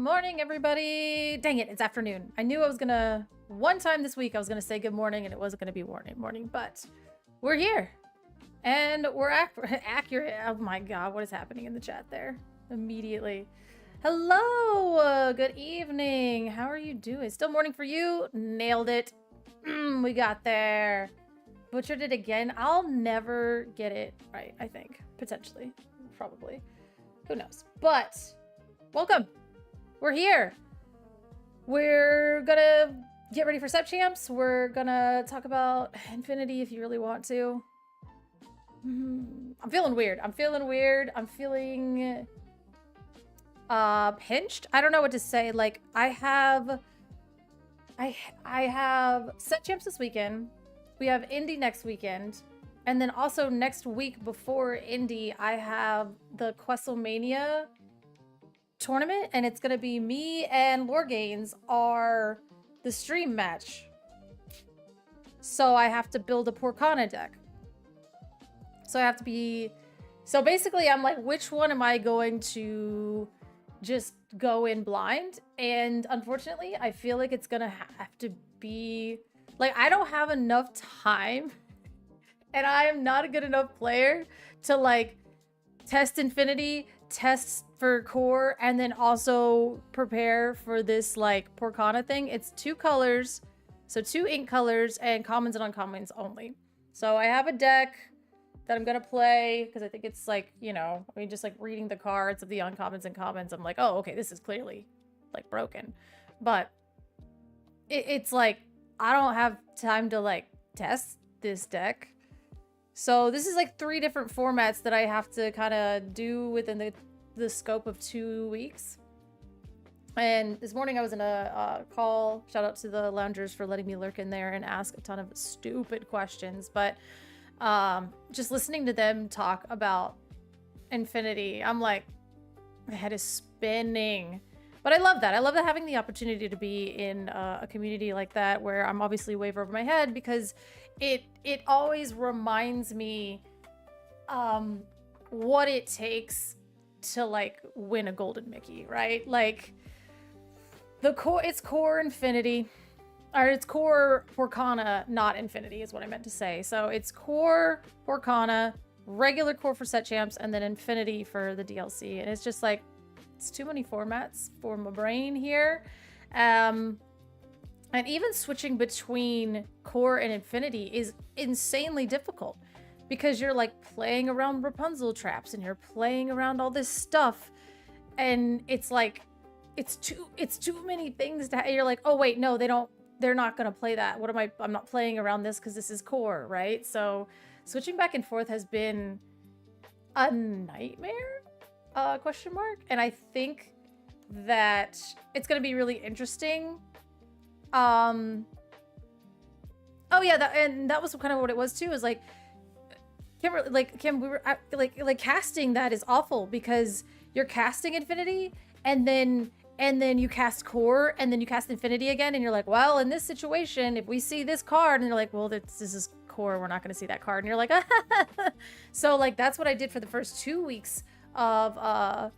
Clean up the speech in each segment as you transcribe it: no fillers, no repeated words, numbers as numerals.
morning, everybody. Dang it, it's afternoon. I knew I was gonna, one time this week, I was gonna say good morning and it wasn't gonna be morning, but we're here. And we're accurate. Oh my god, what is happening in the chat there? Immediately. Hello, good evening. How are you doing? Still morning for you? Nailed it. We got there. Butchered it again. I'll never get it right, I think. Potentially. Probably. Who knows? But welcome. We're here. We're gonna get ready for Set Champs. We're gonna talk about Infinity if you really want to. I'm feeling weird. I'm feeling pinched. I don't know what to say. Like I have Set Champs this weekend. We have Indy next weekend. And then also next week before Indy, I have the Questlmania tournament, and it's gonna be me and Lorgains are the stream match. So I have to build a Porkana deck. So I have to be, so basically I'm like, which one am I going to just go in blind? And unfortunately, I feel like it's gonna have to be, like, I don't have enough time and I am not a good enough player to like test Infinity, test for core, and then also prepare for this like Porkana thing. It's 2 colors, so 2 ink colors and commons and uncommons only. So I have a deck that I'm gonna play because I think it's like, you know, I mean, just like reading the cards of the uncommons and commons, I'm like, oh, okay, this is clearly like broken. But it's like, I don't have time to like test this deck. So this is like 3 different formats that I have to kind of do within the scope of 2 weeks. And this morning I was in a call. Shout out to the loungers for letting me lurk in there and ask a ton of stupid questions. But just listening to them talk about Infinity, I'm like, my head is spinning. But I love that. I love that having the opportunity to be in a community like that where I'm obviously way over my head, because it always reminds me what it takes to like win a golden Mickey, right? Like the core, it's core Infinity, or it's core Porkana, not Infinity is what I meant to say. So it's core Porkana, regular core for Set Champs, and then Infinity for the DLC. And it's just like, it's too many formats for my brain here. And even switching between core and Infinity is insanely difficult because you're like playing around Rapunzel traps and you're playing around all this stuff. And it's like, it's too many things to, you're like, oh wait, no, they're not going to play that. What am I'm not playing around this because this is core, right? So switching back and forth has been a nightmare, question mark. And I think that it's going to be really interesting. Oh yeah, that was kind of what it was too, is like, Kim, we were like casting that is awful because you're casting Infinity and then you cast core and then you cast Infinity again, and you're like, well, in this situation, if we see this card, and you're like, well, this is core, we're not going to see that card, and you're like, so like that's what I did for the first 2 weeks of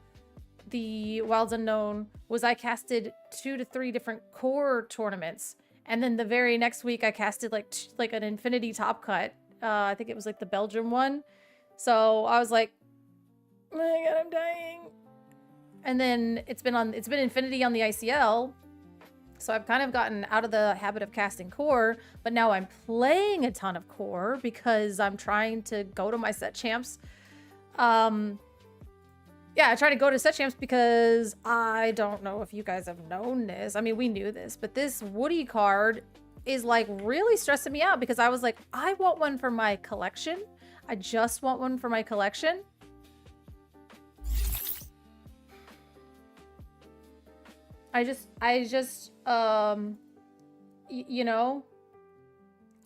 the Wilds Unknown, was I casted 2 to 3 different core tournaments, and then the very next week I casted like an Infinity top cut. I think it was like the Belgium one. So I was like, oh my god, I'm dying. And then it's been Infinity on the ICL. So I've kind of gotten out of the habit of casting core, but now I'm playing a ton of core because I'm trying to go to my Set Champs. Yeah, I try to go to Set Champs because I don't know if you guys have known this. I mean, we knew this, but this Woody card is like really stressing me out because I was like, I want one for my collection. I just want one for my collection. I just, you know,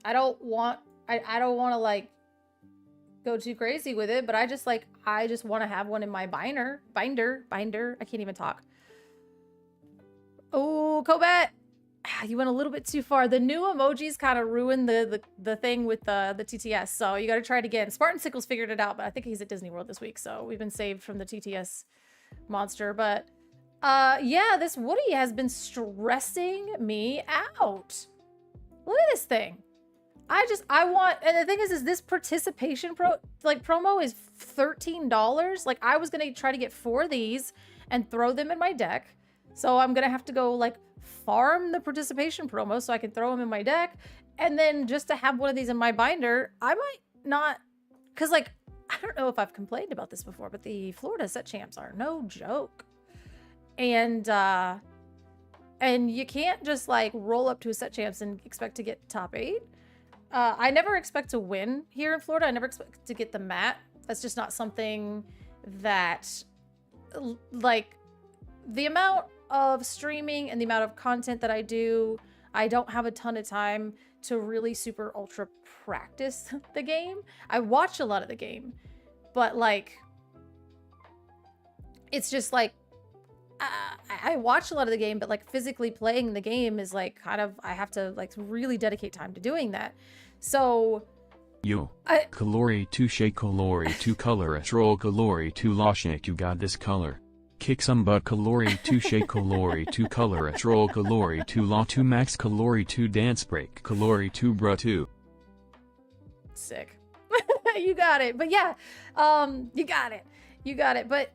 I don't want to like go too crazy with it, but I just want to have one in my binder. I can't even talk. Oh, Cobat, you went a little bit too far. The new emojis kind of ruined the thing with the TTS, so you got to try it again. Spartan Sickles figured it out, but I think he's at Disney World this week, so we've been saved from the TTS monster. But Yeah, this Woody has been stressing me out. Look at this thing. I want, and the thing is this participation promo is $13. Like, I was gonna try to get 4 of these and throw them in my deck. So I'm gonna have to go like farm the participation promo so I can throw them in my deck. And then just to have one of these in my binder, I might not, cause like, I don't know if I've complained about this before, but the Florida set champs are no joke. And you can't just like roll up to a set champs and expect to get top 8. I never expect to win here in Florida. I never expect to get the mat. That's just not something that, like, the amount of streaming and the amount of content that I do, I don't have a ton of time to really super ultra practice the game. I watch a lot of the game, but like, it's just like, I watch a lot of the game, but like physically playing the game is like kind of, I have to like really dedicate time to doing that. So Yo, Kalori to shake Kalori to color a troll Kalori to la shake you got this color. Kick some butt Kalori to shake Kalori to color a troll Kalori to la to max Kalori to dance break Kalori to bruh to. Sick. You got it. But yeah, you got it. You got it. But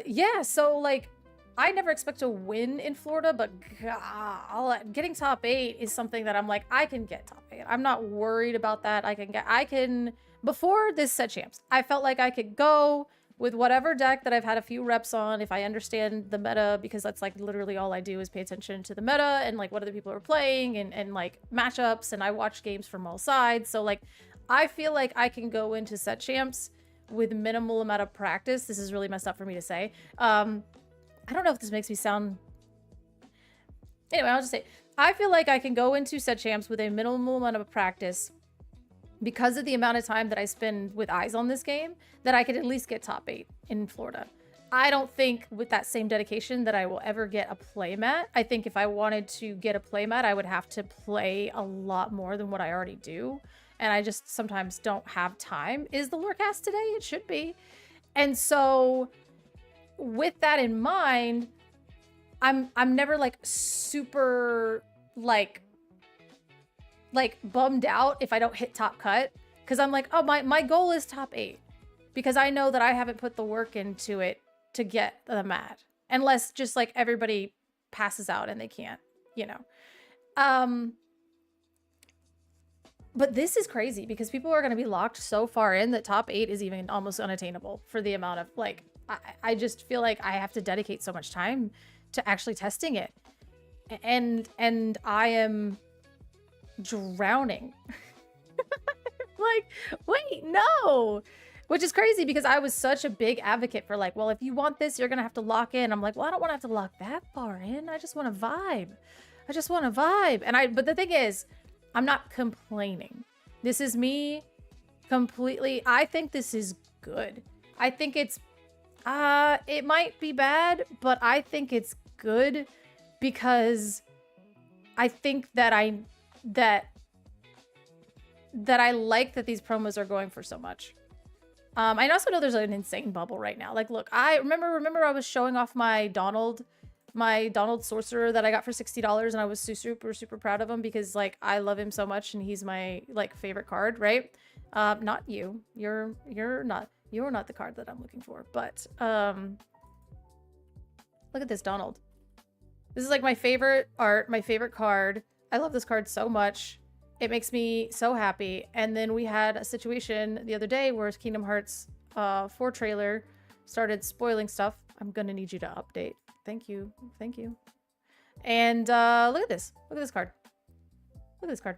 yeah, so like, I never expect to win in Florida, but God, getting top 8 is something that I'm like, I can get top 8. I'm not worried about that. Before this set champs, I felt like I could go with whatever deck that I've had a few reps on, if I understand the meta, because that's like literally all I do is pay attention to the meta and like what other people are playing and like matchups, and I watch games from all sides. So like, I feel like I can go into set champs with minimal amount of practice. This is really messed up for me to say. I don't know if this makes me sound... Anyway, I'll just say, I feel like I can go into set champs with a minimal amount of practice because of the amount of time that I spend with eyes on this game, that I could at least get top 8 in Florida. I don't think with that same dedication that I will ever get a playmat. I think if I wanted to get a playmat, I would have to play a lot more than what I already do. And I just sometimes don't have time. Is the Lorecast today? It should be. And so with that in mind, I'm never like super like bummed out if I don't hit top cut, because I'm like, oh, my goal is top 8, because I know that I haven't put the work into it to get the mat, unless just like everybody passes out and they can't, you know. But this is crazy because people are going to be locked so far in that top 8 is even almost unattainable for the amount of like, I just feel like I have to dedicate so much time to actually testing it. And I am drowning. Like, wait, no. Which is crazy because I was such a big advocate for like, well, if you want this, you're going to have to lock in. I'm like, well, I don't want to have to lock that far in. I just want to vibe. I just want to vibe. But the thing is, I'm not complaining. This is me completely. I think this is good. I think it's, it might be bad, but I think it's good because I think that I like that these promos are going for so much. I also know there's an insane bubble right now. Like, look, I remember I was showing off my Donald Sorcerer that I got for $60, and I was super proud of him because like I love him so much and he's my like favorite card, right? Not you. You're not the card that I'm looking for, but look at this Donald. This is like my favorite art, my favorite card. I love this card so much. It makes me so happy. And then we had a situation the other day where Kingdom Hearts 4 trailer started spoiling stuff. I'm gonna need you to update. Thank you. Thank you. And look at this. Look at this card. Look at this card.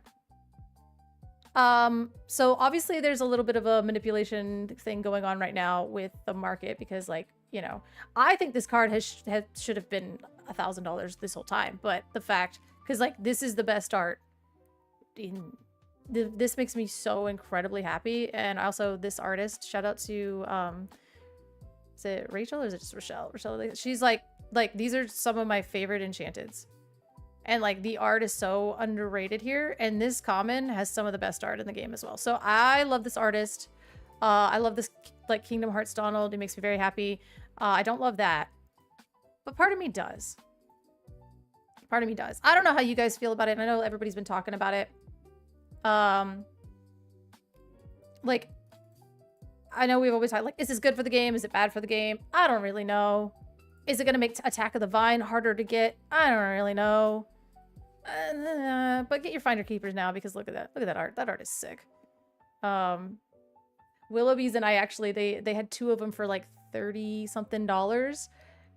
So obviously there's a little bit of a manipulation thing going on right now with the market because like, you know, I think this card should have been $1,000 this whole time. But the fact, because like this is the best art this makes me so incredibly happy. And also this artist, shout out to is it Rachel or is it just Rochelle? She's like these are some of my favorite enchanteds. And like the art is so underrated here, and this common has some of the best art in the game as well. So I love this artist. I love this like Kingdom Hearts Donald. It makes me very happy. I don't love that. but part of me does. Part of me does. I don't know how you guys feel about it. I know everybody's been talking about it. Like, I know we've always had, like, is this good for the game? Is it bad for the game? I don't really know. Is it going to make Attack of the Vine harder to get? I don't really know. But get your Finder Keepers now, because look at that. Look at that art. That art is sick. Willoughby's and I actually, they had 2 of them for like $30-something.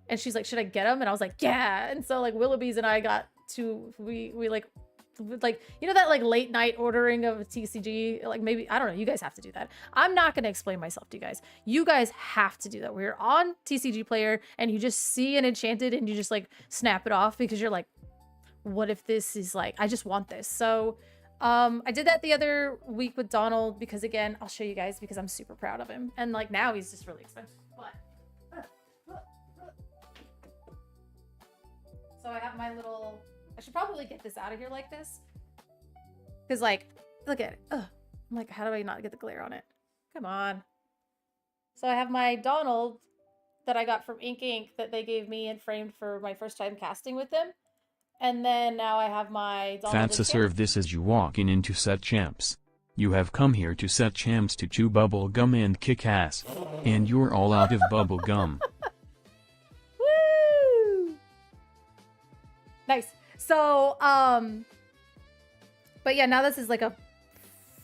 And she's like, should I get them? And I was like, yeah. And so like Willoughby's and I got 2, we like, you know, that like late night ordering of a TCG, like maybe, I don't know, you guys have to do that. I'm not going to explain myself to you guys. You guys have to do that. We're on TCG Player and you just see an enchanted and you just like snap it off because you're like, what if this is like, I just want this. So I did that the other week with Donald because again, I'll show you guys because I'm super proud of him. And like now he's just really expensive. But so I have my little, I should probably get this out of here like this. Because, like, look at it. Ugh. I'm like, how do I not get the glare on it? Come on. So I have my Donald that I got from Ink Ink that they gave me and framed for my first time casting with them. And then now I have my Donald. Fancy serve this as you walking into Set Champs. You have come here to Set Champs to chew bubble gum and kick ass. And you're all out of bubble gum. Woo! Nice. So, but yeah, now this is like a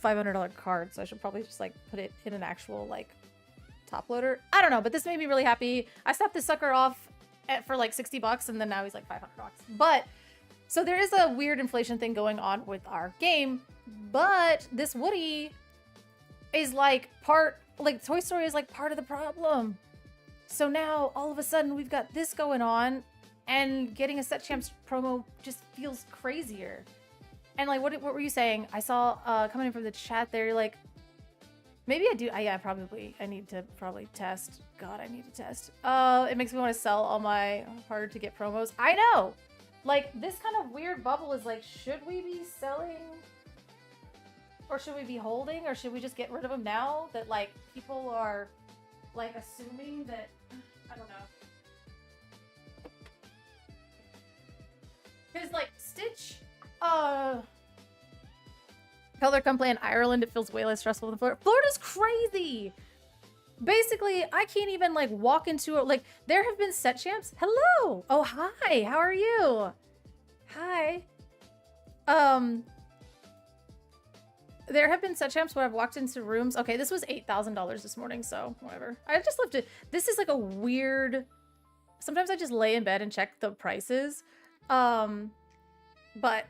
$500 card, so I should probably just like put it in an actual like top loader. I don't know, but this made me really happy. I stopped this sucker off for like $60 and then now he's like $500. But so there is a weird inflation thing going on with our game, but this Woody is like like Toy Story is like part of the problem. So now all of a sudden we've got this going on and getting a Set Champs promo just feels crazier. And like, what were you saying? I saw coming in from the chat there, like, maybe I do. I need to probably test. God, I need to test. It makes me want to sell all my harder to get promos. I know. Like, this kind of weird bubble is like, should we be selling or should we be holding or should we just get rid of them now that like people are like assuming that, I don't know. Because like Stitch, Color come play in Ireland, it feels way less stressful than Florida. Florida's crazy. Basically, I can't even like walk into it. Like, there have been Set Champs. Hello. Oh, hi. How are you? Hi. There have been Set Champs where I've walked into rooms. Okay, this was $8,000 this morning, so whatever. I just left it. This is like a weird. Sometimes I just lay in bed and check the prices. But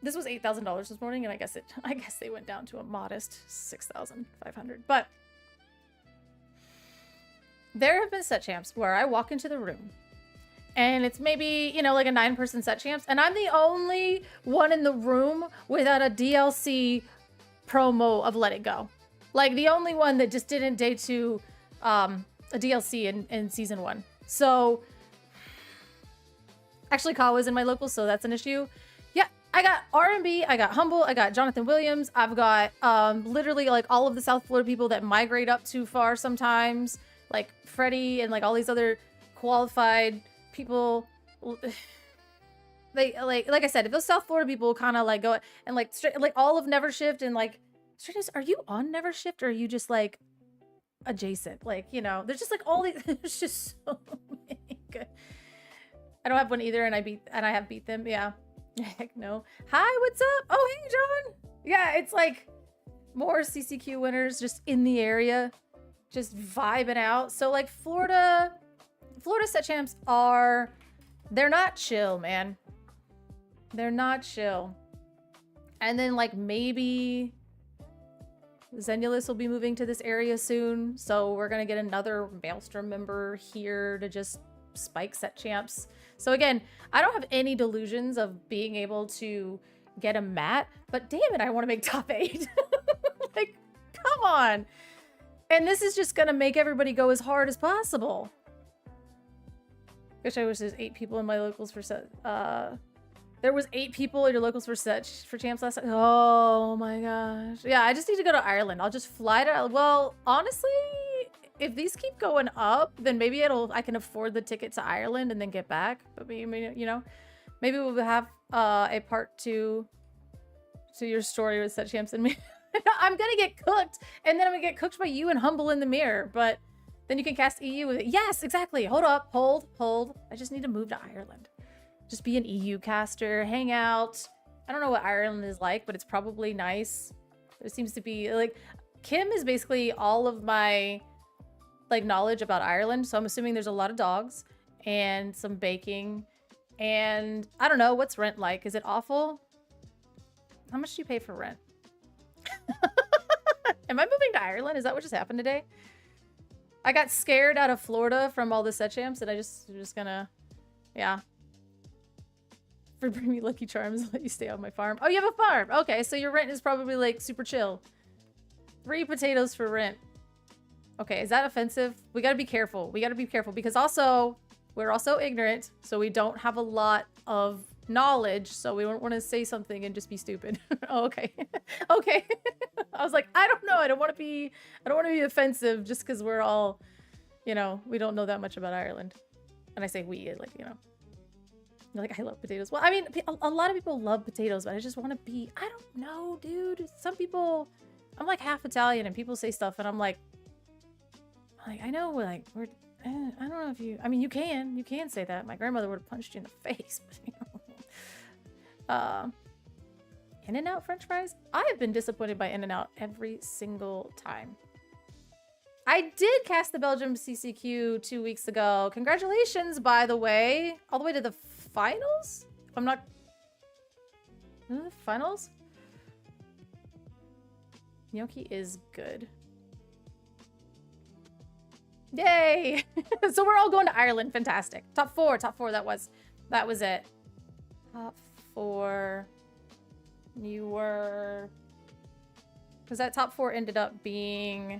this was $8,000 this morning, and I guess they went down to a modest $6,500. But there have been Set Champs where I walk into the room and it's maybe, you know, like a 9-person Set Champs, and I'm the only one in the room without a DLC promo of Let It Go. Like, the only one that just didn't day 2 a DLC in season 1. So actually Kawa's in my local, so that's an issue. Yeah, I got R&B, I got Humble, I got Jonathan Williams, I've got literally like all of the South Florida people that migrate up too far sometimes, like Freddie and like all these other qualified people. They like I said, if those South Florida people kind of like go and like all of Nevershift and like Straightness, are you on Nevershift or are you just like adjacent? Like, you know, there's just like all these. There's just so many good. I don't have one either, and I have beat them. Yeah, heck no. Hi, what's up? Oh, hey, John. Yeah, it's like more CCQ winners just in the area, just vibing out. So like Florida Set Champs they're not chill, man. They're not chill. And then like maybe Zenulus will be moving to this area soon, so we're gonna get another Maelstrom member here to just spike Set Champs. So again, I don't have any delusions of being able to get a mat, but damn it, I want to make top 8. Like, come on. And this is just gonna make everybody go as hard as possible. I wish there's 8 people in my locals for set. There was 8 people in your locals for champs last night. Oh my gosh. Yeah, I just need to go to Ireland. I'll just fly to. Well, honestly, if these keep going up, then maybe I can afford the ticket to Ireland and then get back. But maybe, you know, maybe we'll have a part 2 to your story with Set Champs and me. I'm gonna get cooked, and then I'm gonna get cooked by you and Humble in the Mirror, but then you can cast EU with it. Yes, exactly. Hold up, hold. I just need to move to Ireland. Just be an EU caster, hang out. I don't know what Ireland is like, but it's probably nice. There seems to be, like, Kim is basically all of my, like, knowledge about Ireland, so I'm assuming there's a lot of dogs and some baking, and I don't know, what's rent like? Is it awful? How much do you pay for rent? Am I moving to Ireland? Is that what just happened today? I got scared out of Florida from all the set champs, and I'm just gonna, yeah. For bring me Lucky Charms, let you stay on my farm. Oh, you have a farm. Okay, so your rent is probably like super chill. 3 potatoes for rent. Okay, is that offensive? We gotta be careful. We gotta be careful because also we're also ignorant, so we don't have a lot of knowledge, so we don't want to say something and just be stupid. Oh, okay. Okay. I was like, I don't know. I don't want to be offensive just because we're all, you know, we don't know that much about Ireland. And I say we, like, you know. Like, I love potatoes. Well, I mean, a lot of people love potatoes, but I just want to be, I don't know, dude. Some people, I'm like half Italian and people say stuff and I'm like I know, like, I don't know if you, I mean, you can say that. My grandmother would have punched you in the face. But, you know. In-N-Out French fries? I have been disappointed by In-N-Out every single time. I did cast the Belgium CCQ 2 weeks ago. Congratulations, by the way. All the way to the finals? If I'm not... finals? Gnocchi is good. Yay! So we're all going to Ireland. Fantastic. Top four, that was it. Top 4. You were... Because that top 4 ended up being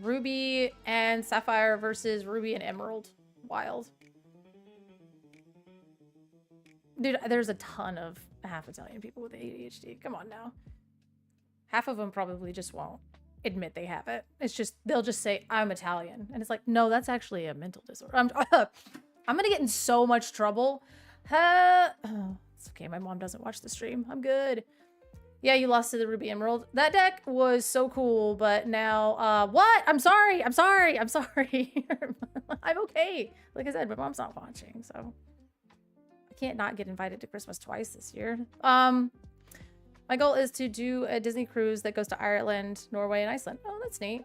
Ruby and Sapphire versus Ruby and Emerald. Wild. Dude, there's a ton of half Italian people with ADHD. Come on now. Half of them probably just won't admit they have it. It's just, they'll just say, I'm Italian. And it's like, no, that's actually a mental disorder. I'm gonna get in so much trouble. It's okay, my mom doesn't watch the stream. I'm good. Yeah, you lost to the Ruby Emerald. That deck was so cool, but now, what? I'm sorry. I'm okay. Like I said, my mom's not watching, so I can't not get invited to Christmas twice this year. My goal is to do a Disney cruise that goes to Ireland, Norway, and Iceland. Oh, that's neat.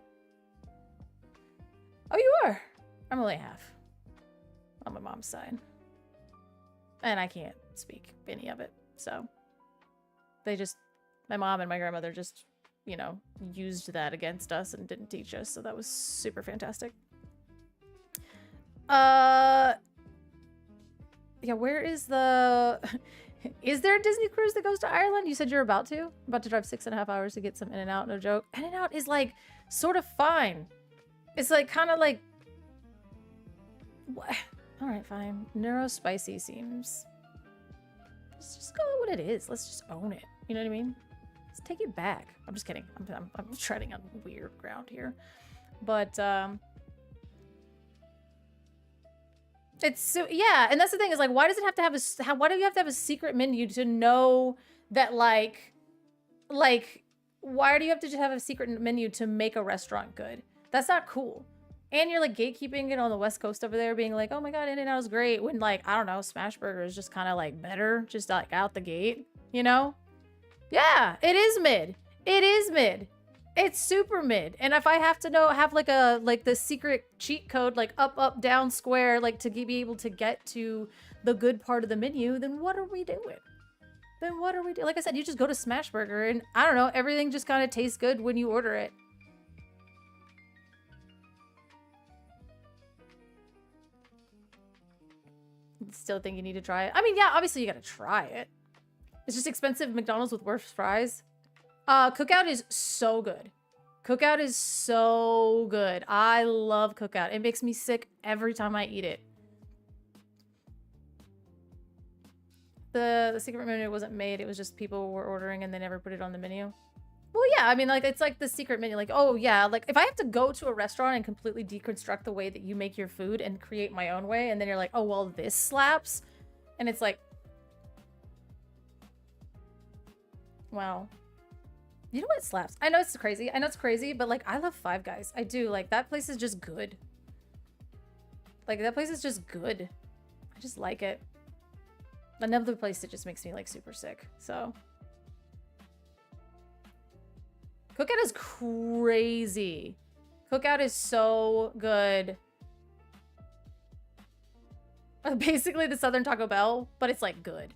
Oh, you are? I'm only half on my mom's side. And I can't speak any of it, so they just, my mom and my grandmother just, you know, used that against us and didn't teach us, so that was super fantastic. Yeah, where is the... Is there a Disney cruise that goes to Ireland? You said you're about to drive 6.5 hours to get some In-N-Out, no joke. In-N-Out is like sort of fine. It's like kind of like, what? All right, fine. Neurospicy seems, let's just go with what it is. Let's just own it. You know what I mean? Let's take it back. I'm just kidding. I'm treading on weird ground here, but it's so, yeah, and that's the thing is like, why does it have to have a, why do you have to have a secret menu to know that like, why do you have to just have a secret menu to make a restaurant good? That's not cool. And you're like gatekeeping it on the West Coast over there, being like, oh my God, In-N-Out is great. When like, I don't know, Smashburger is just kind of like better, just like out the gate, you know? Yeah, it is mid. It is mid. It's super mid. And if I have to have like the secret cheat code, like up, down, square, like to be able to get to the good part of the menu, then what are we doing? Like I said, you just go to Smashburger and I don't know, everything just kind of tastes good when you order it. Still think you need to try it. I mean, yeah, obviously you gotta try it. It's just expensive McDonald's with worse fries. Cookout is so good. Cookout is so good. I love Cookout. It makes me sick every time I eat it. The secret menu wasn't made. It was just people were ordering and they never put it on the menu. Well, Well, yeah, I mean, like, it's like the secret menu. Like, oh, yeah, like, if I have to go to a restaurant and completely deconstruct the way that you make your food and create my own way, and then you're like, oh, well, this slaps, and it's like, wow. You know what slaps? I know it's crazy, but, like, I love Five Guys. I do. Like, that place is just good. Like, that place is just good. I just like it. Another place that just makes me, like, super sick, so... Cookout is crazy. Cookout is so good. Basically the Southern Taco Bell, but it's like good.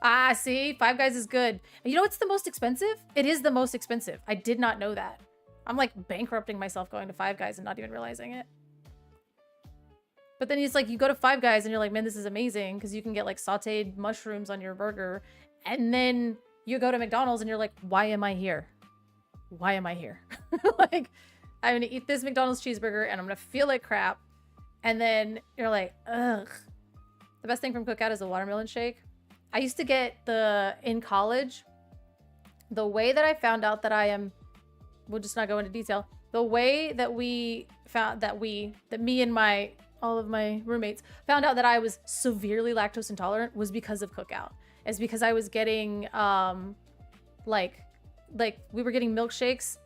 Ah, see? Five Guys is good. And you know what's the most expensive? It is the most expensive. I did not know that. I'm like bankrupting myself going to Five Guys and not even realizing it. But then it's like you go to Five Guys and you're like, man, this is amazing because you can get like sauteed mushrooms on your burger. And then you go to McDonald's and you're like, why am I here? Why am I here? Like, I'm gonna eat this McDonald's cheeseburger and I'm gonna feel like crap. And then you're like, ugh. The best thing from Cookout is a watermelon shake. I used to get in college, the way that I found out that I am, we'll just not go into detail. The way that we found that me and all of my roommates found out that I was severely lactose intolerant was because of Cookout. It's because I was getting, like we were getting milkshakes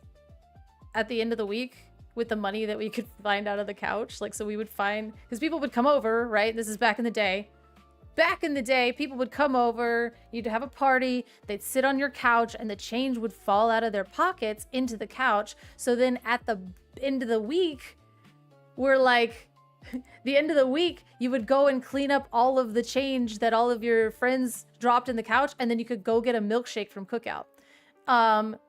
at the end of the week with the money that we could find out of the couch. Like, so we would find, because people would come over, right? This is back in the day. Back in the day, people would come over, you'd have a party, they'd sit on your couch, and the change would fall out of their pockets into the couch. So then at the end of the week, we're like, the end of the week, you would go and clean up all of the change that all of your friends dropped in the couch, and then you could go get a milkshake from Cookout.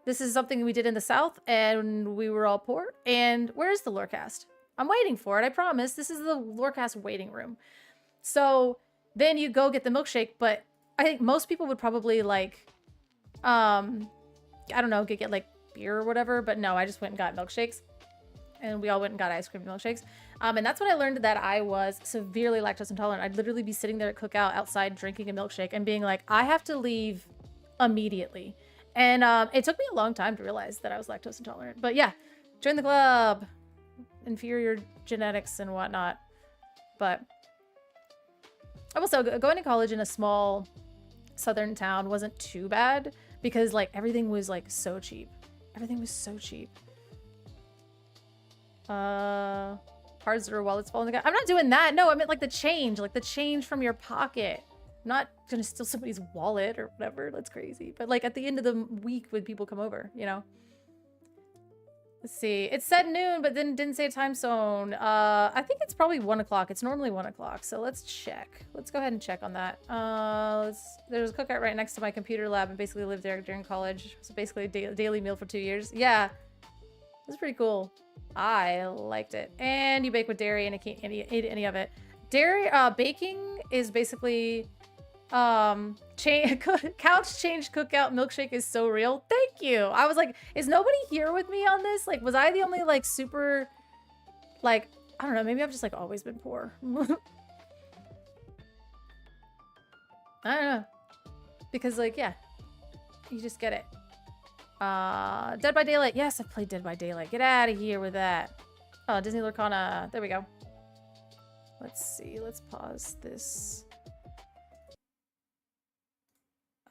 This is something we did in the South, and we were all poor. And where's the Lorecast? I'm waiting for it, I promise. This is the Lorecast waiting room. So then you go get the milkshake, but I think most people would probably like, I don't know, get like beer or whatever, but no, I just went and got milkshakes. And we all went and got ice cream milkshakes. And that's when I learned that I was severely lactose intolerant. I'd literally be sitting there at Cookout outside drinking a milkshake and being like, I have to leave immediately. And it took me a long time to realize that I was lactose intolerant. But yeah, join the club. Inferior genetics and whatnot. But I will say, going to college in a small southern town wasn't too bad because like everything was like so cheap. Everything was so cheap. Cards or wallets falling the guy. I'm not doing that. No, I meant like the change from your pocket. I'm not gonna steal somebody's wallet or whatever. That's crazy. But like at the end of the week when people come over, you know. Let's see. It said noon, but then didn't say a time zone. I think it's probably 1 o'clock. It's normally 1 o'clock. So let's check. Let's go ahead and check on that. There's a cookout right next to my computer lab and basically lived there during college. So basically a daily meal for 2 years. Yeah. It's pretty cool. I liked it. And you bake with dairy and I can't eat any of it. Dairy, baking is basically, couch change cookout milkshake is so real. Thank you. I was like, is nobody here with me on this? Like, was I the only like super, like, I don't know, maybe I've just like always been poor. I don't know. Because like, yeah, you just get it. Dead by Daylight. Yes, I've played Dead by Daylight. Get out of here with that. Oh, Disney Lorcana. There we go. Let's see. Let's pause this.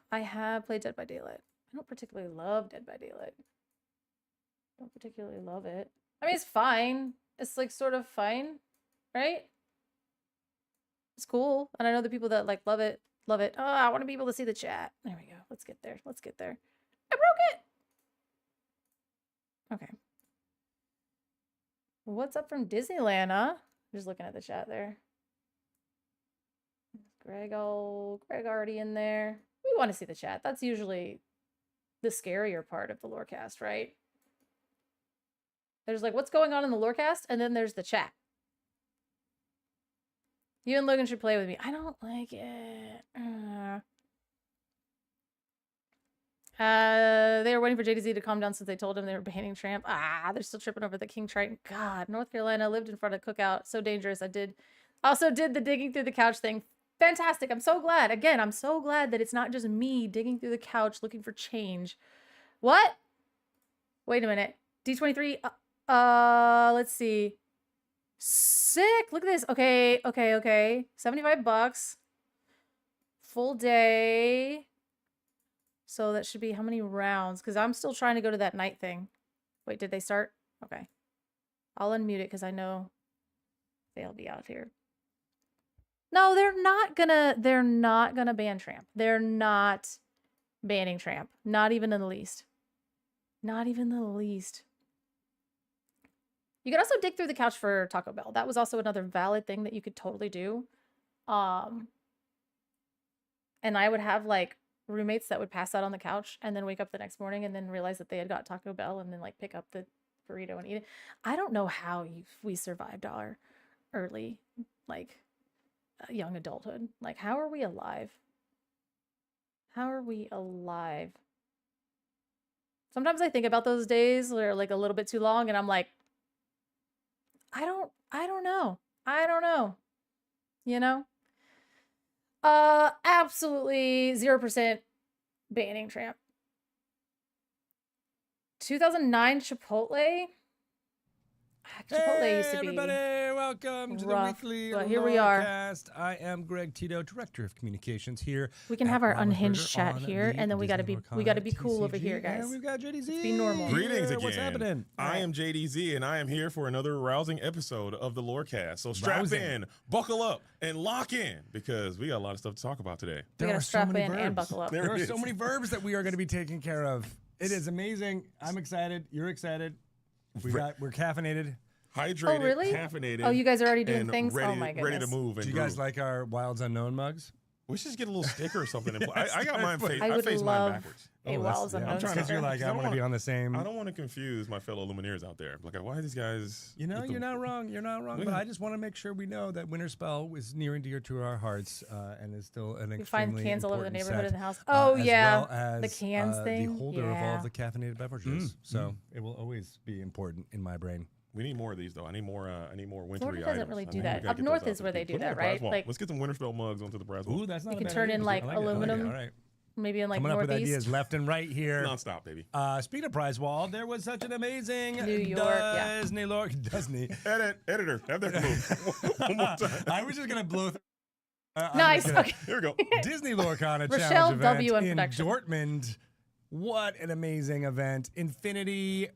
I have played Dead by Daylight. I don't particularly love Dead by Daylight. I don't particularly love it. I mean, it's fine. It's like sort of fine, right? It's cool. And I know the people that like love it, love it. Oh, I want to be able to see the chat. There we go. Let's get there. Let's get there. I broke it. Okay. What's up from Disneyland, huh? Just looking at the chat there. Greg already in there. We want to see the chat. That's usually the scarier part of the Lorecast, right? There's like what's going on in the Lorecast, and then there's the chat. You and Logan should play with me. I don't like it. They were waiting for JDZ to calm down since they told him they were banning Tramp. Ah, they're still tripping over the King Triton. God, North Carolina lived in front of Cookout. So dangerous. Also did the digging through the couch thing. Fantastic. I'm so glad. Again, I'm so glad that it's not just me digging through the couch looking for change. What? Wait a minute. D23. Let's see. Sick. Look at this. Okay. $75. Full day. So that should be how many rounds? Because I'm still trying to go to that night thing. Wait, did they start? Okay. I'll unmute it because I know they'll be out here. No, they're not gonna ban Tramp. They're not banning Tramp. Not even in the least. Not even the least. You could also dig through the couch for Taco Bell. That was also another valid thing that you could totally do. And I would have like roommates that would pass out on the couch and then wake up the next morning and then realize that they had got Taco Bell and then like pick up the burrito and eat it. I don't know how we survived our early like young adulthood. Like, how are we alive? How are we alive? Sometimes I think about those days where like a little bit too long and I'm like, I don't know. I don't know. You know? Absolutely 0% banning Tramp. 2009 Chipotle. Chipotle used to be everybody, welcome to the rough, weekly but here we are. Lorecast. I am Greg Tito, Director of Communications here. We can at have our Robert unhinged Burger chat on here, the and then we gotta Disney be Lorcana cool over TCG, here, guys. And we've got JDZ. Let's be normal. Greetings again. What's happening? I am JDZ, and I am here for another rousing episode of the Lorecast. So strap Rousing. in, buckle up, and lock in because we got a lot of stuff to talk about today. We gotta are strap so many in and verbs. buckle up. There There are it so is. many verbs that we are going to be taking care of. It is amazing. I'm excited. You're excited. We're caffeinated. Hydrated, Oh, really? caffeinated. Oh, you guys are already doing and things? Ready, Oh, my ready to goodness. move. And Do you guys groove. like our Wilds Unknown mugs? We should just get a little sticker or something. In Yes, I got mine face. I I would face love mine backwards. a that's- Wilds yeah, Unknown I'm trying to- Because you're sticker. like, I I don't want to be want- on the same. I don't want to confuse my fellow Lumineers out there. Like, why are these guys? You know, with you're the- not wrong. You're not wrong. Look But at I just want to make sure we know that Winter Spell is near and dear to our hearts and is still an We find extremely cans all over the important neighborhood set, in the house. Oh, as yeah. well as, The cans thing. the holder of all Yeah. of the caffeinated beverages. So it will always be important in my brain. We need more of these though. I need more wintry Florida doesn't items. really I do think we that. gotta Up get those north out is to where the they people. do Put it on that, the prize right? wall. Like- Let's get some Winterspell mugs onto the prize wall. Ooh, that's not You a can bad turn idea. in, I like, it. I aluminum. All right. Maybe in like Coming up with northeast. ideas left and right here. Non-stop, baby. Speaking of prize wall, there was such an amazing New York, yeah. Disney Disney. Editor, have that move. One more time. I was just gonna blow. Nice. Okay. Here we go. Disney Lorcana Rochelle Challenge event W. in in production. Dortmund. What an amazing event! Infinity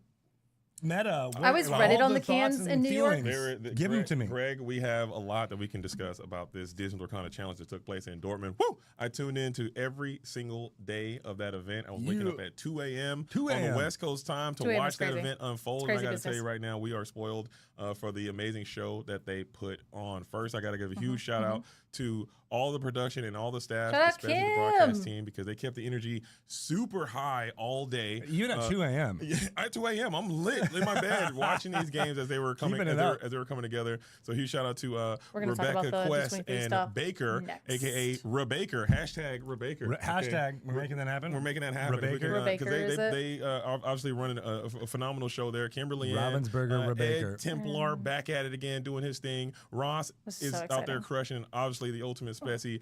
Meta. I always What- read it all on the thoughts cans and in New York. feelings. Give Give them them to me. Greg, we have a lot that we can discuss about this Disney Lorcana challenge that took place in Dortmund. Woo! I tuned in to every single day of that event. I was waking up at 2 a.m. 2 on the a.m. West Coast time to 2 a.m. watch is that crazy. event unfold. It's And I crazy got to tell you business. right now, we are spoiled for the amazing show that they put on. First, I got to give a huge shout out to all the production and all the staff, Shout out especially the broadcast Kim. team, because they kept the energy super high all day. Even at 2 a.m. Yeah, at 2 a.m. I'm lit in my bed watching these games as they were coming Keeping it as up. they were coming together. So huge shout out to We're gonna talk Rebecca about the Quest D23 and stuff Baker, next. aka Rebaker. Hashtag Rebaker. Hashtag we're making that happen. We're making that happen. Rebaker? Rebaker, is it? They are obviously running a phenomenal show there. Kimberly Ann, Ravensburger, Rebaker. Ed Templar back at it again, doing his thing. Ross This is is so out there exciting. crushing. And obviously, the ultimate Specie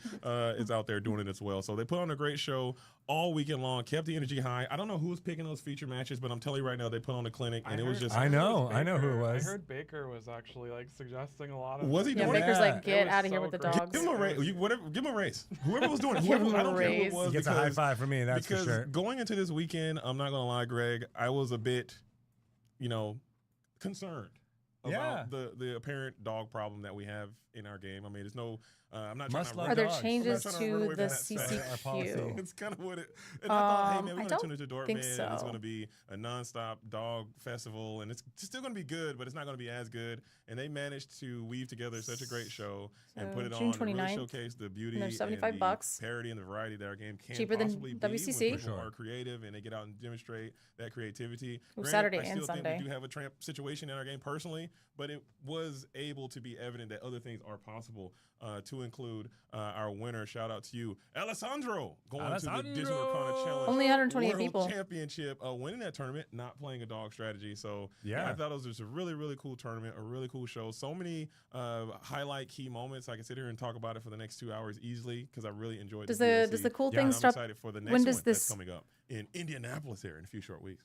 is out there doing it as well. So they put on a great show all weekend long, kept the energy high. I don't know who was picking those feature matches, but I'm telling you right now, they put on a clinic, and it was just. I know who it was. I heard Baker was actually like suggesting a lot of. Was he Yeah, doing it? Baker's Yeah. like, get was out of here so with the great. dogs. Give him a raise. Give him a raise. Whoever was doing it, Give him whoever, I a don't care who it raise. was. He gets a high because- five from me, that's for because sure. going into this weekend, I'm not gonna lie, Greg, I was a bit, concerned Yeah. about the apparent dog problem that we have in our game. I mean, there's no. I'm not Must trying to. love Are there dogs. changes I'm not trying to run to away the from that fact. Our policy. CCQ? It's kind of what it. And I thought, hey man, I we're gonna don't tune into Dortmund, think and it's so. gonna be a nonstop dog festival, and it's still gonna be good, but it's not gonna be as good. And they managed to weave together such a great show and So put it June on, and really 29th, showcase the beauty and they're and $75. the parity and the variety that our game can Cheaper than possibly be WCC? when For people sure. are creative and they get out and demonstrate that creativity. Granted, Saturday I and still Sunday. think we do have a tramp situation in our game personally, but it was able to be evident that other things are possible. To include our winner, shout out to you, Alessandro, going to the Disney Lorcana Challenge. Only 128 World people. Championship, winning that tournament, not playing a dog strategy. So Yeah. I thought it was just a really, really cool tournament, a really cool show. So many highlight key moments. I can sit here and talk about it for the next 2 hours easily because I really enjoyed. Does the cool Yeah, thing I'm stop? excited for the next when one does that's this- coming up in Indianapolis here in a few short weeks.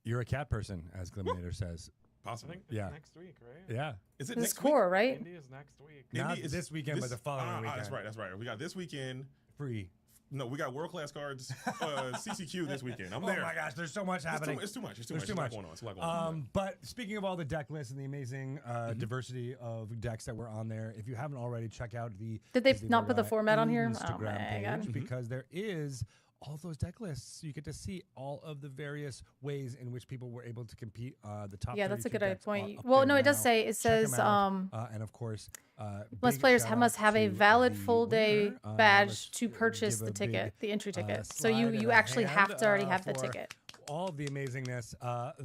You're a cat person, as Gliminator says. I Possibly. think it's Yeah. next week, right? Yeah. Is it This is next week? core, right? Indy is next week. Not Indy is this weekend, but the following weekend. That's right. That's right. We got this weekend. Free. No, we got world class cards. CCQ this weekend. I'm Oh there. my gosh, there's so much happening. It's too much. It's too There's much. too It's a lot much. going on. It's a lot going on. But speaking of all the deck lists and the amazing diversity of decks that were on there, if you haven't already, check out the Did they Disney not put the Lorcana format on here? Oh Instagram my page God. because there is all those deck lists. You get to see all of the various ways in which people were able to compete. The top Yeah, that's a 32 good decks are point. up Well, there no, it does now. say, it Check says, 'em out. And of course, most big players shout must out have a to valid the full day winner. Let's badge to purchase give the a ticket, big, the entry ticket. So slide you and you a actually have hand, to already have the for ticket. all of the amazingness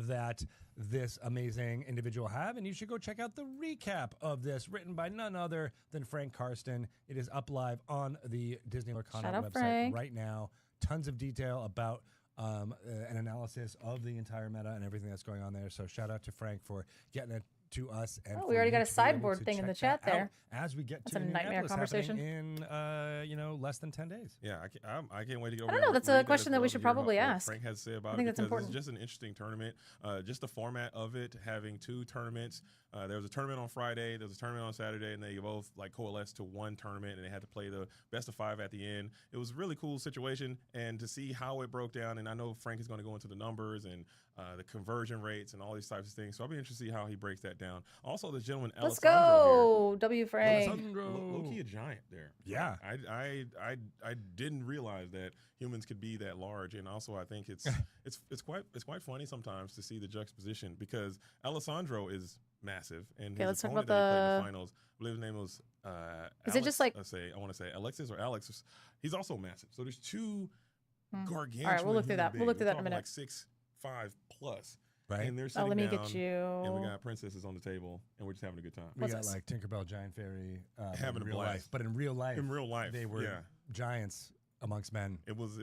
that this amazing individual have, and you should go check out the recap of this, written by none other than Frank Karsten. It is up live on the Disney Lorcana Shout out website Frank. right now. Tons of detail about an analysis of the entire meta and everything that's going on there. So shout out to Frank for getting it to us. And Oh, for we already you got a to be able sideboard to thing in the check chat that there. out as we get That's to a nightmare Minneapolis happening conversation. in less than 10 days. Yeah, I can't wait to get over I don't there know, and that's a read question as that we well should to hear probably what ask. Frank has to say about think it that's because important. it's just an interesting tournament. Just the format of it, having two tournaments. There was a tournament on Friday, there was a tournament on Saturday, and they both like coalesced to one tournament, and they had to play the best of 5 at the end. It was a really cool situation, and to see how it broke down. And I know Frank is going to go into the numbers and the conversion rates and all these types of things. So I'll be interested to see how he breaks that down. Also, the gentleman Let's Alessandro go, W Frank. Low key a giant there. Yeah. I didn't realize that humans could be that large, and also I think it's quite funny sometimes to see the juxtaposition because Alessandro is massive, and Okay, his let's talk opponent about that he played in the- the finals, I believe his name was Is it just like- I want to say Alexis or Alex. He's also massive. So there's two gargantuan. All right, we'll look through that. human We'll look through beings. that in a We're minute. talking Like 6'5" plus, Right? and they're Oh, sitting let me down, get you. and we got princesses on the table, and we're just having a good time. We What's got this? like Tinkerbell, Giant Fairy, Having in a real blast. life. But in real life, In real life, they were yeah. giants amongst men. It was.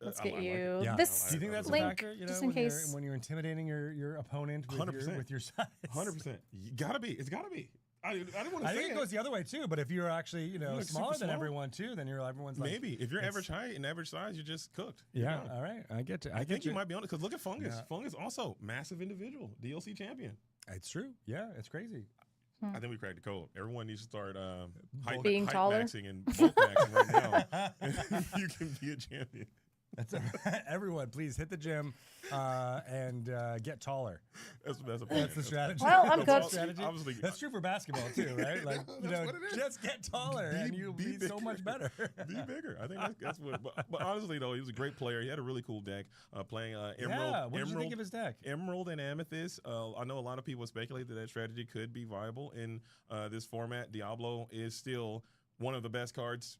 Let's I get like you. it. Yeah. This Do you think that's link, a factor? You know, just in when you're- case. when you're intimidating your opponent with 100%. with your size. 100%. Gotta be. It's gotta be. I didn't want to I say think it it. goes the other way too. But if you're actually You're, like, smaller super than small. everyone too, then everyone's like Maybe if you're it's- average height and average size, you're just cooked. You're Yeah. done. All right. I get you. I get think you might be on it because look at Fungus. Yeah. Fungus also massive individual, DLC champion. It's true. Yeah. It's crazy. I think we cracked the code. Everyone needs to start height, Being height taller? maxing and bulk maxing right now. You can be a champion. That's everyone. Please hit the gym and get taller. That's a plan. That's the strategy. Well, I'm That's cooked. the strategy. Obviously, That's true for basketball too, right? Like That's what it is. just get taller and you'll be so much better. Be bigger. I think that's what. But honestly, though, he was a great player. He had a really cool deck playing Emerald. Yeah. What did you think Emerald of his deck? Emerald and Amethyst. I know a lot of people speculate that strategy could be viable in this format. Diablo is still one of the best cards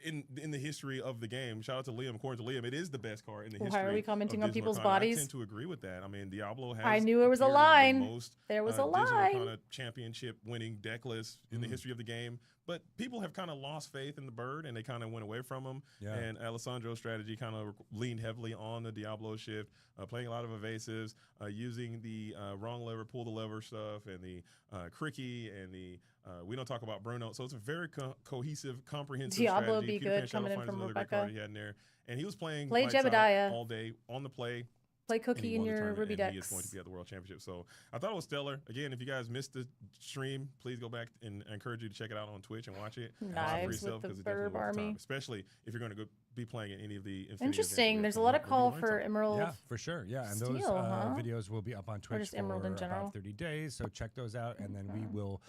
in the history of the game. Shout out to Liam. According to Liam, it is the best card in the Why history. are we commenting of on Disney people's Lorcana. bodies? I tend to agree with that. I mean, Diablo has. I knew there was a appeared in line. the most, There was a Disney line. Lorcana championship winning deck list in the history of the game. But people have kind of lost faith in the bird, and they kind of went away from him. Yeah. And Alessandro's strategy kind of leaned heavily on the Diablo shift, playing a lot of evasives, using the wrong lever, pull the lever stuff, and the Cricky, and the we don't talk about Bruno. So it's a very cohesive, comprehensive Diablo strategy. be Peter good Pan coming in Shadowfinder is from another great Rebecca. card he had in there. And he was playing Play lights out Jebediah. all day on the play. Play And he Cookie in won the your tournament, Ruby and decks. he is going to be at the World Championship. So I thought it was stellar. Again, if you guys missed the stream, please go back, and I encourage you to check it out on Twitch and watch it for Knives yourself, with the 'cause it's definitely Burb worth the time, Army. especially if you're going to go be playing in any of the Infinity events that we Interesting. have There's a coming lot up. of We're gonna call learn for something. Emerald. Yeah, for sure. Yeah, and those Steel, huh? videos will be up on Twitch just Emerald for in general? about 30 days. So check those out, and then we will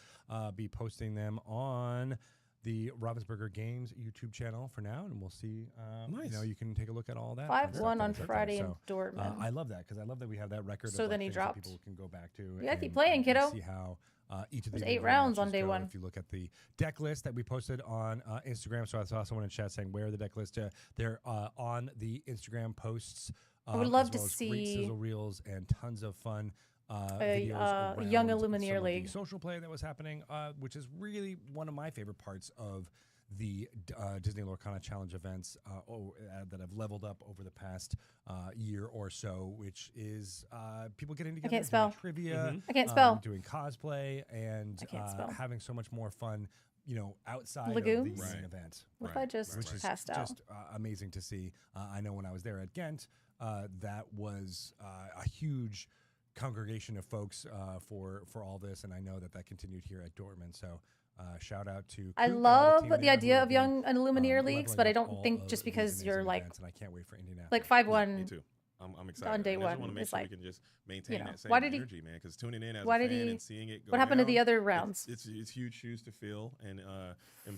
be posting them on the Ravensburger Games YouTube channel for now, and we'll see. Nice. You can take a look at all that. 5-1 on that's out there. Friday in So, Dortmund. I love that because I love that we have that record. So of, then he things that dropped. people can go back to. Yeah, keep and- playing, and kiddo. See how each of the There's 8 individual rounds on matches day go. one. If you look at the deck list that we posted on Instagram, so I saw someone in chat saying where are the deck list. They're on the Instagram posts. I would love as to well as great see sizzle reels and tons of fun. A, Videos Young around Illumineer some of the League. social play that was happening, which is really one of my favorite parts of the Disney Lorcana Challenge events that have leveled up over the past year or so, which is people getting together, can't doing spell. trivia, I can't spell. doing cosplay, and I can't spell. having so much more fun outside Lagoons? of the main Right. event. What if I just Which is passed out? just amazing to see. I know when I was there at Ghent, that was a huge congregation of folks for all this, and I know that continued here at Dortmund. So shout out to I Coop and all love team the there who idea have of been, young and Lumineer leveling leagues, but I up don't all think of just these because you're amazing like events, and I can't wait for Indianapolis. like Yeah, 5-1. me too. I'm excited. on day And I just one want to make is sure like, we can just maintain know, that same why did he- energy, man. Because tuning in as why a did fan he- and seeing it go what happened to the down, other rounds? It's huge shoes to fill, and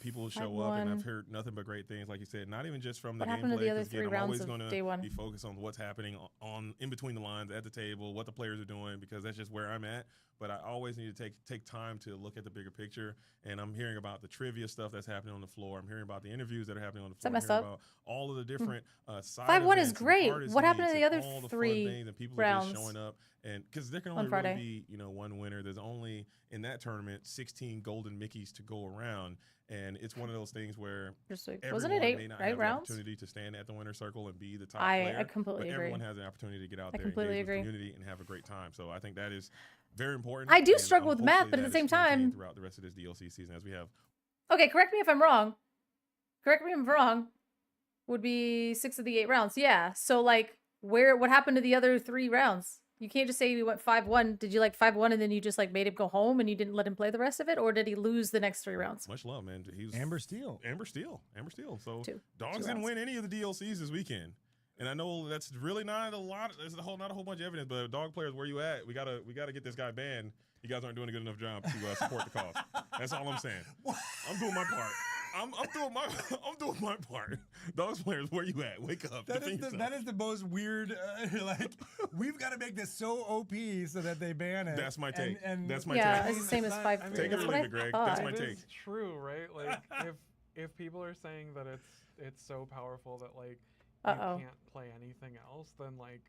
people show up, and 5-1. I've heard nothing but great things, like you said. Not even just from the What gameplay. happened to the other 'cause, again, 3 I'm rounds always of going to day one? be focused on what's happening on in between the lines at the table, what the players are doing, because that's just where I'm at. But I always need to take time to look at the bigger picture. And I'm hearing about the trivia stuff that's happening on the floor. I'm hearing about the interviews that are happening on the that floor. messed I'm hearing up? about all of the different side 5-1 is events and great. artist What happened to leagues the and other all the fun 3 things, and people are rounds just showing up. And because there can on only Friday? really be one winner. There's only in that tournament 16 golden Mickeys to go around, and it's one of those things where Just like, everyone wasn't it may 8 not 8 have the rounds? opportunity to stand at the winner's circle and be the top I player. completely but agree. everyone has an opportunity to get out I there, completely engage with agree. the community, and have a great time. So I think that is very important. I do and, struggle with math, hopefully but at the that same is maintained time- throughout the rest of this DLC season, as we have Okay, correct me if I'm wrong. Correct me if I'm wrong. Would be 6 of the 8 rounds. Yeah. So like, what happened to the other 3 rounds? You can't just say we went 5-1. Did you like 5-1 and then you just like made him go home and you didn't let him play the rest of it, or did he lose the next 3 rounds? much love, man. He's Amber Steel. Amber Steel. So Two. Dogs 2 didn't rounds. win any of the DLCs this weekend. And I know that's really not a lot. There's not a whole bunch of evidence. But dog players, where you at? We gotta get this guy banned. You guys aren't doing a good enough job to support the cause. That's all I'm saying. I'm doing my part. I'm doing my part. Dogs players, where you at? Wake up. Defend yourself. That is the most weird. Like, we've got to make this so OP so that they ban it. That's my take. That's my Yeah, take. it's the same as It's not- 5 I mean, Take it That's or what leave I it, Greg. thought. That's my It take. is true, right? Like if people are saying that it's so powerful that like Uh-oh. you can't play anything else, then like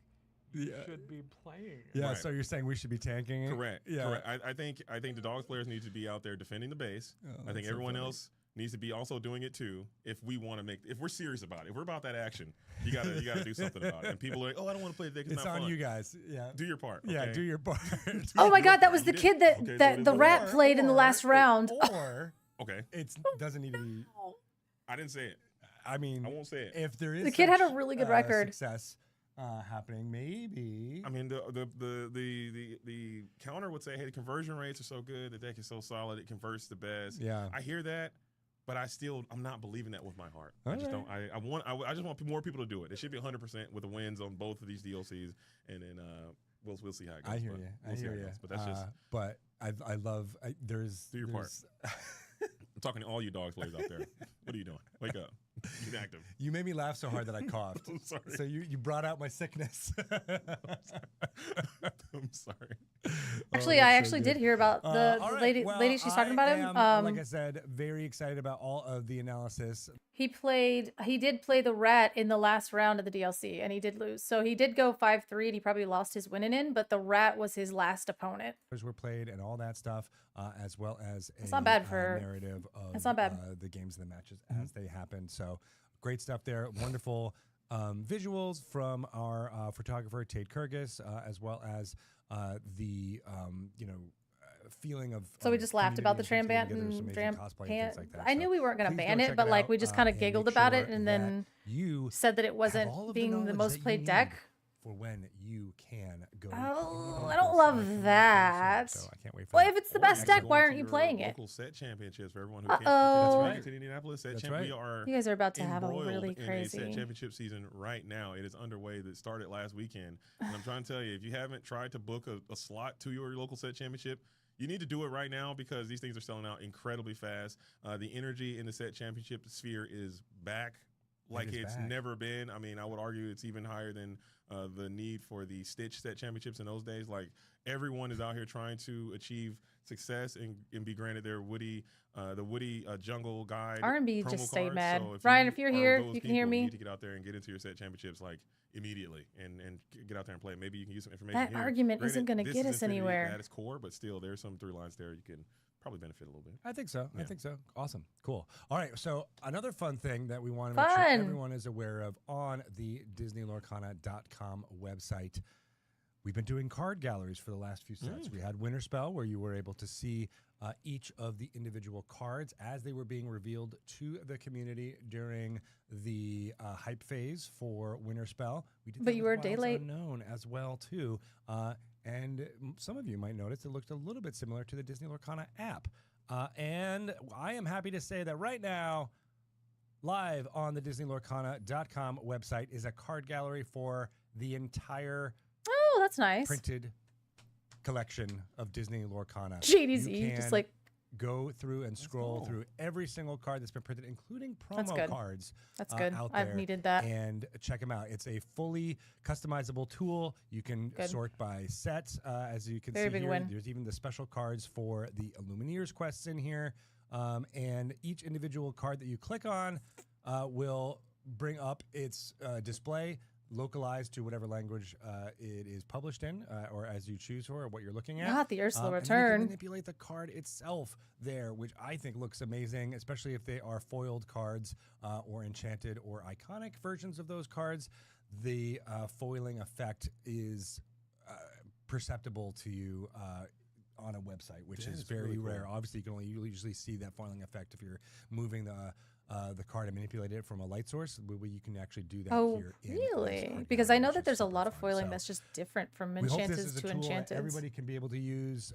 Yeah. you should be playing. it. Yeah, Right. so you're saying we should be tanking it? Correct. Yeah. Correct. I think the dogs players need to be out there defending the base. Oh, I that's think so everyone funny. else needs to be also doing it too. If we want to if we're serious about it, if we're about that action, you gotta do something about it. And people are like, oh, I don't want to play the deck. It's It's not on fun. you guys. Yeah. Do your part. Yeah, okay? do your part. Oh my god, that was the You kid did. that, Okay, so that it the is rat over. played in the last round. Or Okay. it doesn't need to be. I didn't say it. I mean, I won't say it. if there is The kid had a such, really good record. Success happening, maybe. I mean, the counter would say, hey, the conversion rates are so good, the deck is so solid, it converts the best. Yeah. I hear that, but I'm not believing that with my heart. I just Alright. don't. I just want more people to do it. It should be 100% with the wins on both of these DLCs, and then we'll see how it goes. I hear but you. we'll I see how hear it you. goes. But that's just But I love. There's. Do your part. there's- I'm talking to all you dogs players out there. What are you doing? Wake up. Get active. You made me laugh so hard that I coughed. I'm sorry. So you brought out my sickness. I'm sorry. Actually, I actually did hear about the all right, lady well, lady she's talking about him. like I said, very excited about all of the analysis. He did play the rat in the last round of the DLC and he did lose. So he did go 5-3 and he probably lost his winning in, but the rat was his last opponent. Were played and all that stuff, as well as It's a not bad for- narrative of it's not bad. The games and the matches as they happen. So great stuff there. Wonderful visuals from our photographer Tate Kurgis, as well as the feeling of. So we just laughed about the community Tram and getting Ban together, and some amazing Tram cosplay and Pan. things like that. I So knew we weren't going to please ban go it, check but like out, we just kind of and giggled make about it sure and that then you said that it have wasn't all of being the knowledge most that you played need deck. for when you can go. Oh, to I don't love Indianapolis, that. So I can't wait for Well, that. if it's the Or best actually deck, going why to aren't you your playing it? Local set championships for everyone who Uh-oh. can't participate That's to Indianapolis. Set That's champ, right. we are You guys are about to have a embroiled really in a set crazy. championship season right now. It is underway. That started last weekend, and I'm trying to tell you, if you haven't tried to book a slot to your local set championship, you need to do it right now because these things are selling out incredibly fast. The energy in the set championship sphere is back like is it's back. never been. I mean, I would argue it's even higher than the need for the Stitch set championships in those days. Like everyone is out here trying to achieve success and be granted their the Woody jungle guide. R&B promo just stay cards. mad. So Ryan, if you you're are here, those you can hear people, me. You need to get out there and get into your set championships like immediately and get out there and play. Maybe you can use some information. That here. argument isn't Granted, gonna this get is us Infinity anywhere. At its core, but still, there's some through lines there you can probably benefit a little bit. I think so. I Yeah. think so. Awesome. Cool. All right. So another fun thing that we want to make sure Fun. everyone is aware of on the DisneyLorcana.com website. we've been doing card galleries for the last few sets. We had Winter Spell, where you were able to see each of the individual cards as they were being revealed to the community during the hype phase for Winter Spell. We did But that you with were a day Wilds late. Unknown as well too, and some of you might notice it looked a little bit similar to the Disney Lorcana app. And I am happy to say that right now, live on the DisneyLorcana.com website is a card gallery for the entire Oh, that's nice. printed collection of Disney Lorcana. GDZ, You just can like go through and scroll cool. through every single card that's been printed, including That's promo good. cards. that's good. Out I've there, needed that. and check them out. It's a fully customizable tool. You can Good. sort by sets, as you can Very see big here. win. There's even the special cards for the Illumineers quests in here, and each individual card that you click on will bring up its display, localized to whatever language it is published in, or as you choose for, or what you're looking at. Not the Ursula And then return. you can manipulate the card itself there, which I think looks amazing, especially if they are foiled cards or enchanted or iconic versions of those cards. The foiling effect is perceptible to you on a website, which That is is very really cool. rare. Obviously, you can only usually see that foiling effect if you're moving the card and manipulate it from a light source. You can actually do that Oh, here. in this really? card Because I gallery, know which that is there's a super lot of fun. foiling So that's just different from we hope this enchanted is a to tool that enchanted. everybody can be able to use.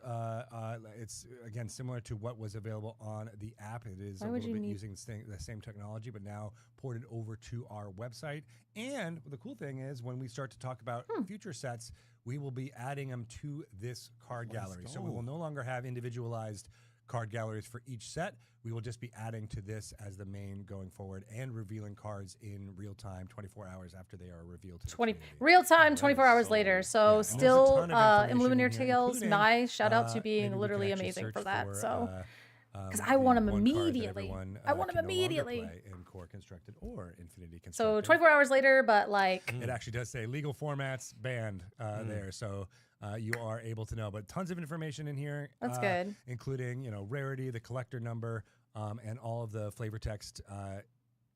It's again similar to what was available on the app. It is Why a would little you bit need- using the same technology, but now ported over to our website. And the cool thing is, when we start to talk about future sets, we will be adding them to this card Let's gallery. So we go. will no longer have individualized card galleries for each set. We will just be adding to this as the main going forward and revealing cards in real time, 24 hours after they are revealed to the 20 community. real time, that 24 is hours so- later. Yeah, So and there's a still, ton of information in in Luminaire here, Tales, including, nice shout out to maybe being we literally can actually amazing search for that. So because I want 'em immediately. I want 'em immediately. in core constructed or infinity constructed. so 24 hours later, but like It actually does say legal formats banned there, so you are able to know. But tons of information in here. That's good. Including rarity, the collector number, and all of the flavor text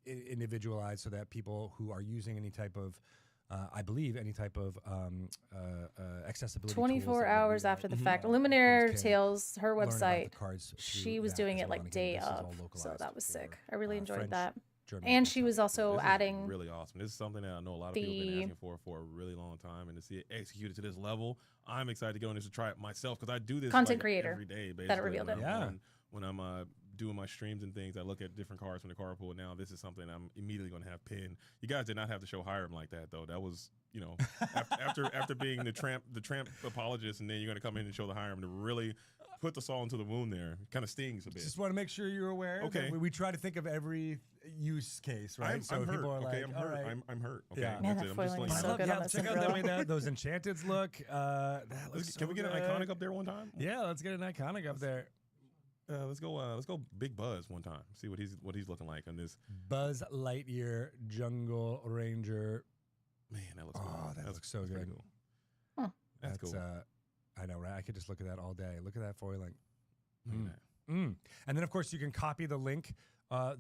individualized, so that people who are using any type of I believe any type of accessibility. tools 24 that would hours be, after the like, fact. can Luminaire Tales, her learn about the website, cards she through was that, doing 'cause it we like wanna day this is all of. So localized that was sick. for, I really enjoyed French, that. German, And she was Kentucky. also This is adding really awesome. This is something that I know a lot of people have the- been asking for a really long time, and to see it executed to this level, I'm excited to go in this to try it myself, because I do this Content like, creator every day. Basically, that revealed when it. I'm when I'm doing my streams and things, I look at different cards from the card pool. Now this is something I'm immediately going to have pinned. You guys did not have to show Hiram like that though. That was after being the tramp apologist, and then you're going to come in and show the Hiram to really put the salt into the wound there. Kind of stings a bit. Just want to make sure you're aware. that Okay. we try to think of every use case, right? I'm hurt. people are Okay, like, I'm all hurt. right. I'm hurt. Okay, Yeah. Man, that's that it. I'm just foiling letting is you so know. good on this check out umbrella. the way that those enchanteds look. That looks Can we so get an good. iconic up there one time? Yeah, let's get an iconic up there. Let's go Big Buzz one time. See what he's looking like on this. Buzz Lightyear Jungle Ranger. Man, that looks cool. Oh, that looks so pretty good. Cool. Huh. That's cool. I know, right? I could just look at that all day. Look at that foiling. Look at that. And then, of course, you can copy the link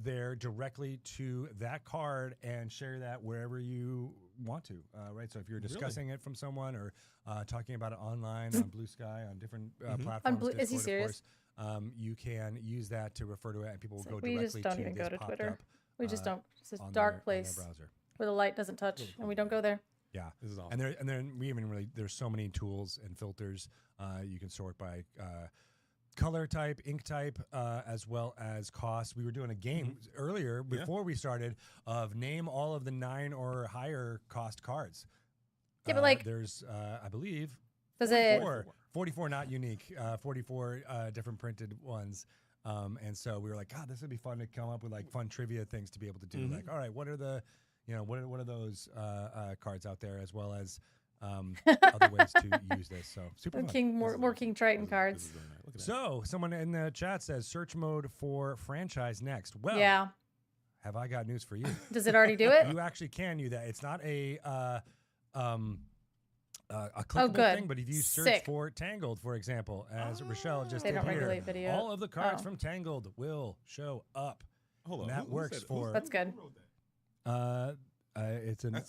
there directly to that card and share that wherever you want to, right? So if you're discussing it from someone or talking about it online on Blue Sky, on different platforms, Blue- is he Discord, of serious? course, you can use that to refer to it, and people will It's go like, we just directly don't to even this go to popped Twitter. up We just don't. It's a on dark their place browser. where the light doesn't touch, Really and we cool. don't go there. Yeah, This is awesome. and then we even really there's so many tools and filters. You can sort by color type, ink type, as well as cost. We were doing a game earlier before we started of name all of the 9 or higher cost cards. Yeah, but like, there's I believe does it? 44 not unique, 44 different printed ones. And so we were like, God, this would be fun to come up with like fun trivia things to be able to do. Like, all right, what are the, what are those cards out there, as well as other ways to use this. So super fun. More King Triton cards. This is very nice. Look at that. So someone in the chat says search mode for franchise next. Well, Yeah. have I got news for you? Does it already do it? You actually can do that. It's not a clickable good. thing, but if you search Sick. for Tangled, for example, as Rochelle just They did don't here, regulate video. all of the cards Oh. from Tangled will show up. Hold on. And that works for- That's good. Uh, It's an.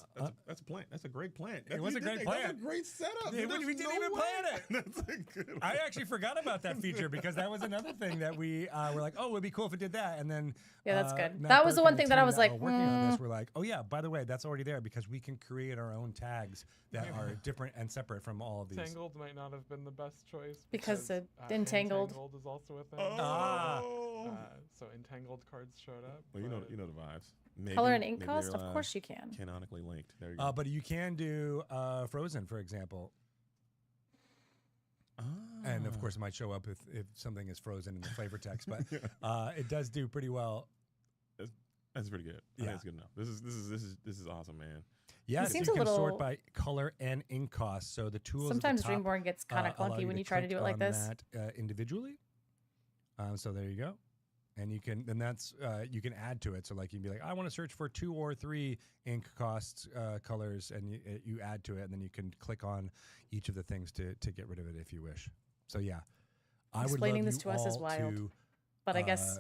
That's a plant. That's a great plant. It was a great That's a plant. great setup. We There's didn't no even way. plan it. That's a good I one. actually forgot about that feature because that was another thing that we were like, oh, it'd be cool if it did that. And then Yeah, that's good. Matt That was the Burke one and thing that I team was were like, working on this. We're like, oh yeah, by the way, that's already there because we can create our own tags that are different and separate from all of these. Tangled might not have been the best choice Because Entangled. Entangled is also a thing. Oh. So Entangled cards showed up. Well, you know but- the vibes. Maybe, Color and ink maybe cost? they're, Of course you can. Canonically linked. There you go. But you can do Frozen, for example. And of course, it might show up if something is frozen in the flavor text, but it does do pretty well. That's pretty good. I Yeah. think it's good enough. This is awesome, man. Yeah, It so seems you a can sort little- by color and ink cost. So the tools. Sometimes at the top, Dreamborn gets kind of allow clunky when you try to do it like click this. on that, individually. So there you go. And you can then that's you can add to it. So like you can be like, I want to search for 2 or 3 ink costs colors, and you add to it, and then you can click on each of the things to get rid of it if you wish. So yeah, I would Explaining love this you to us is all wild. to, But I guess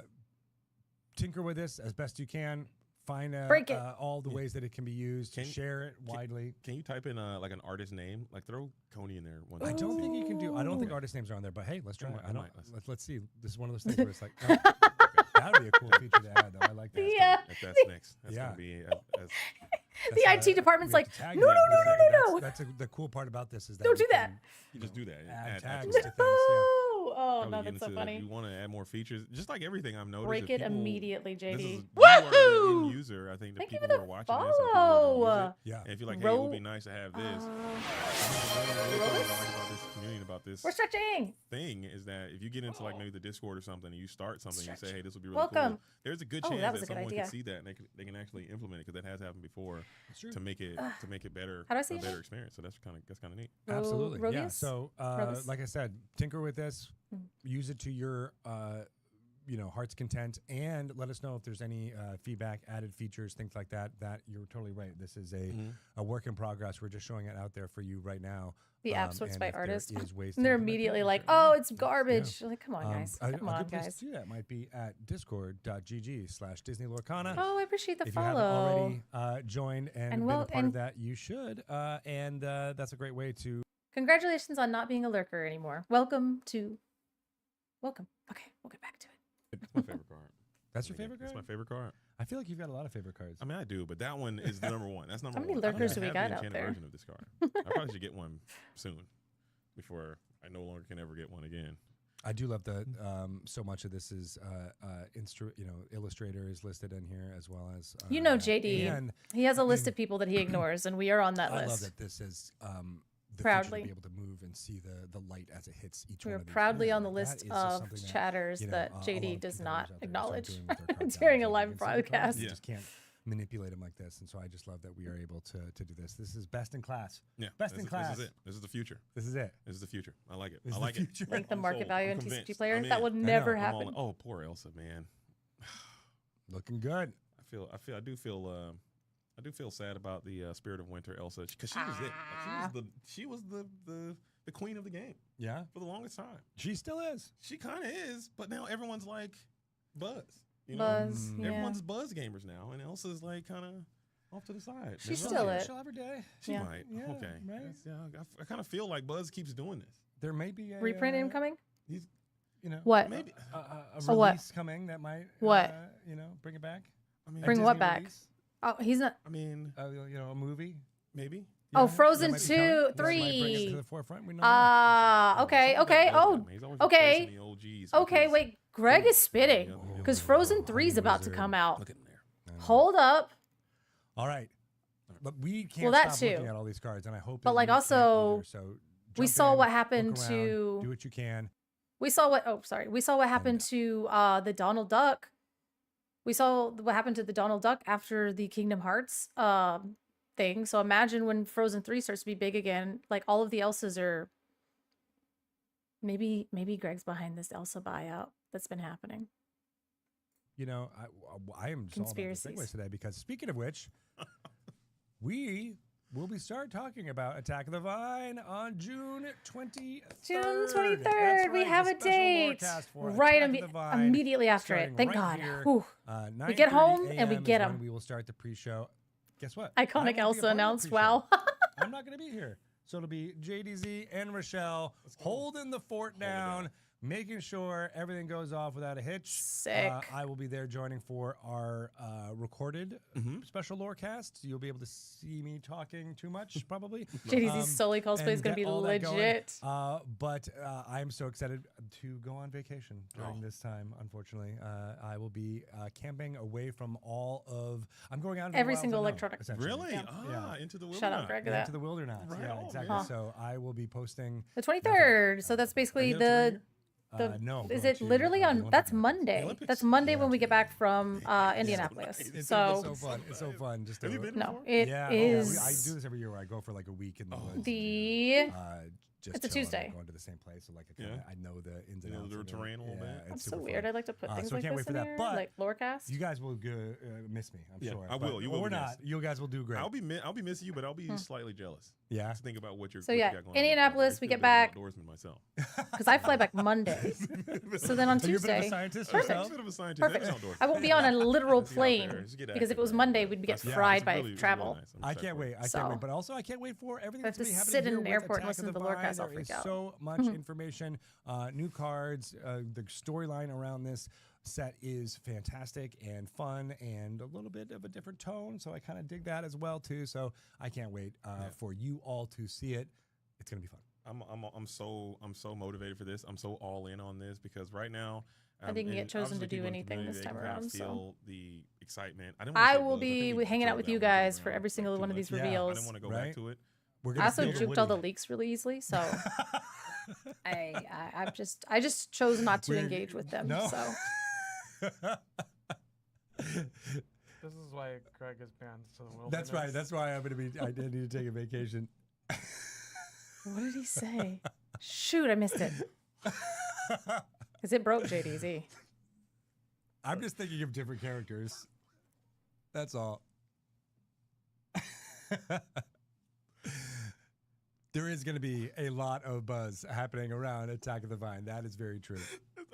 tinker with this as best you can. Find out Break it. all the ways that it can be used. Can- share it widely. Can you type in like an artist name? Like throw Coney in there. One I time. don't think you can do. I don't think Ooh. artist names are on there. But hey, let's try. might- I I don't. might. Let's see. This is one of those things where it's like that would be a cool feature to add. Though I like that. Yeah. If that's next, that's Yeah. gonna be. the IT department's we have like, to tag no, no, them. no, no, no, no. That's the cool part about this is that Don't we do that. can you just do that. and add add tags actual- to things. Yeah. Oh, Probably no, get that's so into- funny. You want to add more features, just like everything I've noticed. Break if it people- immediately, This is, JD. you are the Woohoo! end user. I think the Thank you people for who the are watching this and people who are gonna use follow. it. Yeah. And if you're like, hey, it would be nice to have this. What I like about this community, about this We're stretching. thing is that if you get into like maybe the Discord or something and you start something, you say, Stretch. hey, this would be really Welcome. cool. There's a good Oh, chance that that, was a good someone idea. can see that and they can actually implement it because that has happened before It's true. to make it better, How do I say a your better name? experience. So that's kind of neat. Absolutely. Yeah. Rogius? So, Rogus? like I said, tinker with this, Mm. use it to your, heart's content, and let us know if there's any feedback, added features, things like that. That you're totally right. This is a work in progress. We're just showing it out there for you right now. The app switched and by if there artists. is ways to And they're implement it, immediately we'll like, certainly oh, do. it's garbage. You're like, come on, guys. A Come on, good place guys. to do that might be at discord.gg/DisneyLorcana. Oh, I appreciate the If you follow. haven't already joined and, been a well- part of and- that, you should. And that's a great way to. Congratulations on not being a lurker anymore. Welcome. Okay, we'll get back to it. It's my favorite card. That's your favorite card? It's my favorite card. I feel like you've got a lot of favorite cards. I mean, I do, but that one is the number one. That's number How many one. I don't lurkers even do we have got the out enchanted there? version of this card. I probably should get one soon before I no longer can ever get one again. I do love that so much of this is Illustrator is listed in here as well as You know JD. And He has a I list mean- of people that he ignores, and we are on that I list. love that this is the Proudly. feature to be able to move and see the light as it hits each We one are of these. proudly Yeah, on the that list is just of something that, chatters you know, that a lot JD of does competitors not out there start acknowledge doing with their cards during a nowadays. live You can see the cards, broadcast. You Yeah. just can't manipulate them like this, and so I just love that we are able to do this. This is best in class. Yeah, Best this in is- class. This is it. This is the future. This is it. This is the future. I like it. This I is like the it. future. Like the I'm market sold. value I'm in TCG convinced. players. I'm That in. would know. never I'm all happen. in. Oh, poor Elsa, man. Looking good. I do feel sad about the Spirit of Winter Elsa because she was it. Like, she was the queen of the game Yeah, for the longest time. she still is. She kind of is, but now everyone's like Buzz. You Buzz, know? yeah. Everyone's Buzz gamers now, and Elsa's like kind of off to the side. She's Never still mind. it. She'll have her day. She Yeah. might. Yeah, Okay. right. I kind of feel like Buzz keeps doing this. There may be a Reprint incoming? He's What? maybe. a A what? release coming that might What? bring it back. I mean, Bring A what Disney back? release, Oh, he's not. I mean, a movie. maybe. Oh, that Frozen might be 2, coming. That might bring it 3. to the forefront. We don't know. Okay, Something okay. that Buzz Oh, got, man. He's always okay. replacing the OGs okay. because- Wait, Greg is spitting Yeah, because yeah. Frozen 3 is Honey about to Wizard. come out. Look at him there. I know. Hold up. All right. But we can't Well, that stop looking too. at all these cards, and I hope. But, that like, you can't also, either, so We jump saw in, what look happened around, to. do what you can. We saw what. Oh, sorry. We saw what happened to the Donald Duck. We saw what happened to the Donald Duck after the Kingdom Hearts thing. So imagine when Frozen 3 starts to be big again. Like all of the Elsas are. Maybe Greg's behind this Elsa buyout that's been happening. You know, I am just all about the Conspiracies. segues today because speaking of which, we will be start talking about Attack of the Vine on June 23rd. June 23rd. That's We right, have the a special date. lorecast for Right Attack of the Vine, immediately after it. starting Thank right God. here. Whew. 9:30 get home and we a.m. get is when 'em. We will start the pre-show. guess what? I Iconic won't be a part Elsa of the announced. pre-show. Wow. I'm not going to be here. So it'll be JDZ and Rochelle holding the fort down, making sure everything goes off without a hitch. Sick. I will be there joining for our recorded special lore cast. You'll be able to see me talking too much, probably. JDZ's Sully cosplay is and going to be get all that going. legit. But I am so excited to go on vacation during this time, unfortunately. I will be camping away from all of... I'm going out into the Every wilds single unknown, electronic. essentially. Really? Yeah. Ah, into the Shout out wilderness. Greg to Yeah, that. to the wilderness. Right Yeah, on, exactly. man. So I will be posting... The 23rd. So that's basically Are you up to the no, I'm is going it to, literally the on Olympic that's Games. Monday. Olympics? That's Monday Yeah. when we get back from Indianapolis. It's So so fun. It's so fun. Just Have you to- been no, before? it yeah, is I do this every year where I go for like a week in the woods. the Just It's a chilling and Tuesday. Going to the same place, so like I, Yeah. I know the ins and You know outs. the of it. terrain a little bit? It's that's so super weird. fun. I'd like to put things so I like can't this wait for in that. there, But like Lorecast. You guys will miss me, I'm Yeah, sure. I will. You will Or be not. missed. You guys will do great. I'll be missing you, but I'll be slightly jealous. Yeah. Just think about what you're. So what yeah, you got going on. Indianapolis, I'm we still get a bit of an back- outdoorsman myself. Because I fly back Monday. So then on Are you a bit of a Tuesday, scientist Perfect. I'm a yourself? bit of a scientist. Perfect. That's outdoors. I won't be on a literal Let's get out there. plane Just get because if active, it was right? Monday, we'd get Yeah, fried It's by really travel. nice. I'm I excited can't for it. wait. I can't So- wait. But also, I can't wait for everything I have that's going to to be sit happening in an here with airport and Attack of listen to the Vine. Lorecast, I'll There freak is out. so much information, new cards. The storyline around this set is fantastic and fun and a little bit of a different tone. So I kind of dig that as well too. So I can't wait for you all to see it. It's going to be fun. I'm so motivated for this. I'm so all in on this because right now I didn't get and chosen to obviously do people in the anything community, this they time can kind of around, so. Feel the excitement. Didn't wanna I say will buzz. think be we hanging out drove with that you one too guys for around, every single too one of much. these Yeah. I reveals. didn't want to go Right? back to it. We're I gonna also see over juked all the Woody. leaks really easily, so I just chose not to We're- engage with them. no. So This is why Greg is banned to the wilderness. That's right. That's why I'm going to be. I did need to take a vacation. what did he say? Shoot, I missed it. Because it broke JDZ. I'm just thinking of different characters. That's all. There is going to be a lot of buzz happening around Attack of the Vine. That is very true.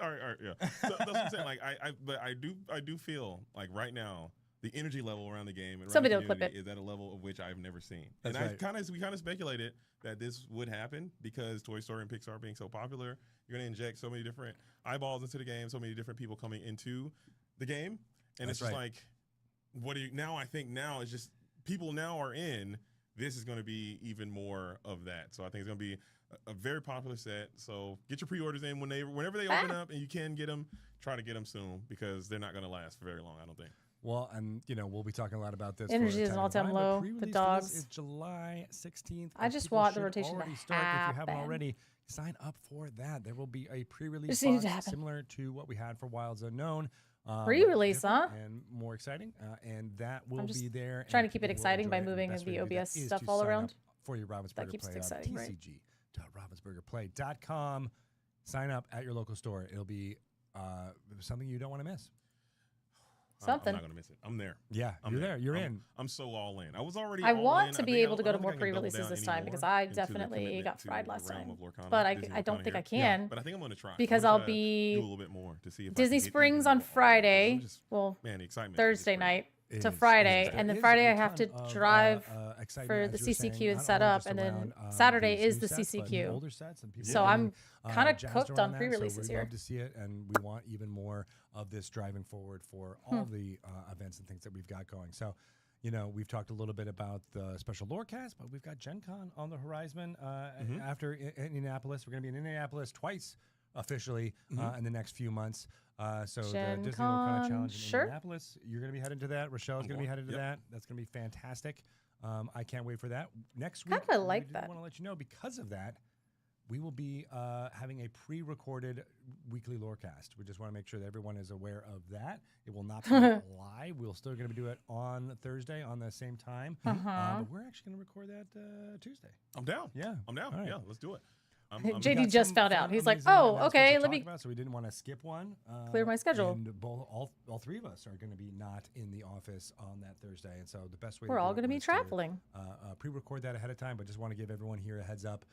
All right, yeah. So that's what I'm saying. Like, but I do feel like right now the energy level around the game and around Somebody the will clip community it. is at a level of which I've never seen. That's and right. we kind of speculated that this would happen because Toy Story and Pixar being so popular, you're going to inject so many different eyeballs into the game, so many different people coming into the game, and That's it's just right. like, what do you now? I think now it's just people now are in. This is going to be even more of that. So I think it's going to be a very popular set. So get your pre-orders in whenever they open up, and you can get them. Try to get them soon because they're not going to last for very long. I don't think. Well, and we'll be talking a lot about this. for Energy is Attack an of the all-time Vine, but low. The pre-release for this dogs. is July 16th. I and just people want the should rotation to already start. If you haven't happen. already, sign up for that. There will be a pre-release Just needed to box happen. similar to what we had for Wilds Unknown. but Pre-release, different huh? And more exciting. And that will just be there. trying and to keep it people will exciting by enjoy it. And moving best the way to do that OBS is stuff to all sign around. up for your Ravensburger keeps it Play exciting, on right? tcg.ravensburgerplay.com. Sign up at your local store. It'll be something you don't want to miss. Something. I'm not going to miss it. I'm there. Yeah, I'm you're there. You're in. I'm so all in. I was already. I all want in. to I be think able to go I to don't more think I can double pre-releases down this time anymore because I into the definitely commitment got to fried the last realm time. of Lorcana, But Disney I don't Lorcana think I here. can But I think I'm going to try. because I'm I'll gonna try to be do a little bit more to see if I Disney can get Springs even on more. Friday. Just- Well, man, the excitement. Thursday night It to is, Friday, it is. and There then is Friday a I have ton to of, drive excitement, for as the you were saying, CCQ and not set only up, just and then around, Saturday these is new the sets, but CCQ. older sets and people So getting, I'm kinda jazzed cooked around on that, pre-releases so we'd here. love to see it, and we want even more of this driving forward for all the events and things that we've got going. So, we've talked a little bit about the special Lorecast, but we've got Gen Con on the horizon after Indianapolis. We're going to be in Indianapolis twice officially in the next few months. So Gen the Disney Con, Lorcana Challenge in sure. Indianapolis, you're going to be headed to that. Rochelle's going to be headed to Yep. that. That's going to be fantastic. I can't wait for that. Next Kinda week, like we that. want to let you know because of that, we will be having a pre-recorded weekly Lorecast. We just want to make sure that everyone is aware of that. It will not be live. We're still going to do it on Thursday on the same time. But we're actually going to record that Tuesday. I'm down. Yeah. I'm down. All right. Yeah, let's do it. JD Got just some found fun, out. He's like, amazing "Oh, announcements okay, to let talk me about, so we didn't want to skip one. clear my schedule." And all three of us are going to be not in the office on that Thursday, and so the best way We're to do all it going to be was traveling. pre-record that ahead of time, but just want to give everyone here a heads up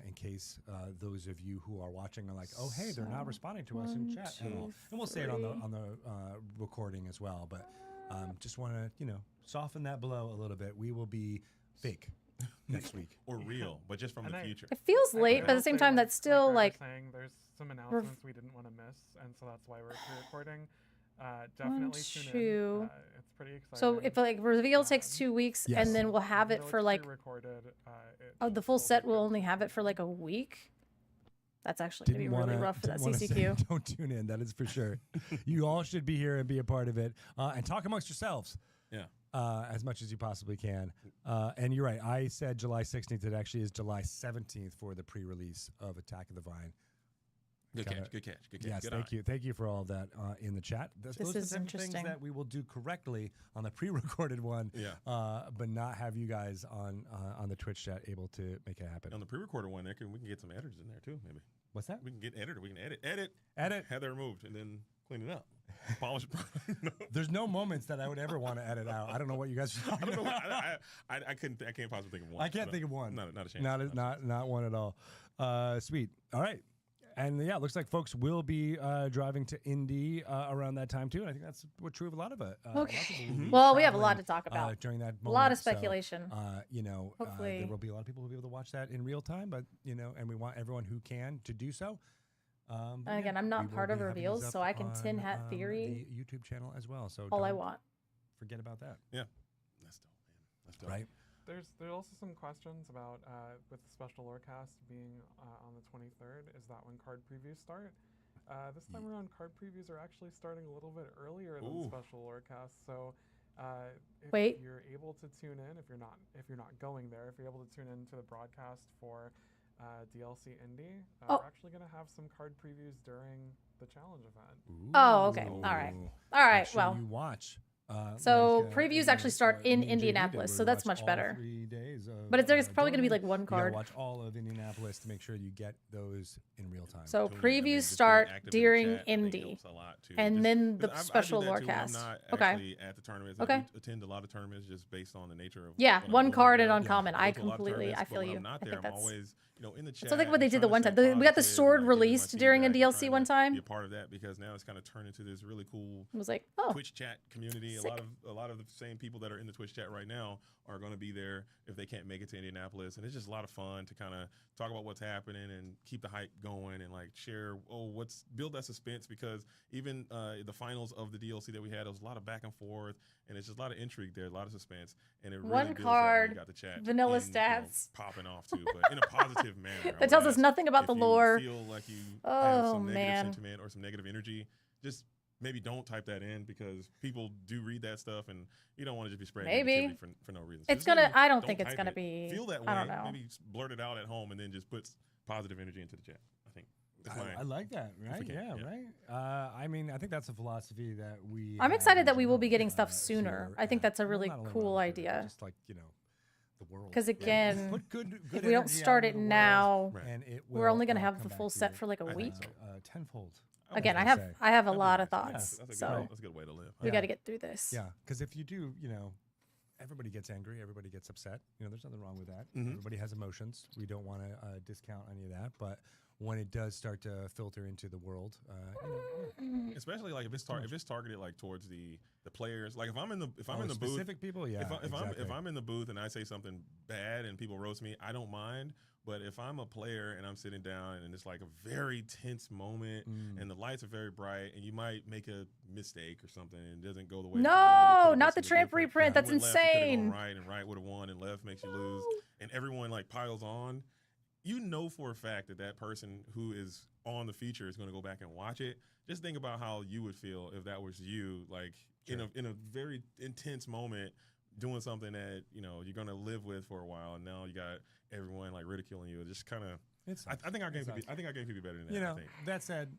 in case those of you who are watching are like, "Oh, hey, they're not responding to us in chat at all." And we'll say it on the recording as well. But Just want to, soften that blow a little bit. We will be fake next week. Or real, but just from And the I- future. It feels late, but at the same time, that's still I like. was saying, there's some announcements we didn't want to miss, and so that's why we're pre-recording. Definitely tune in. two. It's pretty exciting. So if like reveal takes 2 weeks, Yes. and then we'll have Even it though for it's like pre-recorded, oh, the full set will only have it for like a week. That's actually gonna be really rough for that CCQ. Don't tune in. That is for sure. You all should be here and be a part of it, and talk amongst yourselves. Yeah. As much as you possibly can. And you're right. I said July 16th. It actually is July 17th for the pre-release of Attack of the Vine. Good Gotta- catch. Good catch. Good catch. Yes, good thank eye. you. Thank you for all of that in the chat. Those are the is type of things interesting. that we will do correctly on the pre-recorded one, Yeah. but not have you guys on the Twitch chat able to make it happen. On the pre-recorded one, we can get some editors in there too. Maybe What's that? we can get editor. We can edit, Edit. have that removed, and then clean it up, polish it. No. There's no moments that I would ever want to edit out. I don't know what you guys are I talking don't know. about. I couldn't. I can't possibly think of one. I can't No, think of one. Not a chance. Not one at all. Sweet. All right. And yeah, it looks like folks will be driving to Indy around that time too. And I think that's what's true of a lot of it. Okay. Well, we have a lot to talk about. during that. A lot moment. of speculation. So, Hopefully. there will be a lot of people who will be able to watch that in real time. But and we want everyone who can to do so. But And again, I'm not we will part of be having reveals, these so up I can tin on, hat theory the YouTube channel as well. So all I don't want. forget about that. Yeah, that's dope, man. That's dope. Right. There's also some questions about with the special lorecast being on the 23rd. Is that when card previews start? This time around, card previews are actually starting a little bit earlier than Ooh. special lorecast. So if Wait. you're able to tune in, if you're not going there, if you're able to tune in to the broadcast for DLC Indie, Oh. we're actually going to have some card previews during the challenge event. Oh, okay. All right. All right. Make sure Well, you watch. So previews actually start in me and JD did, Indianapolis, where so we that's watched much better. all 3 days of, but there's probably going to be Dortmund. like one You gotta card. watch all of Indianapolis to make sure you get those in real time. So Tuning in, previews just being start active in the during chat, I think Indy, helps a lot, too. and Just- then 'cause the I do special that, too, when lorecast. I'm not Okay. actually at the tournaments. Okay. I do attend a lot of tournaments just based on the nature of Yeah, what I'm one doing. card and Yeah, uncommon. go I to a lot of completely, tournaments, I but feel when you. I'm not I there, think I'm that's. always, in the chat. So like what they and did the trying one to time. stay We got the positive sword and, like, giving my released during a feedback and DLC trying one to time. Be a part of that because now it's kind of turned into this really cool I was like, oh, Twitch chat community. Sick. A lot of the same people that are in the Twitch chat right now are going to be there if they can't make it to Indianapolis, and it's just a lot of fun to kind of talk about what's happening and keep the hype going and like share build that suspense, because even the finals of the DLC that we had, there was a lot of back and forth, and it's just a lot of intrigue there, a lot of suspense, and it really One builds that when card, you got the chat vanilla in, stats. popping off too, but in a positive manner. that tells us nothing about If the you lore. Feel like you have Oh, some negative man. sentiment or some negative energy, just maybe don't type that in, because people do read that stuff and you don't want to just be spreading Maybe. negativity for no reason. So It's just gonna. maybe I don't think it's type gonna it. be. Feel that way. I don't know. Maybe blurt it out at home and then just put positive energy into the chat. I think that's I like that. Right? can, Yeah, yeah. right. I mean, I think that's a philosophy that we. I'm have excited in that we will be general, getting stuff sooner. here I think at- that's a well, really not only cool around here, idea. Just like the world. 'Cause right? again, Put good If we don't energy out start into it the world, now, Right. and it we're will, only gonna have come the back full to set you, for like a I think week. so. Tenfold. Again, was I gonna have say. I have a That'd be lot of nice. thoughts. That's a So good, that's a good way to live. we Yeah. got to get through this. Yeah, because if you do, everybody gets angry, everybody gets upset. There's nothing wrong with that. Mhm. Everybody has emotions. We don't want to discount any of that. But when it does start to filter into the world, Especially like if it's targeted like towards the players. Like if I'm in the booth, specific people, yeah. if I'm in the booth and I say something bad and people roast me, I don't mind. But if I'm a player and I'm sitting down and it's like a very tense moment and the lights are very bright and you might make a mistake or something and it doesn't go the way No, you want, it could've not been the something tramp different. reprint. You That's went left, you could've gone insane. right, and right would have won, and left makes you lose, and everyone like piles on. You know for a fact that person who is on the feature is going to go back and watch it. Just think about how you would feel if that was you, like in a very intense moment, doing something that you're going to live with for a while, and now you got everyone like ridiculing you. It just kind of. I think our game could be. I think our game could be better than that. I think. That said,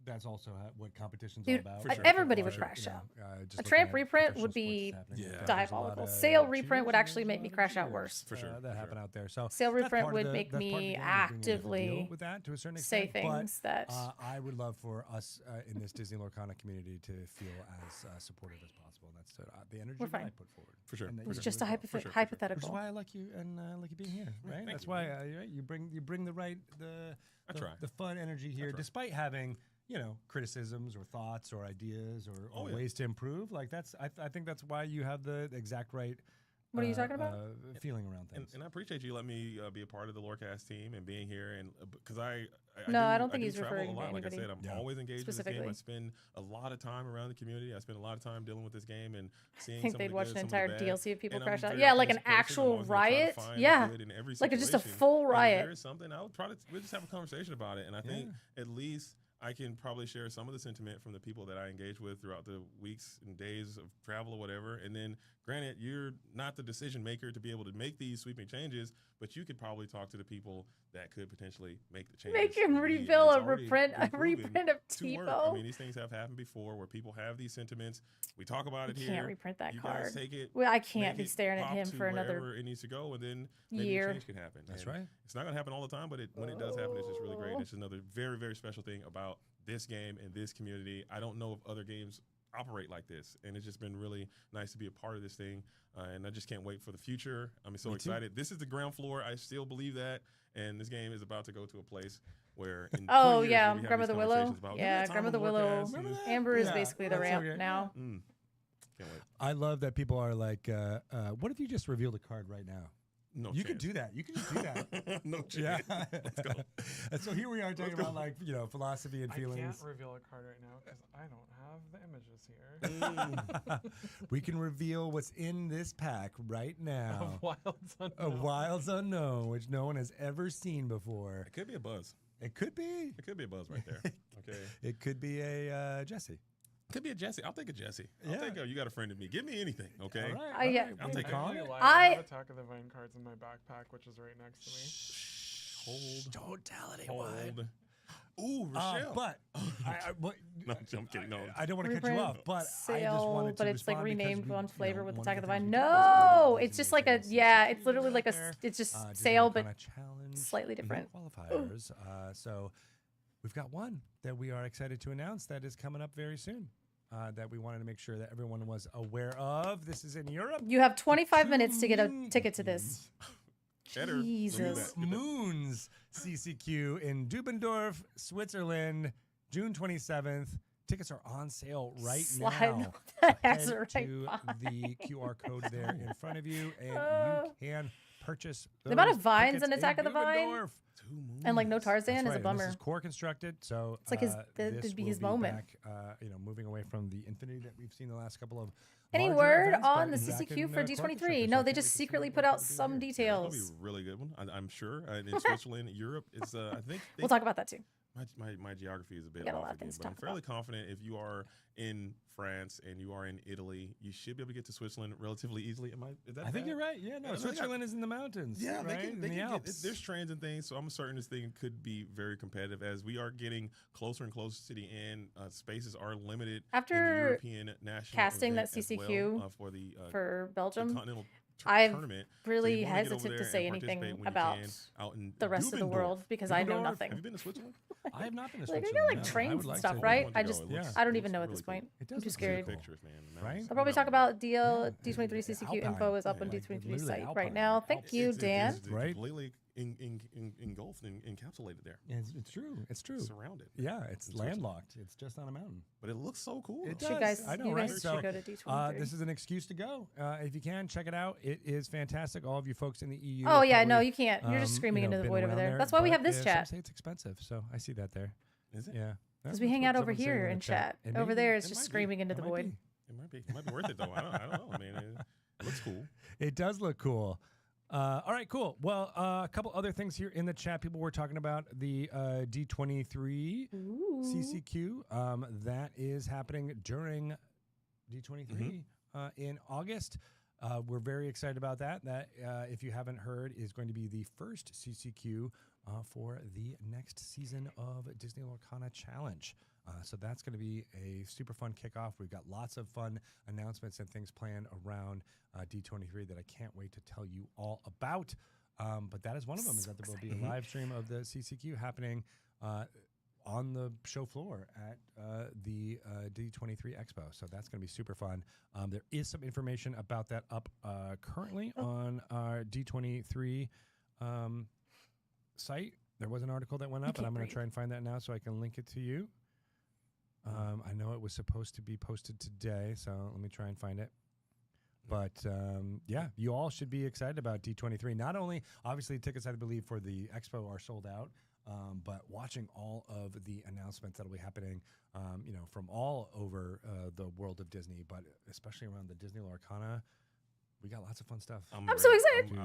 that's also what competition's Dude, all about. For sure. everybody Or, would crash out. just A looking tramp at reprint professional would sports be happening, Yeah. there's a lot diabolical. of Sale reprint would cheers, actually and make me there's a lot crash of out cheers, worse. For sure, that for happen sure. out there. So Sale that's reprint part of would the- make that's part of the me game, is being able to deal actively with that to a certain say extent. but, things that I would love for us in this Disney Lorcana community to feel as supportive as possible. And that's the energy We're that I fine. put forward. For sure. And that it was you just a really will. For sure, for sure. Which is hypothetical. why I like you and like you being here, right? thank That's you, why you bring the I try. fun energy here, despite having criticisms or thoughts or ideas or Oh, yeah. ways to improve. Like I think that's why you have the exact right. What are you talking about? Feeling around things. And I appreciate you letting me be a part of the Lorecast team and being here. And because No, I don't think do he's travel referring a to lot. Like I anybody said, I'm always engaged with this game. I specifically. spend a lot of time around the community. I spend a lot of time dealing with this game and seeing. I think some they'd of the watch good, an some of entire the bad. DLC of people And crash I'm out. very Yeah, like an curious person. I'm actual always gonna try to riot. find the Yeah, good in every like just a situation. full And if riot. there is something, we'll just have a conversation about it. And I think at least I can probably share some of the sentiment from the people that I engage with throughout the weeks and days of travel or whatever. And then, granted, you're not the decision maker to be able to make these sweeping changes, but you could probably talk to the people that could potentially make the changes. Make him And refill it's a already reprint, been a proven reprint of to work. I Tipo. mean, these things have happened before where people have these sentiments. We talk about it You here. can't reprint that you card. guys take it. Well, I can't make be it staring at pop him to for another wherever it needs to go, and then maybe year. a change can happen. That's And right. It's not going to happen all the time, but when it does happen, it's just really great. And it's another very, very special thing about this game and this community. I don't know if other games operate like this, and it's just been really nice to be a part of this thing. And I just can't wait for the future. I'm so Me too. excited. This is the ground floor. I still believe that, and this game is about to go to a place where. In 20 Oh years, yeah, we'll be having Grandmother these Willow. conversations about, "Remember Yeah, that time Grandmother on Willow. Lorecast and this-" Amber is Yeah, basically the that's ramp okay. now. Mm. Can't wait. I love that people are like, what if you just revealed a card right now? No You chance. could do that. You could just do that. No chance. Yeah. Let's go. And so here we are talking about like, philosophy and I feelings. can't reveal a card right now because I don't have the images here. We can reveal what's in this pack right now. Of Wilds Of Unknown. Wilds Unknown, which no one has ever seen before. It could be a buzz. It could be. It could be a buzz right there. Okay. It could be a Jesse. Could be a Jesse. I'll take a Jesse. Yeah. I'll take a, you got a friend of me. Give me anything, okay? All right. I- yeah. all right, I'll we'll take it. call I it. lied. I- I have Attack of the Vine cards in my backpack, which is right next to me. Hold. Don't tell anyone. Hold. Ooh, Rochelle. But No, I'm kidding. No. I don't want to cut you Reprint off, but I just sale, wanted to but it's like respond because renamed we, one flavor with one Attack of of the things Vine. we do is No, we it's do just like a things yeah. like It's literally like a. there. It's just Disney sale, but Arcana Challenge, slightly no different. qualifiers. So we've got one that we are excited to announce that is coming up very soon. That we wanted to make sure that everyone was aware of. This is in Europe. you have 25 minutes to get a ticket to this. Cheddar. Look at Jesus. that. Moons CCQ in Dubendorf, Switzerland, June 27th. Tickets are on sale right Slide now. that Head ass right to by. the QR code there in front of you, and Oh. you can purchase The amount of those vines tickets in Attack of the Vine? Dubendorf. 2 moons. And like no That's Tarzan is right, a and bummer. This is core constructed, so It's like his- this that'd be will his moment. Back, moving away from the infinity that we've seen the last couple of. Any larger word events, but on the back CCQ in, for core D23? constructed, No, so I they can't just wait to see secretly what put they're out gonna do some here. That'll details. be a really good one. I'm sure. In Switzerland, Europe is. I think. We'll talk about that too. My geography is a bit got a off lot of again, things to but I'm talk fairly confident if you are in France and you are in Italy, you should be able to get to Switzerland relatively easily. Is that I think bad? you're right. Yeah, no, Yeah, Switzerland is in the mountains. Yeah, right? they can in they the can Alps. there's trains and things, so I'm certain this thing could be very competitive as we are getting closer and closer to the end. Spaces are limited in the After European national casting event that as CCQ well, for the for the Belgium, continental I've tournament. really you wanna get over hesitant to there say and anything participate when you about can out in the rest of the Dubendorf. world because I know Dubendorf? nothing. Have you been to Switzerland? I have not been to Like, Switzerland. they got like no. I trains would and like stuff, to. right? want to I go. just It looks- I don't looks even know at really this cool. point. It does I'm too look scared. really cool. Pictures, man. the Right? mountains. I'll probably talk about D23 CCQ Alpine. info is up Yeah, on like D23 literally site Alpine. right now. Thank you, Dan. It's Right? completely engulfed and encapsulated there, It's true. It's true. surrounded. Yeah, it's Switzerland. landlocked. It's just on a mountain. But it looks so cool. It though. does. You guys, I know, you right? guys So, should go to D23. This is an excuse to go. If you can, check it out. It is fantastic. All of you folks in the EU. Oh yeah, probably, no, you can't. You're just you screaming know, into the been void over around there. That's why we but, have this some chat. say it's expensive, so I see that there. Is it? Yeah. Because we That's hang what out over someone's saying here in and the chat. It Over may there, be. it's It just might be. screaming into It the might void. be. It might be worth it though. I don't know. I mean, it looks cool. It does look cool. All right, cool. Well, a couple other things here in the chat. People were talking about the D23 Ooh. CCQ. That is happening during D23 in August. We're very excited about that. That, if you haven't heard, is going to be the first CCQ for the next season of Disney Lorcana Challenge. So that's going to be a super fun kickoff. We've got lots of fun announcements and things planned around D23 that I can't wait to tell you all about. But that is one of them, is that there will be a live stream of the CCQ happening on the show floor at the D23 Expo. So that's going to be super fun. There is some information about that up currently on our D23 site. There was an article that went up, and can't I'm going to breathe. try and find that now so I can link it to you. I know it was supposed to be posted today, so let me try and find it. But yeah, you all should be excited about D23. Not only, obviously, tickets, I believe, for the expo are sold out, but watching all of the announcements that will be happening, from all over the world of Disney, but especially around the Disney Lorcana, we got lots of fun stuff. I'm so excited.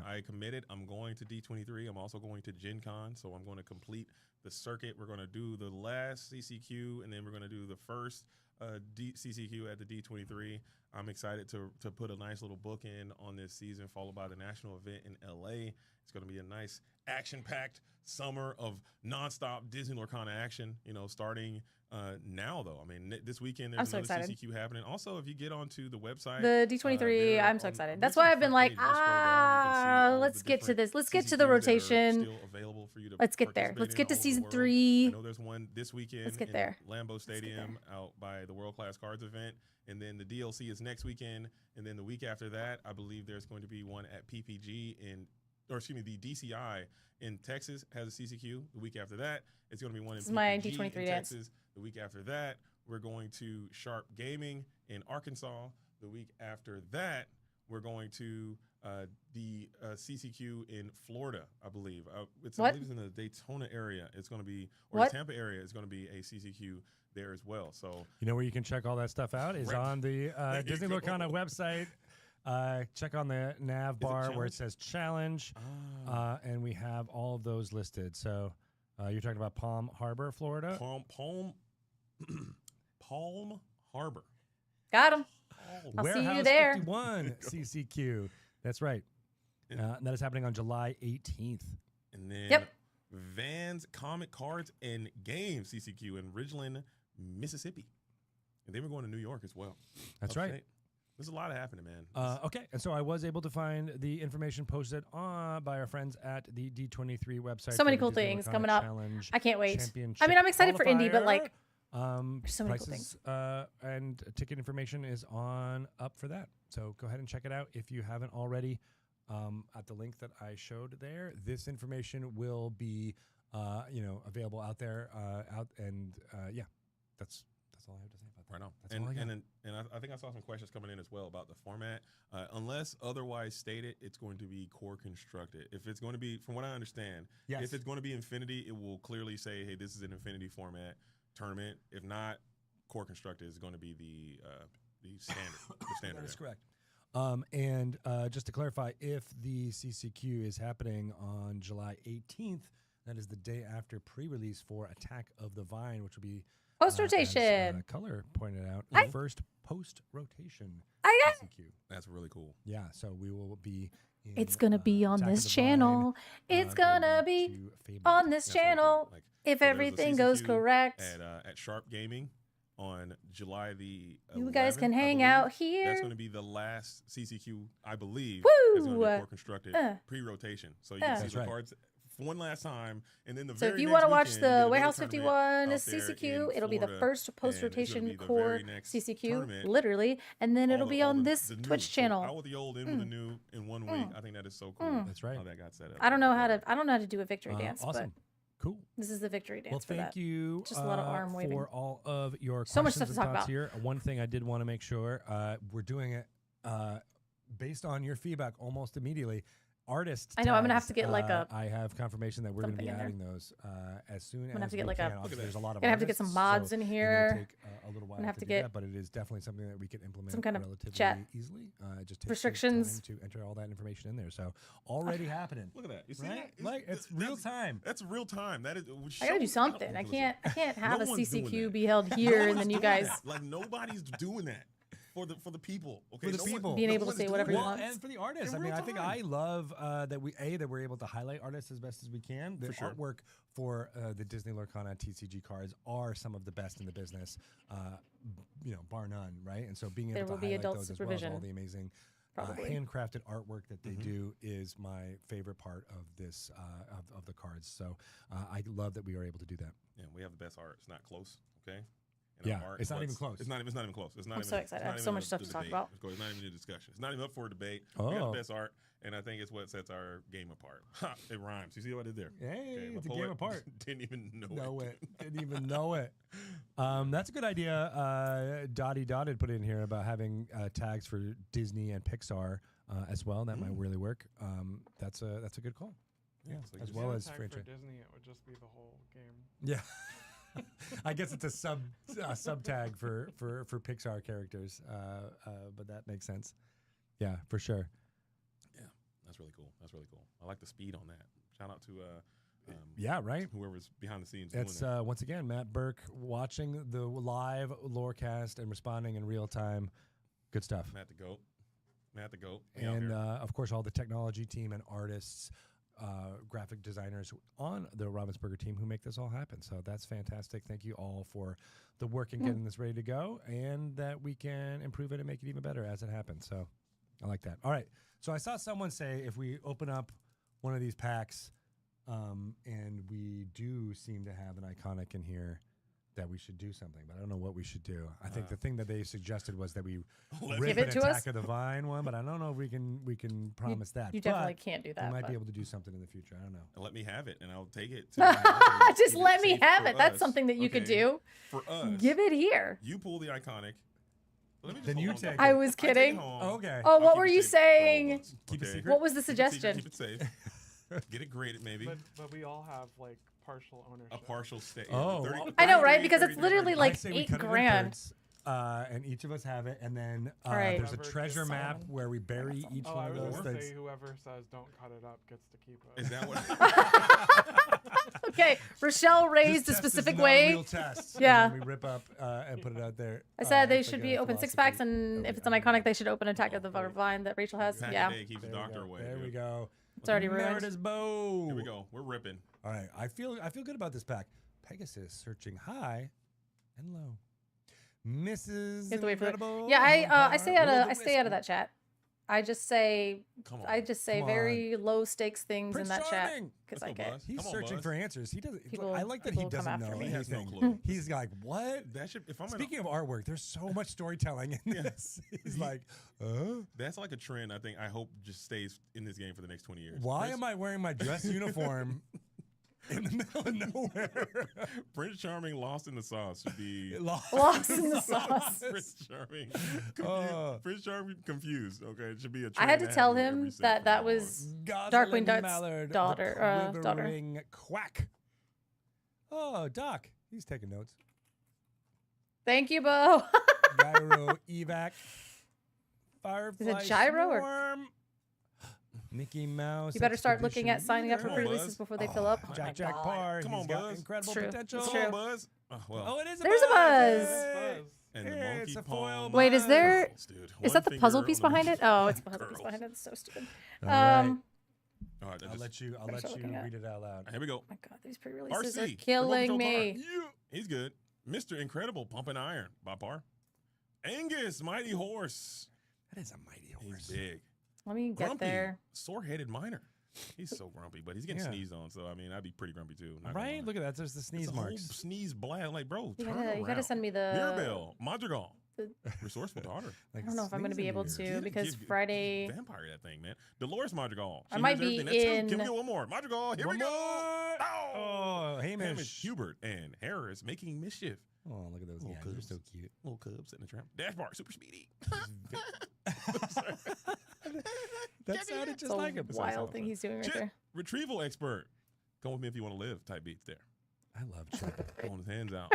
I committed. I'm going to D23. I'm also going to Gen Con, so I'm going to complete the circuit. We're going to do the last CCQ, and then we're going to do the first CCQ at the D23. I'm excited to put a nice little bookend on this season, followed by the national event in LA. It's going to be a nice action-packed summer of nonstop Disney Lorcana action, starting now, though. I mean, this weekend there's another CCQ happening. Also, if you get onto the website, the D23, I'm so excited. That's why I've been like, let's get to this. Let's get to the rotation. Let's get there. Let's get to season 3. I know there's one this weekend. Let's get there. Lambeau Stadium out by the World Class Cards event. And then the DLC is next weekend. And then the week after that, I believe there's going to be one at PPG the DCI in Texas has a CCQ. The week after that, it's going to be one in PPG in Texas. The week after that, we're going to Sharp Gaming in Arkansas. The week after that, we're going to the CCQ in Florida, I believe. I believe it's in the Daytona area. It's going to be, or the Tampa area is going to be a CCQ there as well. So you know where you can check all that stuff out is on the Disney Lorcana website. Check on the nav bar where it says challenge, and we have all of those listed. So you're talking about Palm Harbor, Florida? Palm Harbor. Got him. I'll Warehouse see you there. 51 CCQ. That's right. That is happening on July 18th. And then Vans, Comic Cards, and Games CCQ in Ridgeland, Mississippi. And then we're going to New York as well. That's right. There's a lot happening, man. Okay, and so I was able to find the information posted by our friends at the D23 website. So many cool things coming up. I can't wait. I mean, I'm excited for Indy, but like, there's so many cool things. And ticket information is up for that. So go ahead and check it out if you haven't already. At the link that I showed there, this information will be, available out there. That's all I have to say about that. Right on. That's all I got. And I think I saw some questions coming in as well about the format. Unless otherwise stated, it's going to be core constructed. If it's going to be, from what I understand, if it's going to be Infinity, it will clearly say, hey, this is an Infinity format tournament. If not, core constructed is going to be the standard. The standard. That is correct. And just to clarify, if the CCQ is happening on July 18th, that is the day after pre-release for Attack of the Vine, which will be post-rotation. Color pointed out, the first post-rotation CCQ. That's really cool. Yeah, so we will be it's going to be on this channel. It's going to be on this channel. Really cool. If everything goes correct. At Sharp Gaming on July the 11th, you guys can hang out here. That's going to be the last CCQ, I believe. Woo! It's going to be core constructed pre-rotation. So you can see the cards one last time, and then so if you want to watch the Warehouse 51 CCQ, it'll be the first post-rotation core CCQ, literally, and then it'll be on this Twitch channel. Out with the old, in with the new in 1 week. I think that is so cool. That's right. How that got set up. I don't know how to do a victory dance. Awesome. But cool. This is the victory dance. Well, thank you. Just a lot of arm waving for all of your so much questions stuff to talk and thoughts about here. One thing I did want to make sure we're doing it based on your feedback almost immediately. Artist I know. I'm gonna have to get like a. I have confirmation that we're gonna be adding those as soon as. I'm gonna have to get we like can. a. There's a lot of. Gonna have to get some mods so in here. It may take a little while gonna have to do get that, but it is definitely something that we can implement some kind of relatively chat easily. It just takes restrictions time to enter all that information in there. So already happening. Look at that. You see right? that? Like it's real time. That's real time. That is. I gotta do something. I can't have a CCQ be held No here and one's then you doing guys. that. Like nobody's doing that. For the people, okay, for the people, being able to say whatever you want, and for the artists. I mean, I think I love that we're able to highlight artists as best as we can. The artwork for the Disney Lorcana TCG cards are some of the best in the business, bar none, right? And so being able to highlight those as well as all the amazing handcrafted artwork that they do is my favorite part of this of the cards. So I love that we are able to do that. Yeah, we have the best art. It's not close, okay? It's not even close. It's not even close. I'm so excited. I have so much stuff to talk about. It's not even a discussion. It's not even up for a debate. We got the best art, and I think it's what sets our game apart. Ha! It rhymes. You see what I did there? Hey, it's a game apart. Didn't even know it. Didn't even know it. That's a good idea. Dottie Dotted put in here about having tags for Disney and Pixar as well. That might really work. That's a good call. Yeah, so you as just- well Yeah, as tag franchise. for Disney, it would just be the whole game. Yeah. I guess it's a sub tag for Pixar characters, but that makes sense. Yeah, for sure. Yeah, that's really cool. That's really cool. I like the speed on that. Shout out to Yeah, right. whoever's behind the scenes It's doing that. once again Matt Burke watching the live Lorecast and responding in real time. Good stuff. Matt the goat. Matt the goat. He out And here. of course, all the technology team and artists, graphic designers on the Ravensburger team who make this all happen. So that's fantastic. Thank you all for the work in getting this ready to go, and that we can improve it and make it even better as it happens. So I like that. All right. So I saw someone say if we open up one of these packs, and we do seem to have an iconic in here, that we should do something, but I don't know what we should do. I think the thing that they suggested was that we rip Give an it to Attack us? of the Vine one, but I don't know if we can promise that. You But definitely can't do we that. might but- be able to do something in the future. I don't know. And let me have it, and I'll take it. To my house and Just keep it let me safe have for it. That's us. something that you could Okay? do. For us. Give it here. You pull the iconic. Let me just Then hold you on to take it. it. I was take it kidding. home. Okay. Oh, I'll what keep were it you safe for all of saying? us, Keep it okay? secret? What was the Keep it secret, suggestion? Keep it safe. Get it graded, maybe. But we all have like partial ownership. A partial stay. Oh, 30 well- I know, 30, right? 30, Because it's 30, literally 30. like I say we $8 cut it in grand. thirds, and each of us have it, and then Right. there's a Whoever treasure gets map on. where we bury each Oh, one I of was those gonna things. say whoever says don't cut it up gets to keep it. Is that what? Okay, Rochelle raised a This test is specific not way. real test. Yeah. And then we rip up and put it out there. I said they It's should like be a open 6 philosophy packs, and that if we- it's an iconic, they should open Attack of the Vine that Rachel has. Pack a Yeah, day keeps the There we doctor go. away. There we dude. go. it's already ruined. Merida's bow. Here we go. We're ripping. All right. I feel good about this pack. Pegasus searching high and low. Mrs. You have to wait for the- Incredible. Yeah, I Empire, stay out Will of the I stay out of Wisp. that chat. I just say Come on. say Come very low stakes things Prince in that chat Charming. because Let's I go, get. Buzz. He's Come on, searching Buzz. for answers. He doesn't. People- I like that he people come doesn't after know me. He has no anything. clue. He's like, what? That should. If I'm in a- Speaking of artwork, there's so much storytelling in Yeah. this. He's He- like, That's like a trend. I think. I hope just stays in this game for the next 20 years. why am I wearing my dress uniform in the middle of nowhere? Prince Charming lost in the sauce should be. Lost in the sauce. Prince Charming. Oh. Prince Charming confused. Okay, it should be a. I had trend to tell happen him every set that from that now on. was Gosling Darkwing Duck's Mallard, the daughter. Daughter. quivering quack. Oh, Doc. He's taking notes. Thank you, Bo. Gyro evac. Firefly gyro or- Swarm. Mickey Mouse. You better start looking at Expedition signing up for Come on, pre-releases Buzz. before they fill up. Oh my Jack Jack God. Parr. Come He's on, got Buzz. incredible True. potential. It's Come on, true. Buzz. Oh, well. Oh, it is a There's a Buzz. Hey. And the Hey, monkey it's a palm. foil Wait, is there- Curls, dude. Is One that the finger puzzle on piece the behind it? Oh, it's the puzzle curls. piece behind it. It's so stupid. All right. Um, All right, I'll let you. I'll Better let start you looking at- read it out loud. Here we go. oh my God, these pre-releases RC. are killing me. Yeah. He's good. Mr. Incredible Pumping Iron by Par. Angus Mighty Horse. That is a mighty He's horse. big. Let me get Grumpy. there. Sore-headed Miner. He's so grumpy, but he's getting Yeah. sneezed on, so I mean, I'd be pretty grumpy too. not gonna Right? lie. Look at that. There's the It's sneeze a whole marks. sneeze blast. I'm like, bro, You turn gotta around. send me the. Mirabelle, Madrigal, the- resourceful daughter. Like I don't know if I'm gonna be sneezing able ears. to Get it, because give- Friday. Vampire that thing, man. Dolores Madrigal. I She might hears be everything. That's two. Give in- me one more. Madrigal. Here One we go. more. Oh, Hamish, Hamish. Hubert, and Harris making mischief. Oh, look at those Little guys. They're cubs. so cute. Little cubs in the tramp. Dash bar, super speedy. That sounded It's just a like him. wild thing he's doing right Chip, there. retrieval expert. Come with me if you want to live. Type beats there. I love Chip. Throwing his hands out.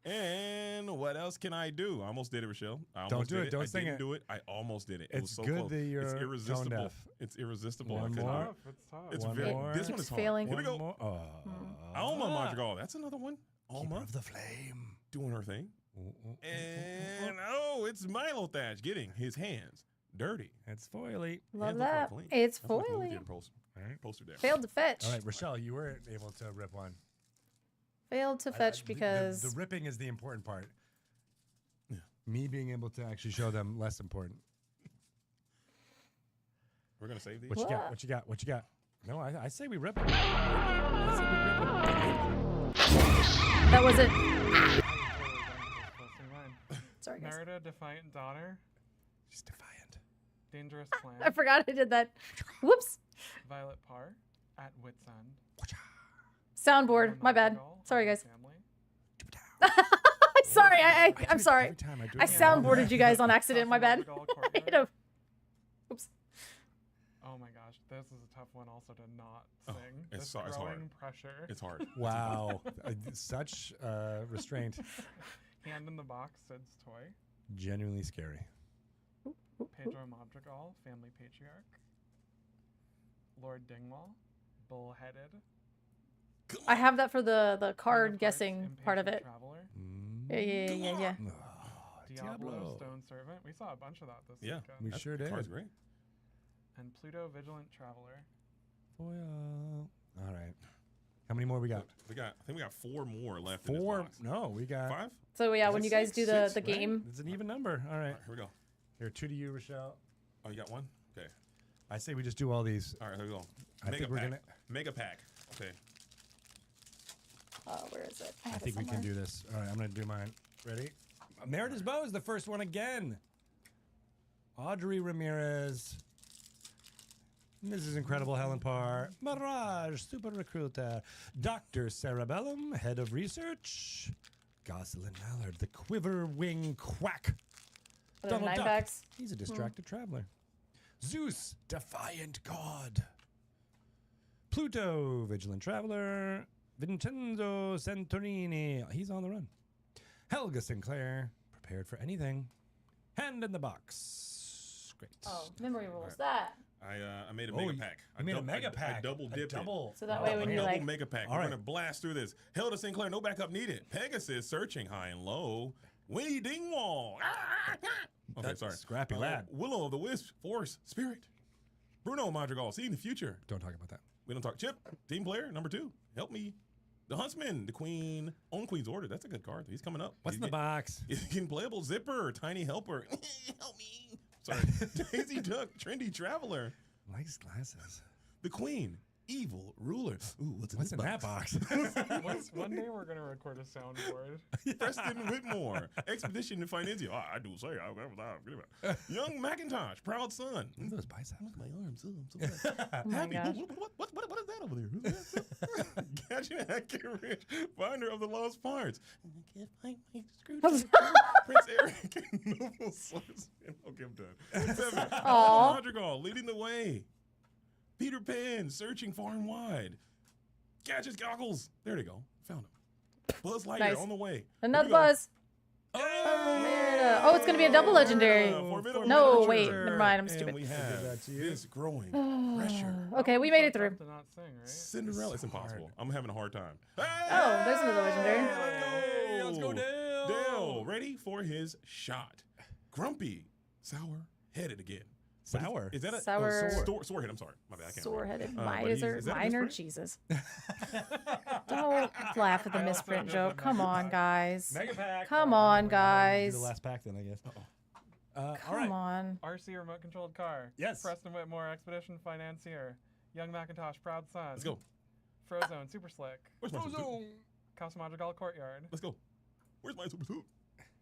And what else can I do? I almost did it, Rochelle. I Don't almost do did it. Don't I sing didn't it. do it. I almost did it. It was It's so good close. that you're It's tone irresistible. deaf. It's irresistible. One I couldn't more. do it. Tough. It's tough. It's One very. more. This one Keeps is hard. failing. Here we go. More. Oh. Alma Madrigal. That's another one. Keeper Alma of the flame. doing her thing. Ooh, ooh, ooh, ooh, And oh, it's Milo Thatch getting his hands dirty. It's foily. Love Hands look like that. clean. It's That's like a movie foily. theater poster there. Failed to fetch. All right, Rochelle, you weren't able to rip one. Failed to fetch because the ripping is the important part. Yeah. Me being able to actually show them less important. We're gonna save these. What you What? got? What you got? What you got? No, I say we rip it. I say we rip it. that wasn't. I'm totally going to this posting line. Sorry, guys. Merida, Defiant Daughter, She's defiant. Dangerous Plan, I forgot I did that. Whoops. Violet Parr, At Wit's End. Soundboard. Emma My bad. Madrigal, Sorry, All guys. Family, I Sorry, I'm do it sorry. every time. do I it soundboarded you guys on accident. My bad. Cosmological I hit Courtyard. a- Oops. Oh my gosh, this is a tough one also to not Oh, sing. it's This so- it's hard. growing pressure. It's hard. Wow, such restraint. Hand in the Box, Sid's Toy. Genuinely scary. Pedro Madrigal, Family Patriarch. Lord Dingwall, Bullheaded. I have that for the Queen card of Hearts, guessing part of Impatient it. Traveler. Yeah. Oh, Diablo, Stone Servant. We saw a bunch of that this Yeah. weekend. We sure did. Card's great. And Pluto, Vigilant Traveler. All right. How many more we got? I think we got 4 more left. In Four. this box. No, we got 5. So yeah, Is when it you guys six? do the Six, right? game, It's an even number. All right. All right, here we go. Here, 2 to you, Rochelle. Oh, you got 1. Okay. I say we just do all these. All right, here we go. I think we're pack. gonna. Mega pack. Okay. where is it? I have it think we can somewhere. do this. All right, I'm gonna do mine. Ready? Meredith's Bow is the first one again. Audrey Ramirez. Mrs. Incredible Helen Parr. Mirage, Super Recruiter. Dr. Cerebellum, Head of Research. Gosselin Mallard, the Quiver Wing Quack. Are there Donald 9 Duck. packs? He's a distracted traveler. Zeus, Defiant God. Pluto, Vigilant Traveler. Vincenzo Santorini, he's on the run. Helga Sinclair, Prepared for Anything. Hand in the Box. Great. Oh, memory rules. That. I made a Oh, mega you- pack. you made a dou- mega pack. I double A dipped double. So that Oh, way when man. you double like, mega pack. All We're right. gonna blast through this. Hilda Sinclair, no backup needed. Pegasus searching high and low. Winnie Dingwall. Okay, That's sorry. Scrappy lad. Willow of the Wisp, Force, Spirit. Bruno Madrigal, seeing the future. Don't talk about that. We don't talk. Chip, team player number 2. Help me. The Huntsman, the Queen, on Queen's Order. That's a good card. He's coming up. What's in the box? Is getting playable. Zipper, Tiny Helper. Help me. Sorry. Daisy Duck, Trendy Traveler. Nice glasses. The Queen, Evil Ruler. Ooh, what's What's in this that box? One day we're gonna record a soundboard. Preston Whitmore, Expedition to Financia. I do say, Young Macintosh, Proud Son. Look at those biceps. My arms, I'm so oh my happy. gosh. What is that over there? Gadget Hacker Rich, Finder of the Lost Parts. I can't find my screwdriver. Prince Eric, Noble Swordsman. Okay, I'm done. 7. Aw. Madrigal, leading the way. Peter Pan, searching far and wide. Gadget's goggles. There they go. Found them. Buzz Lightyear Nice. on the way. Another Here we go. buzz. Oh, Oh, it's gonna be a double legendary. Formidable No, Miniature. wait, never mind, I'm And stupid. we Give have that to you. this growing pressure. Okay, we made it through. To not sing, right? Cinderella. It's It's impossible. hard. I'm having a hard time. Oh, there's another legendary. Hey, let's go, Dale. Dale, ready for his shot. Grumpy, sour, headed again. But Sour. Is that a Sour. Sore head? I'm sorry. My bad. I can't. Sore-headed but miser, is that a minor misprint? Jesus. Don't laugh at the I also misprint did joke. the Come mega on, pack. guys. Mega pack. Come All right, on, do guys. the last pack then, I guess. All Come right. on. RC remote controlled car. Yes. Preston Whitmore, Expedition Financier. Young Macintosh, Proud Son. Let's go. Frozone, Super Slick. Where's my super suit? Casa Madrigal Courtyard. Let's go. Where's my super suit?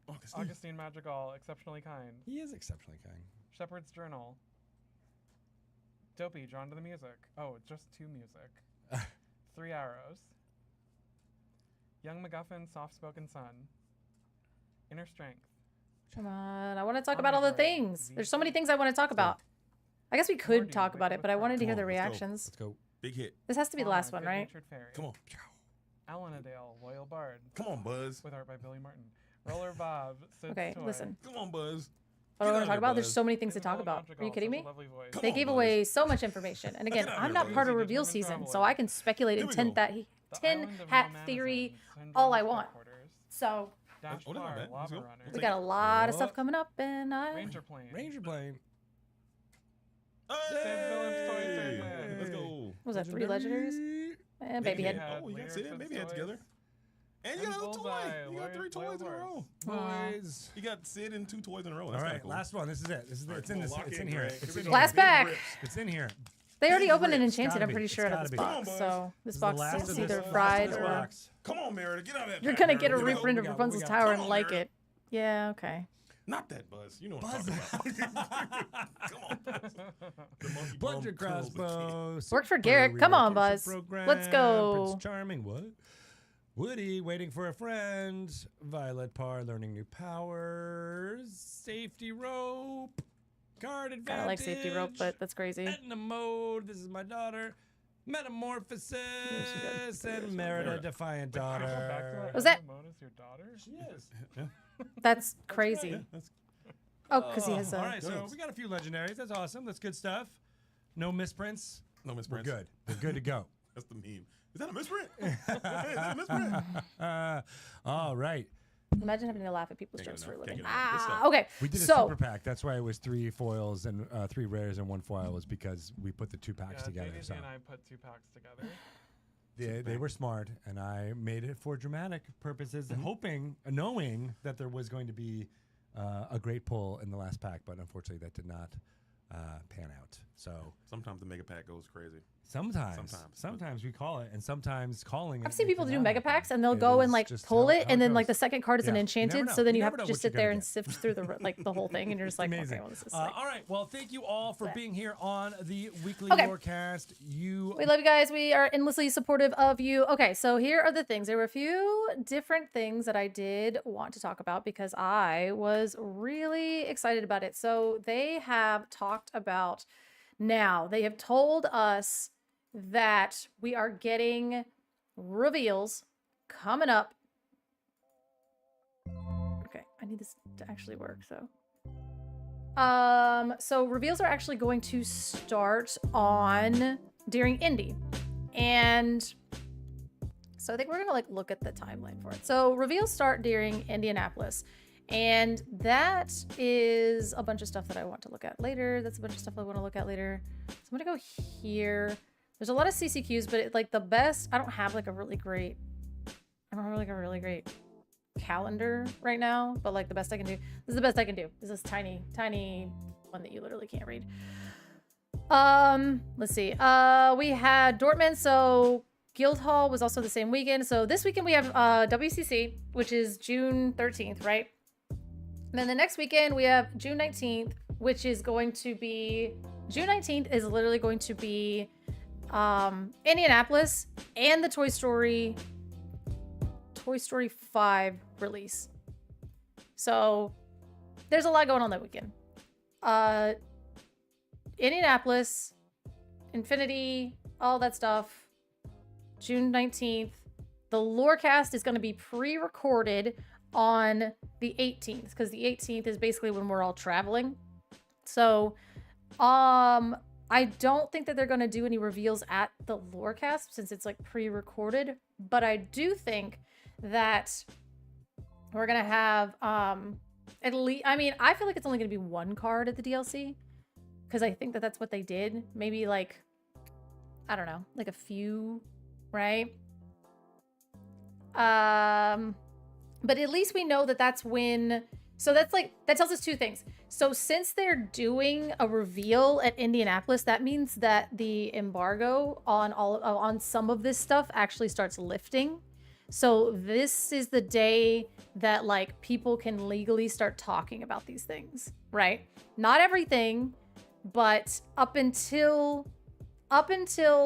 Augustine. Augustine Madrigal, Exceptionally Kind. He is exceptionally kind. Shepherd's Journal. Dopey, Drawn to the Music. Oh, just 2 music. 3 Arrows. Young MacGuffin, Soft Spoken Son. Inner Strength. Come on. I want to talk about all the Armored things. Droid, There's so many VC. things I want to talk about. I guess we could Morty, talk about Wicked it, but I with wanted to hear Come the on, let's go. reactions. Let's go. Big hit. This has to be the last one, Good right? Natured Fairy. Come on. Alanadale, Loyal Bard. Come on, Buzz. With art by Billy Martin. Roller Bob, Sid's Okay, Toy. listen. Come on, Buzz. What do I Get want out to of talk here, about? There's Buzz. so many things to talk Isabella about. Are you Madrigal, kidding such a me? lovely voice. Come They on, gave Buzz. away so much information. And again, Get out of I'm here, not Buzz. part of Easy reveal Determined season, so Traveler. I can speculate Here and we tin go. that The tin Island of hat Malmaison, theory Syndrome's all I want. headquarters. So Dash Oh, that's not Bar, bad. Let's Lava go. Runner. we got a lot of Oh. stuff coming up, and I Ranger Plane. Ranger plane. Sid Phillips Toy Hey! Segment. Let's go. what was that 3 legendaries and Baby Babyhead. Head. Oh, you got Layer Sid, Sid's Babyhead toys. together. And you And got another toy. Bullseye, You got 3 Loyal toys in a row. Aw. Boys. You got Sid and 2 toys in a row. All That's right, kinda cool. last one. This is it. This is it. All It's right, in cool. this. Lock It's in, in here. Greg. It's Here in we here. Last Big pack. rips. It's in here. They already Big opened and rips. enchanted, Gotta I'm be. pretty It's sure, out of gotta this be. Come on, box. boys. So this is the box last is of either this fried last or box. Come on, Meredith. Get out of that you're pack, gonna get a Meredith. Here we go. reprint of we got? Rapunzel's What we got? Tower Come and on, like Meredith. it. Yeah, okay. Not that Buzz. You know what Buzz. I'm talking about. Come on, Buzz. The monkey Plunger bum curls the king. crossbow. Worked for Super Garrett. Come on, relocation Buzz. program, Let's go. Prince Charming. What? Woody waiting for a friend. Violet Parr learning new powers. Safety rope. Card advantage. Kind of like safety rope, but that's crazy. Etna mode. This is my daughter. Metamorphosis and Merida Defiant Wait, can I go back to daughter. that Was that- Edna mode as your daughter? She is. That's crazy. Yeah, that's Oh, because he has a. All right, so we got a few legendaries. That's awesome. That's good stuff. No misprints. no We're misprint. good. We're good to go. That's the meme. Is that a misprint? Is that a misprint? All right. Imagine having to laugh at people's Can't jokes get for a enough. living. Can't get enough. Good stuff. Okay. We did a so super pack. That's why it was 3 foils and 3 rares and 1 foil, was because we put the 2 packs Yeah, together. JDZ So and I put 2 packs together. they were smart, and I made it for dramatic purposes, hoping, knowing that there was going to be a great pull in the last pack, but unfortunately that did not pan out. So Sometimes the mega pack goes crazy. sometimes we call it, and sometimes calling it. I've seen it people do cannot mega happen. packs and they'll It go and is like just pull how- it, how and then like the goes. second card is an Yeah. You enchanted, never know. so then You you have never to know just what you're sit there gonna and get. sift through the like the whole thing, and you're just like, Amazing. okay, well, this is like. All right. Well, thank you all for Bleh. being here on the weekly Okay. Lorecast. We love you guys. We are endlessly supportive of you. Okay, so here are the things. There were a few different things that I did want to talk about because I was really excited about it. So they have talked about now, they have told us that we are getting reveals coming up. Okay, I need this to actually work, so. So reveals are actually going to start on during Indy. And so I think we're gonna like look at the timeline for it. So reveals start during Indianapolis. And that is a bunch of stuff that I want to look at later. That's a bunch of stuff I want to look at later. So I'm gonna go here. There's a lot of CCQs, but like the best, I don't have like a really great calendar right now, but like the best I can do. This is the best I can do. This is tiny one that you literally can't read. Let's see. We had Dortmund, so Guildhall was also the same weekend. So this weekend we have WCC, which is June 13th, right? And then the next weekend we have June 19th, which is going to be June 19th is literally going to be Indianapolis and the Toy Story 5 release. So there's a lot going on that weekend. Indianapolis, Infinity, all that stuff. June 19th. The Lorecast is going to be pre-recorded on the 18th because the 18th is basically when we're all traveling. So, I don't think that they're going to do any reveals at the Lorecast since it's like pre-recorded, but I do think that we're going to have at least, I mean, I feel like it's only going to be 1 card at the DLC because I think that that's what they did. Maybe like, I don't know, like a few, right? But at least we know that that's when, so that's like, that tells us 2 things. So since they're doing a reveal at Indianapolis, that means that the embargo on some of this stuff actually starts lifting. So this is the day that like people can legally start talking about these things, right? Not everything, but up until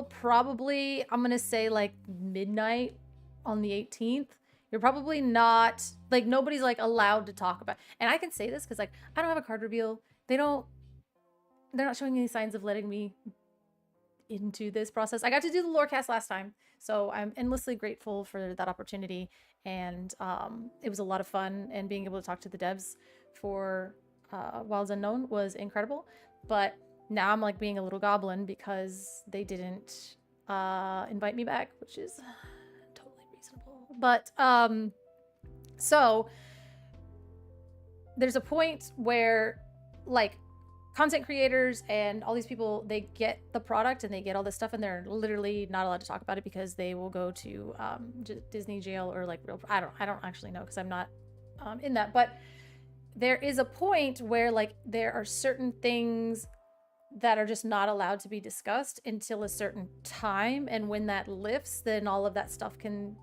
probably, I'm gonna say like midnight on the 18th, you're probably not, like, nobody's like allowed to talk about, and I can say this because like I don't have a card reveal. They're not showing any signs of letting me into this process. I got to do the Lorecast last time, so I'm endlessly grateful for that opportunity, and it was a lot of fun, and being able to talk to the devs for Wilds Unknown was incredible. But now I'm like being a little goblin because they didn't invite me back, which is totally reasonable. But so there's a point where like content creators and all these people, they get the product and they get all this stuff and they're literally not allowed to talk about it because they will go to Disney jail or like real, I don't actually know because I'm not in that. But there is a point where like there are certain things that are just not allowed to be discussed until a certain time, and when that lifts, then all of that stuff can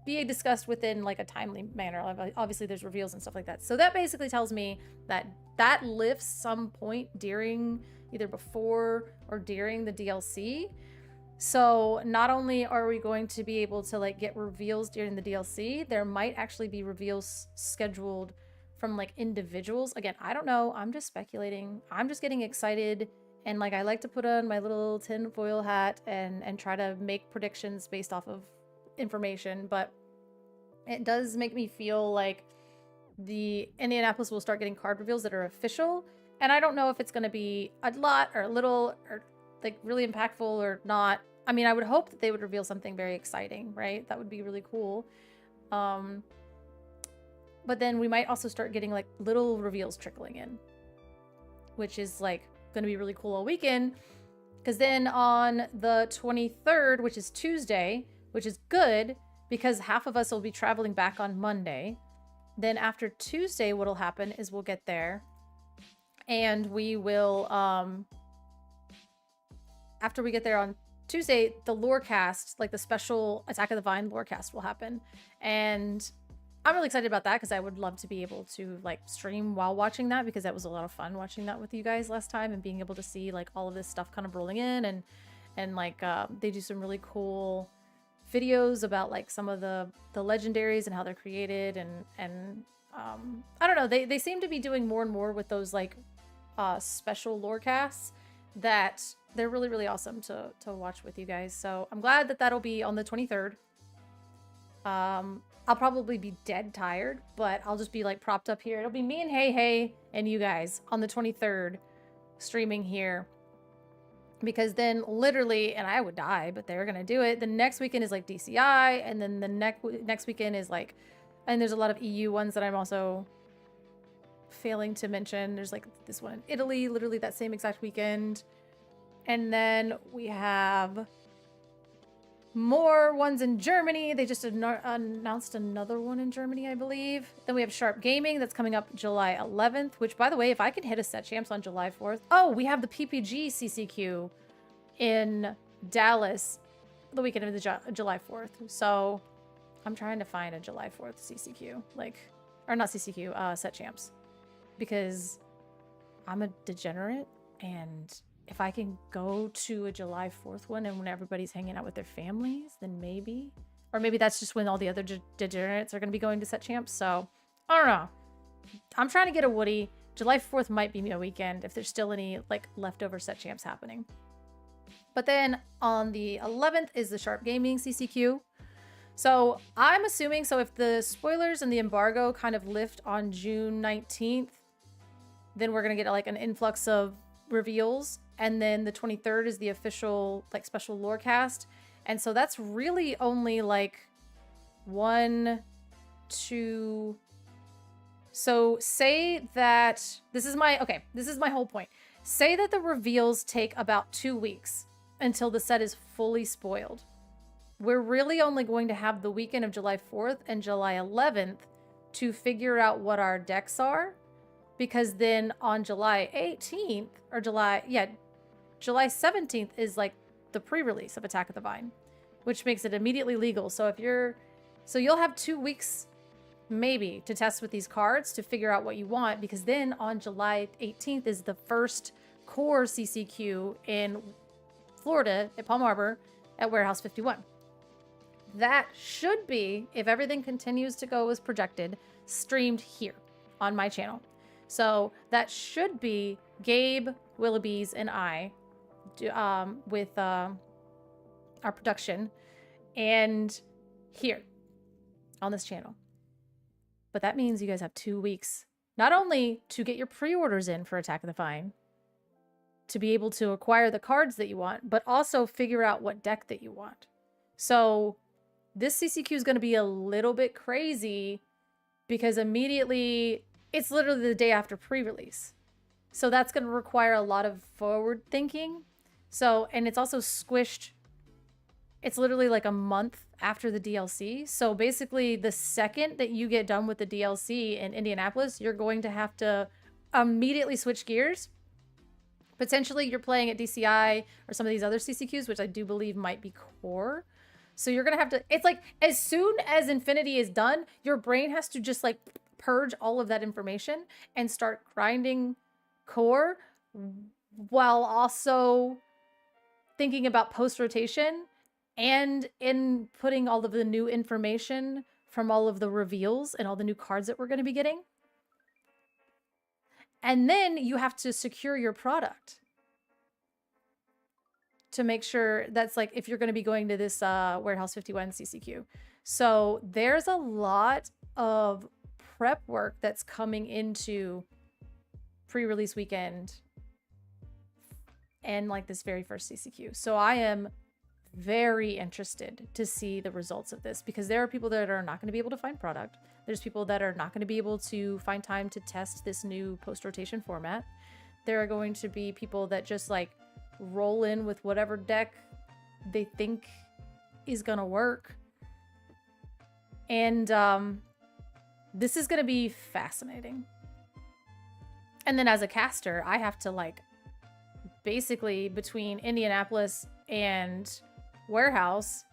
be discussed within like a timely manner. Obviously there's reveals and stuff like that, so that basically tells me that that lifts some point during either before or during the DLC. So not only are we going to be able to like get reveals during the DLC, there might actually be reveals scheduled from like individuals. Again, I don't know. I'm just speculating. I'm just getting excited, and like I like to put on my little tinfoil hat and try to make predictions based off of information, but it does make me feel like the Indianapolis will start getting card reveals that are official, and I don't know if it's going to be a lot or a little or like really impactful or not. I mean, I would hope that they would reveal something very exciting, right? That would be really cool. But then we might also start getting like little reveals trickling in, which is like going to be really cool all weekend. Because then on the 23rd, which is Tuesday, which is good because half of us will be traveling back on Monday. Then after Tuesday, what'll happen is we'll get there and we will, after we get there on Tuesday, the Lorecast, like the special Attack of the Vine Lorecast will happen. And I'm really excited about that because I would love to be able to like stream while watching that, because that was a lot of fun watching that with you guys last time and being able to see like all of this stuff kind of rolling in and like they do some really cool videos about like some of the legendaries and how they're created and I don't know, they seem to be doing more and more with those like special lore casts that they're really, really awesome to watch with you guys. So I'm glad that that'll be on the 23rd. I'll probably be dead tired, but I'll just be like propped up here. It'll be me and Hey and you guys on the 23rd streaming here. Because then literally, and I would die, but they're going to do it. The next weekend is like DCI, and then the next weekend is like, and there's a lot of EU ones that I'm also failing to mention. There's like this one in Italy, literally that same exact weekend. And then we have more ones in Germany. They just announced another one in Germany, I believe. Then we have Sharp Gaming that's coming up July 11th, which, by the way, if I can hit a set champs on July 4th. Oh, we have the PPG CCQ in Dallas the weekend of the July 4th. So I'm trying to find a July 4th CCQ, like, or not CCQ, set champs, because I'm a degenerate, and if I can go to a July 4th one and when everybody's hanging out with their families, then maybe. Or maybe that's just when all the other degenerates are going to be going to set champs. So, I don't know. I'm trying to get a Woody. July 4th might be a weekend if there's still any like leftover set champs happening. But then on the 11th is the Sharp Gaming CCQ. So, I'm assuming, so if the spoilers and the embargo kind of lift on June 19th, then we're going to get like an influx of reveals. And then the 23rd is the official like special lore cast. And so that's really only like 1, 2. So say that this is my whole point. Say that the reveals take about 2 weeks until the set is fully spoiled. We're really only going to have the weekend of July 4th and July 11th to figure out what our decks are. Because then on July 18th or July 17th is like the pre-release of Attack of the Vine, which makes it immediately legal. So you'll have 2 weeks maybe to test with these cards to figure out what you want, because then on July 18th is the first core CCQ in Florida at Palm Harbor at Warehouse 51. That should be, if everything continues to go as projected, streamed here on my channel. So that should be Gabe, Willoughby's, and I with our production and here on this channel. But that means you guys have 2 weeks, not only to get your pre-orders in for Attack of the Vine, to be able to acquire the cards that you want, but also figure out what deck that you want. So this CCQ is going to be a little bit crazy because immediately it's literally the day after pre-release. So that's going to require a lot of forward thinking. So, and it's also squished. It's literally like a month after the DLC. So basically the second that you get done with the DLC in Indianapolis, you're going to have to immediately switch gears. Potentially you're playing at DCI or some of these other CCQs, which I do believe might be core. So you're going to have to, it's like as soon as Infinity is done, your brain has to just like purge all of that information and start grinding core while also thinking about post rotation and in putting all of the new information from all of the reveals and all the new cards that we're going to be getting. And then you have to secure your product to make sure that's like if you're going to be going to this Warehouse 51 CCQ. So there's a lot of prep work that's coming into pre-release weekend and like this very first CCQ. So I am very interested to see the results of this, because there are people that are not going to be able to find product. There's people that are not going to be able to find time to test this new post-rotation format. There are going to be people that just like roll in with whatever deck they think is going to work. And this is going to be fascinating. And then as a caster, I have to like basically between Indianapolis and Warehouse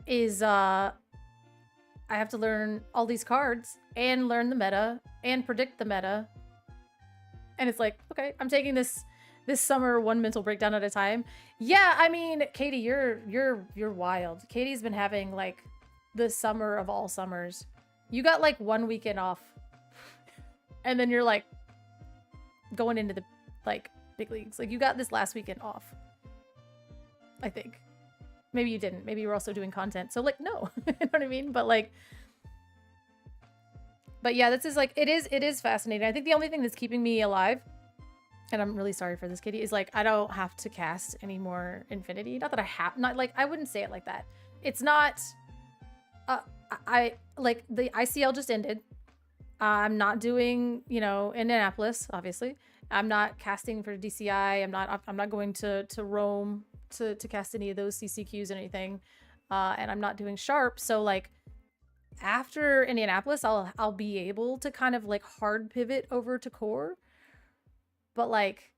is I have to learn all these cards and learn the meta and predict the meta. And it's like, okay, I'm taking this summer one mental breakdown at a time. Yeah, I mean, Katie, you're wild. Katie's been having like the summer of all summers. You got like 1 weekend off. And then you're like going into the like big leagues. Like you got this last weekend off. I think. Maybe you didn't. Maybe you were also doing content. So like, no. You know what I mean? But like, but yeah, this is like, it is fascinating. I think the only thing that's keeping me alive, and I'm really sorry for this, Katie, is like, I don't have to cast any more Infinity. Not that I have, not like, I wouldn't say it like that. It's not, I like the ICL just ended. I'm not doing, you know, Indianapolis, obviously. I'm not casting for DCI. I'm not going to Rome to cast any of those CCQs or anything. And I'm not doing Sharp. So like after Indianapolis, I'll be able to kind of like hard pivot over to core. But like,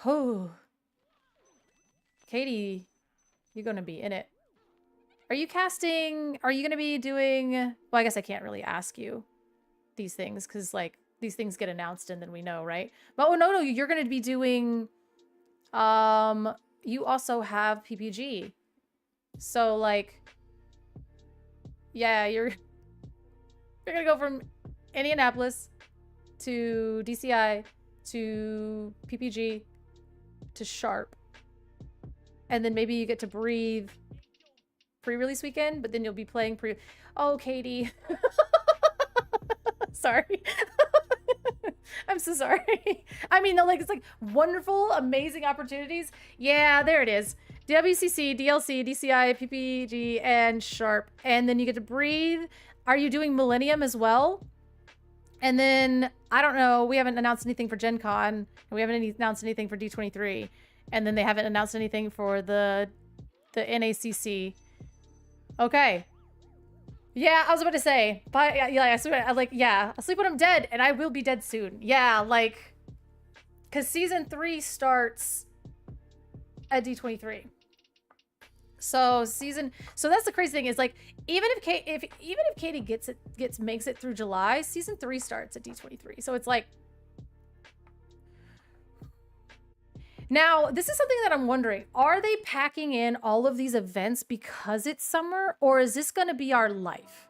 oh, Katie, you're going to be in it. Are you going to be doing, well, I guess I can't really ask you these things because like these things get announced and then we know, right? But oh, no, you're going to be doing, you also have PPG. So like, yeah, you're going to go from Indianapolis to DCI to PPG to Sharp. And then maybe you get to breathe pre-release weekend, but then you'll be playing Oh, Katie. Sorry. I'm so sorry. I mean, like, it's like wonderful, amazing opportunities. Yeah, there it is. WCC, DLC, DCI, PPG, and Sharp. And then you get to breathe. Are you doing Millennium as well? And then, I don't know, we haven't announced anything for Gen Con, and we haven't announced anything for D23. And then they haven't announced anything for the NACC. Okay. Yeah, I was about to say, but yeah, I swear, I'll sleep when I'm dead, and I will be dead soon. Yeah, like, because season 3 starts at D23. So that's the crazy thing is like, even if Katie makes it through July, season 3 starts at D23. So it's like, now, this is something that I'm wondering. Are they packing in all of these events because it's summer, or is this going to be our life?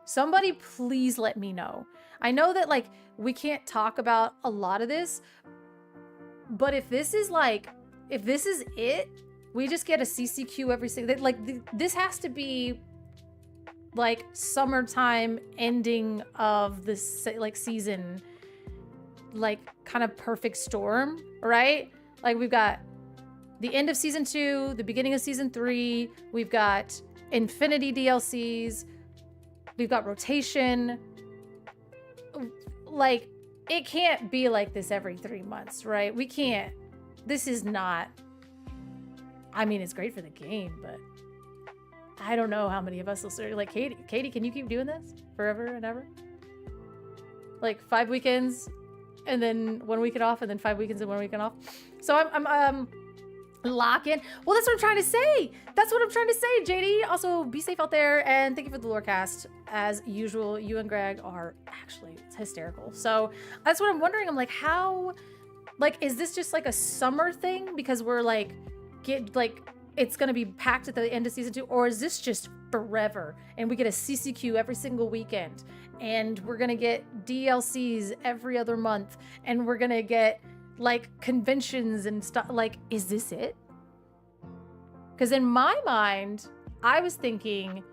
Somebody please let me know. I know that, like, we can't talk about a lot of this, but if this is it, we just get a CCQ every single, like, this has to be, like, summertime ending of this, like, season, like, kind of perfect storm, right? Like, we've got the end of season 2, the beginning of season 3. We've got Infinity DLCs. We've got rotation. Like, it can't be like this every 3 months, right? We can't. This is not. I mean, it's great for the game, but I don't know how many of us will start. Like, Katie, can you keep doing this forever and ever? Like, 5 weekends and then 1 weekend off, and then 5 weekends and 1 weekend off. So I'm lock in. Well, that's what I'm trying to say. That's what I'm trying to say, JD. Also, be safe out there, and thank you for the Lorecast. As usual, you and Greg are actually hysterical. So that's what I'm wondering. I'm like, how, like, is this just like a summer thing because we're like get like it's gonna be packed at the end of season 2, or is this just forever and we get a CCQ every single weekend and we're gonna get DLCs every other month and we're gonna get like conventions and stuff? Like, is this it? Because in my mind, I was thinking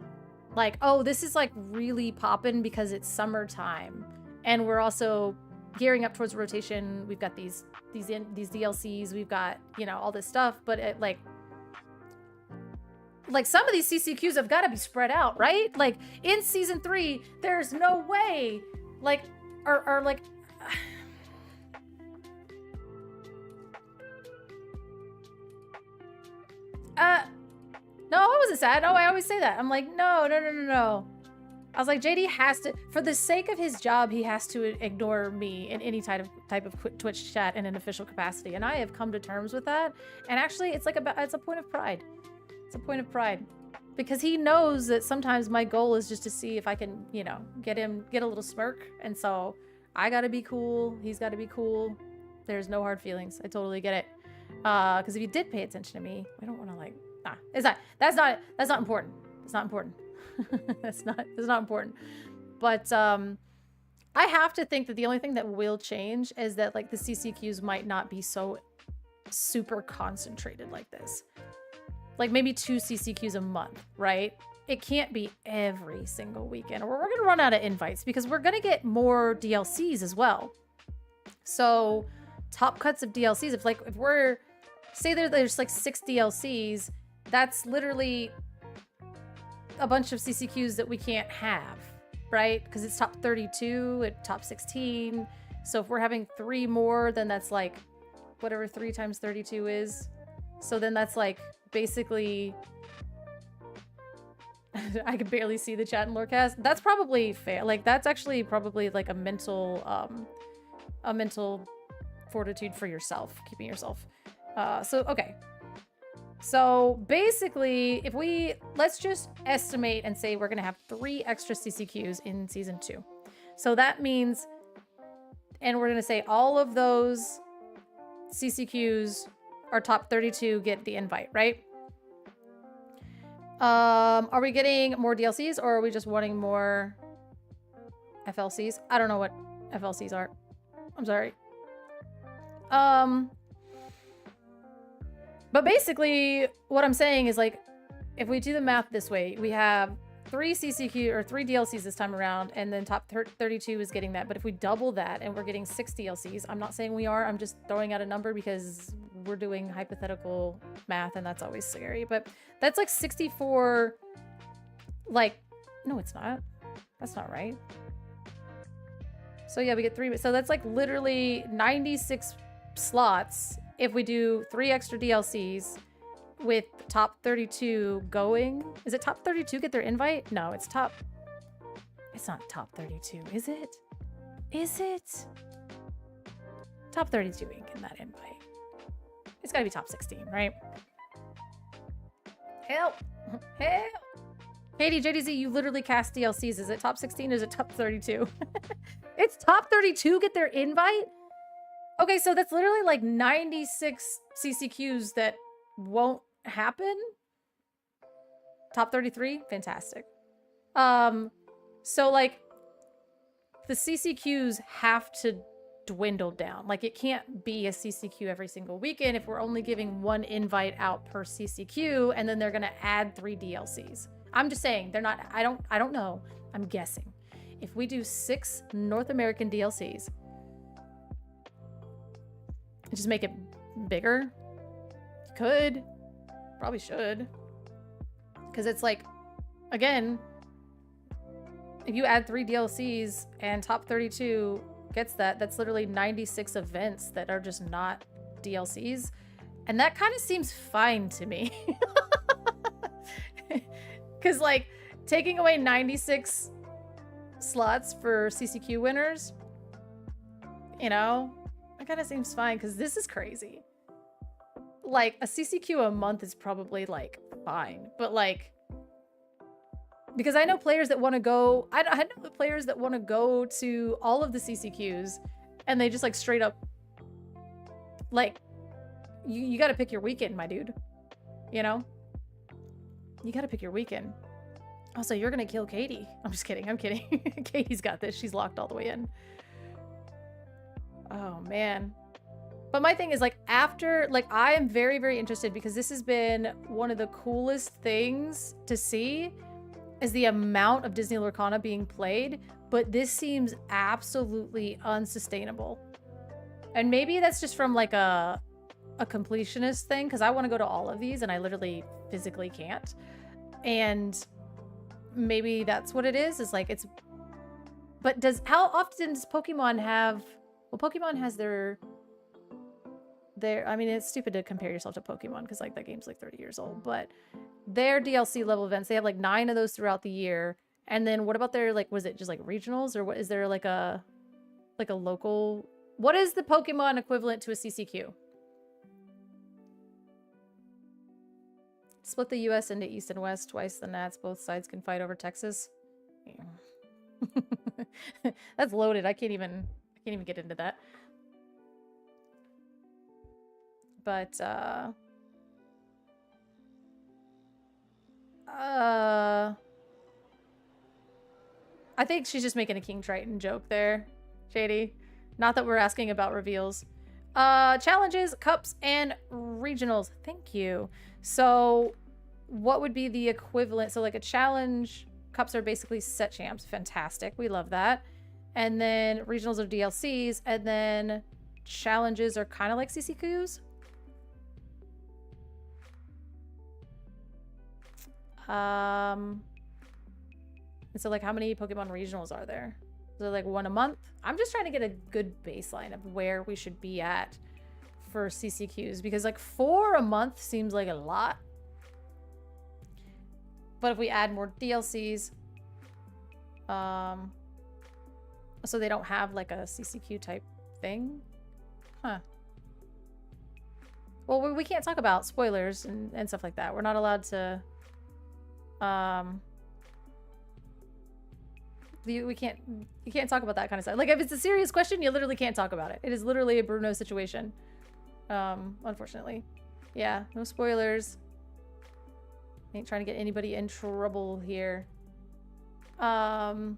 like, oh, this is like really popping because it's summertime and we're also gearing up towards rotation. We've got these DLCs, we've got, you know, all this stuff, but it like some of these CCQs have got to be spread out, right? Like in season 3, there's no way like or like no, I wasn't sad. No, I always say that. I'm like, no. I was like, JD has to, for the sake of his job, he has to ignore me in any type of Twitch chat in an official capacity. And I have come to terms with that. And actually, it's a point of pride. It's a point of pride. Because he knows that sometimes my goal is just to see if I can, you know, get a little smirk. And so I got to be cool. He's got to be cool. There's no hard feelings. I totally get it. Because if you did pay attention to me, I don't want to like, that's not important. It's not important. That's not important. But I have to think that the only thing that will change is that like the CCQs might not be so super concentrated like this. Like maybe 2 CCQs a month, right? It can't be every single weekend, or we're gonna run out of invites because we're gonna get more DLCs as well. So top cuts of DLCs, if we're, say there's like 6 DLCs, that's literally a bunch of CCQs that we can't have, right? Because it's top 32 and top 16. So if we're having 3 more, then that's like whatever 3 times 32 is. So then that's like basically I can barely see the chat in Lorecast. That's probably fair. Like that's actually probably like a mental fortitude for yourself, keeping yourself. So okay. So basically, let's just estimate and say we're going to have 3 extra CCQs in season 2. So that means, and we're going to say all of those CCQs are top 32 get the invite, right? Are we getting more DLCs or are we just wanting more FLCs? I don't know what FLCs are. I'm sorry. But basically, what I'm saying is like, if we do the math this way, we have 3 CCQ or 3 DLCs this time around, and then top 32 is getting that. But if we double that and we're getting 6 DLCs, I'm not saying we are, I'm just throwing out a number because we're doing hypothetical math and that's always scary. But that's like 64, like, no, it's not. That's not right. So yeah, we get 3, so that's like literally 96 slots if we do 3 extra DLCs with top 32 going. Is it top 32 get their invite? No, it's not top 32, is it? Is it? Top 32 ain't getting that invite. It's gotta be top 16, right? Help! Help! Katie, JDZ, you literally cast DLCs. Is it top 16 or is it top 32? It's top 32 get their invite? Okay, so that's literally like 96 CCQs that won't happen. Top 33? Fantastic. So like the CCQs have to dwindle down. Like it can't be a CCQ every single weekend if we're only giving 1 invite out per CCQ and then they're gonna add 3 DLCs. I'm just saying they're not, I don't know. I'm guessing. If we do 6 North American DLCs, just make it bigger. Could. Probably should. Because it's like, again, if you add 3 DLCs and top 32 gets that, that's literally 96 events that are just not DLCs. And that kind of seems fine to me. Because like taking away 96 slots for CCQ winners, you know, that kind of seems fine because this is crazy. Like a CCQ a month is probably like fine, but like, because I know players that want to go, I know the players that want to go to all of the CCQs and they just like straight up, like, you got to pick your weekend, my dude. you know? You gotta pick your weekend. Also, you're gonna kill Katie. I'm just kidding. I'm kidding. Katie's got this. She's locked all the way in. Oh, man. But my thing is, like, after, like, I am very, very interested because this has been one of the coolest things to see is the amount of Disney Lorcana being played, but this seems absolutely unsustainable. And maybe that's just from, like, a completionist thing, because I want to go to all of these, and I literally physically can't. And maybe that's what it is like, it's... But how often does Pokemon have... Well, Pokemon has their... I mean, it's stupid to compare yourself to Pokemon because like that game's like 30 years old, but their DLC level events, they have like 9 of those throughout the year. And then what about their, like, was it just like regionals, or what is there like a local, what is the Pokemon equivalent to a CCQ? Split the US into East and West, twice the Nats, both sides can fight over Texas. Yeah. That's loaded. I can't even get into that. But, I think she's just making a King Triton joke there, Shady. Not that we're asking about reveals. Challenges, cups, and regionals. Thank you. So, what would be the equivalent? So, like a challenge, cups are basically set champs. Fantastic. We love that. And then regionals are DLCs, and then challenges are kind of like CCQs. And so like how many Pokemon regionals are there? Is there like 1 a month? I'm just trying to get a good baseline of where we should be at for CCQs, because like 4 a month seems like a lot. But if we add more DLCs, so they don't have like a CCQ type thing? Huh. Well, we can't talk about spoilers and stuff like that. We're not allowed to... you can't talk about that kind of stuff. Like if it's a serious question, you literally can't talk about it. It is literally a Bruno situation. Unfortunately. Yeah, no spoilers. Ain't trying to get anybody in trouble here. Because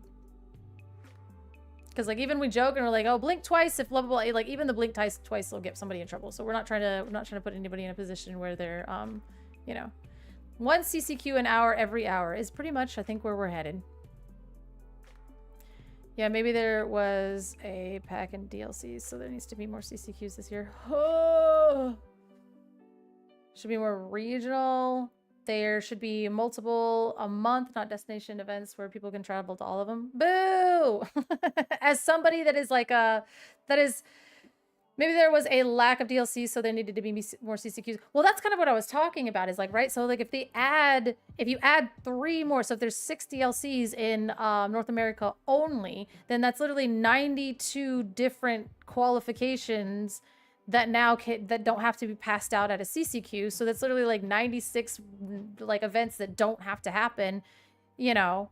like even we joke and we're like, oh, blink twice if blah blah blah. Like even the blink twice will get somebody in trouble. So we're not trying to put anybody in a position where they're you know, 1 CCQ an hour every hour is pretty much, I think, where we're headed. Yeah, maybe there was a pack in DLCs, so there needs to be more CCQs this year. Oh! Should be more regional. There should be multiple a month, not destination events where people can travel to all of them. Boo! As somebody that is like maybe there was a lack of DLCs, so there needed to be more CCQs. Well, that's kind of what I was talking about, is like, right? So like if you add 3 more, so if there's 6 DLCs in North America only, then that's literally 92 different qualifications that now that don't have to be passed out at a CCQ. So that's literally like 96 like events that don't have to happen, you know.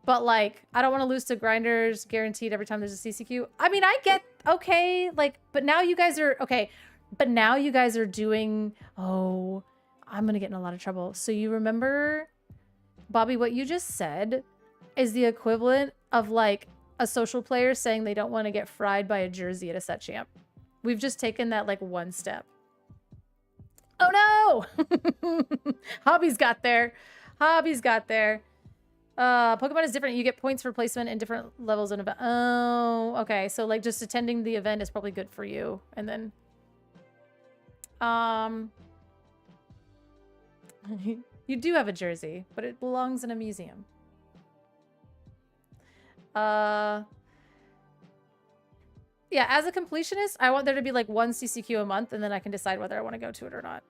But like, I don't want to lose to grinders guaranteed every time there's a CCQ. I mean, I get, okay, like, but now you guys are, okay, but now you guys are doing, oh, I'm going to get in a lot of trouble. So you remember, Bobby, what you just said is the equivalent of like a social player saying they don't want to get fried by a jersey at a set champ. We've just taken that like 1 step. Oh no! Hobby's got there. Hobby's got there. Pokemon is different. You get points for placement in different levels of event. Oh, okay. So like just attending the event is probably good for you. And then, you do have a jersey, but it belongs in a museum. Yeah, as a completionist, I want there to be like 1 CCQ a month, and then I can decide whether I want to go to it or not.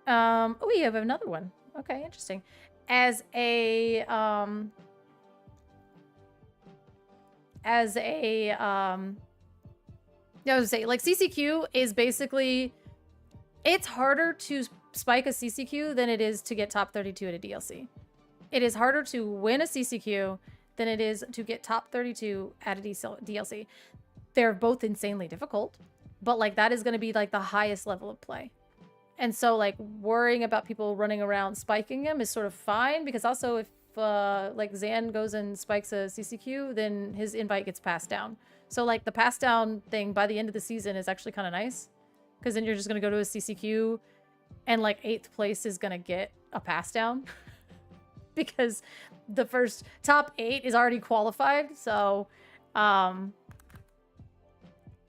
Oh, we have another one. Okay, interesting. As a yeah, I was say like CCQ is basically, it's harder to spike a CCQ than it is to get top 32 at a DLC. It is harder to win a CCQ than it is to get top 32 at a DLC. They're both insanely difficult, but like that is going to be like the highest level of play. And so like worrying about people running around spiking him is sort of fine, because also if like Zan goes and spikes a CCQ, then his invite gets passed down. So like the pass down thing by the end of the season is actually kind of nice, because then you're just going to go to a CCQ and like 8th place is going to get a pass down because the first top 8 is already qualified. So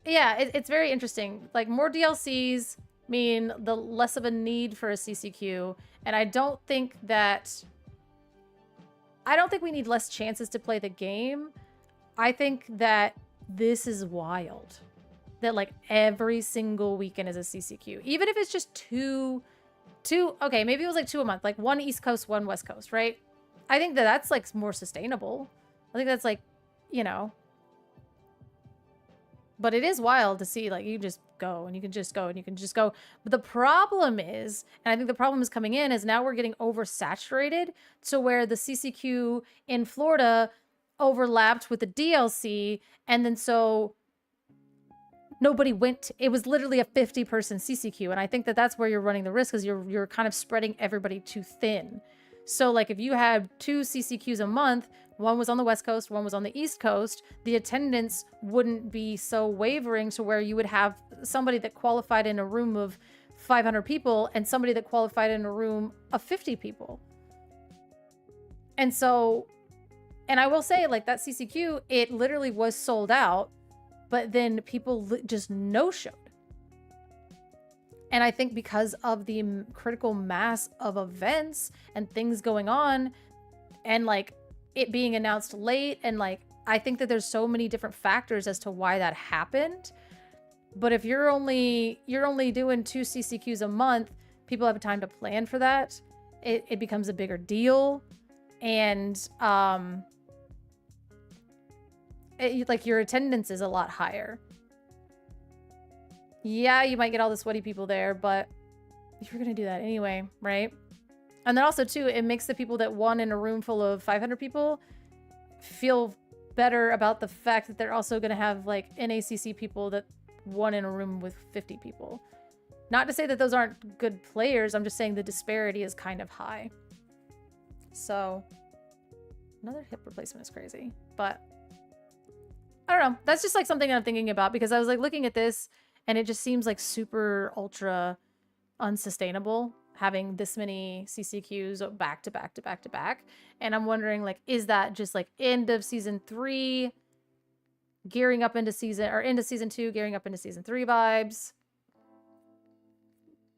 yeah, it's very interesting. Like more DLCs mean the less of a need for a CCQ, and I don't think we need less chances to play the game. I think that this is wild. That like every single weekend is a CCQ. Even if it's just two, okay, maybe it was like 2 a month, like 1 East Coast, 1 West Coast, right? I think that that's like more sustainable. I think that's like, you know, but it is wild to see, like, you just go and you can just go and you can just go. But the problem is, and I think the problem is coming in, is now we're getting oversaturated to where the CCQ in Florida overlapped with the DLC. And then so nobody went. It was literally a 50-person CCQ. And I think that that's where you're running the risk, because you're kind of spreading everybody too thin. So like if you had 2 CCQs a month, one was on the West Coast, one was on the East Coast, the attendance wouldn't be so wavering to where you would have somebody that qualified in a room of 500 people and somebody that qualified in a room of 50 people. And so, and I will say, like, that CCQ, it literally was sold out, but then people just no-showed. And I think because of the critical mass of events and things going on, and like it being announced late, and like I think that there's so many different factors as to why that happened. But if you're only doing 2 CCQs a month, people have time to plan for that. It becomes a bigger deal, and like your attendance is a lot higher. Yeah, you might get all the sweaty people there, but you're gonna do that anyway, right? And then also too, it makes the people that won in a room full of 500 people feel better about the fact that they're also gonna have like NACC people that won in a room with 50 people. Not to say that those aren't good players, I'm just saying the disparity is kind of high. So another hip replacement is crazy, but I don't know. That's just like something I'm thinking about, because I was like looking at this and it just seems like super ultra unsustainable having this many CCQs back to back to back to back. And I'm wondering, like, is that just like end of season 3 gearing up into season 2 gearing up into season 3 vibes?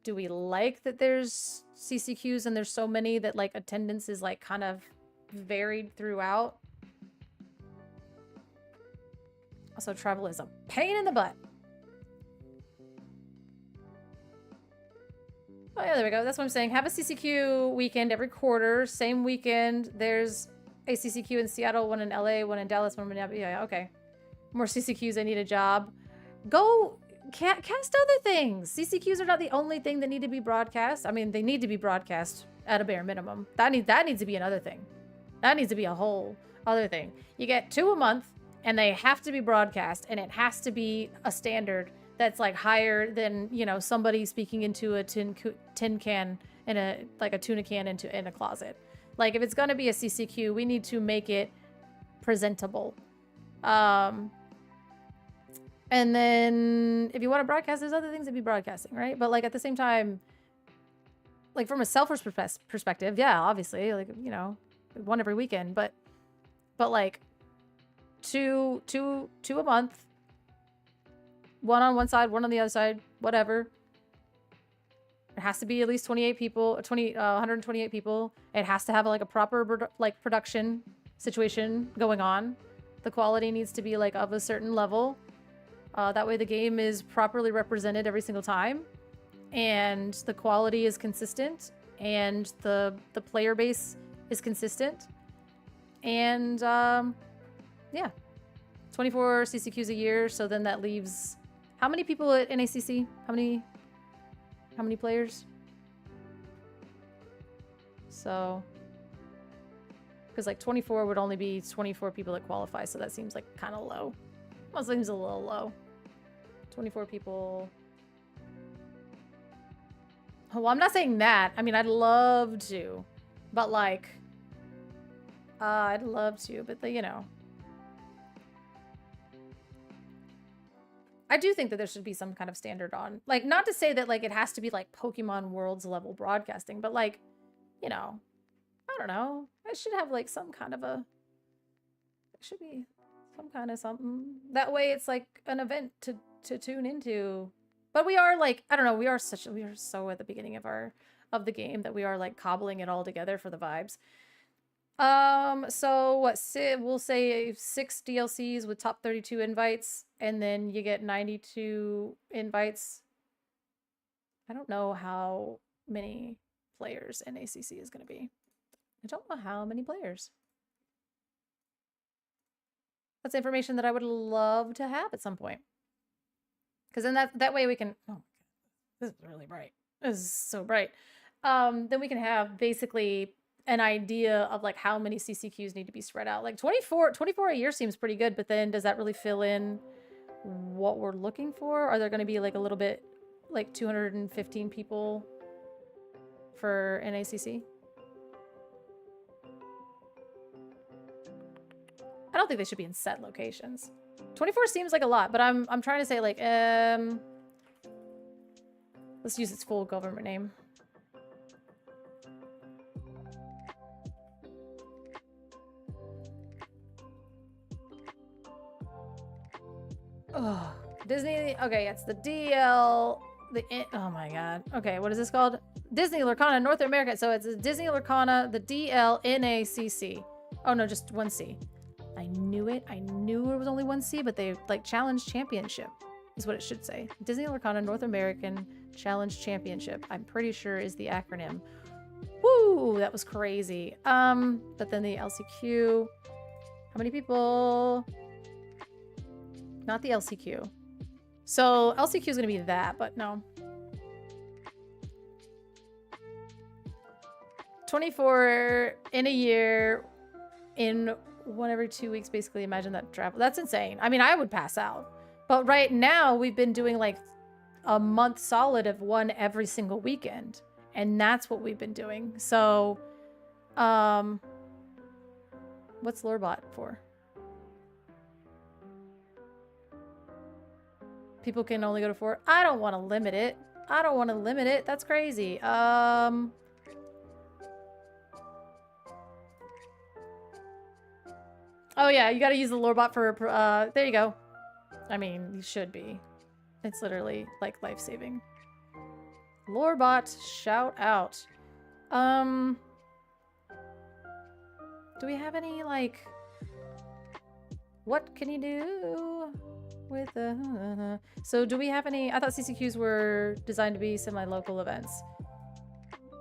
Do we like that there's CCQs and there's so many that like attendance is like kind of varied throughout? Also, travel is a pain in the butt. Oh yeah, there we go. That's what I'm saying. Have a CCQ weekend every quarter. Same weekend. There's a CCQ in Seattle, one in LA, one in Dallas, one in Minneapolis. Yeah, okay. More CCQs. I need a job. Go cast other things. CCQs are not the only thing that need to be broadcast. I mean, they need to be broadcast at a bare minimum. That needs to be another thing. That needs to be a whole other thing. You get 2 a month, and they have to be broadcast, and it has to be a standard that's like higher than, you know, somebody speaking into a tin can in a tuna can in a closet. Like, if it's gonna be a CCQ, we need to make it presentable. And then if you want to broadcast, there's other things to be broadcasting, right? But like at the same time, like from a selfish perspective, yeah, obviously, like, you know, one every weekend, but like two a month. One on one side, one on the other side, whatever. It has to be at least 28 people, 128 people. It has to have like a proper production situation going on. The quality needs to be like of a certain level. That way the game is properly represented every single time. And the quality is consistent. And the player base is consistent. And yeah. 24 CCQs a year, so then that leaves... How many people at NACC? How many players? So, because like 24 would only be 24 people that qualify, so that seems like kind of low. Well, it seems a little low. 24 people. Well, I'm not saying that. I mean, I'd love to, but like, I'd love to, but you know, I do think that there should be some kind of standard on, like, not to say that like it has to be like Pokemon Worlds level broadcasting, but like, you know, I don't know. I should have like some kind of a, it should be some kind of something. That way it's like an event to tune into. But we are like, I don't know, we are so at the beginning of the game that we are like cobbling it all together for the vibes. So what, we'll say 6 DLCs with top 32 invites, and then you get 92 invites. I don't know how many players NACC is going to be. I don't know how many players. That's information that I would love to have at some point. Because then that way we can, oh my God, this is really bright. This is so bright. Then we can have basically an idea of like how many CCQs need to be spread out. Like 24 a year seems pretty good, but then does that really fill in what we're looking for? Are there going to be like a little bit, like 215 people for NACC? I don't think they should be in set locations. 24 seems like a lot, but I'm trying to say like, let's use its full government name. Oh, Disney. Okay, it's the DL. Oh my God. Okay, what is this called? Disney Lorcana North America. So it's Disney Lorcana, the DLNACC. Oh no, just 1C. I knew it. I knew it was only 1C, but they like Challenge Championship is what it should say. Disney Lorcana North American Challenge Championship. I'm pretty sure is the acronym. Woo, that was crazy. But then the LCQ. How many people? Not the LCQ. So LCQ is going to be that, but no. 24 in a year, in 1 every 2 weeks, basically. Imagine that travel. That's insane. I mean, I would pass out. But right now, we've been doing like a month solid of 1 every single weekend. And that's what we've been doing. So, what's Lorebot for? People can only go to 4. I don't want to limit it. I don't want to limit it. That's crazy. Oh yeah, you got to use the Lorebot for, there you go. I mean, you should be. It's literally like life-saving. Lorebot, shout out. Do we have any, like, what can you do with the, so do we have any, I thought CCQs were designed to be semi-local events.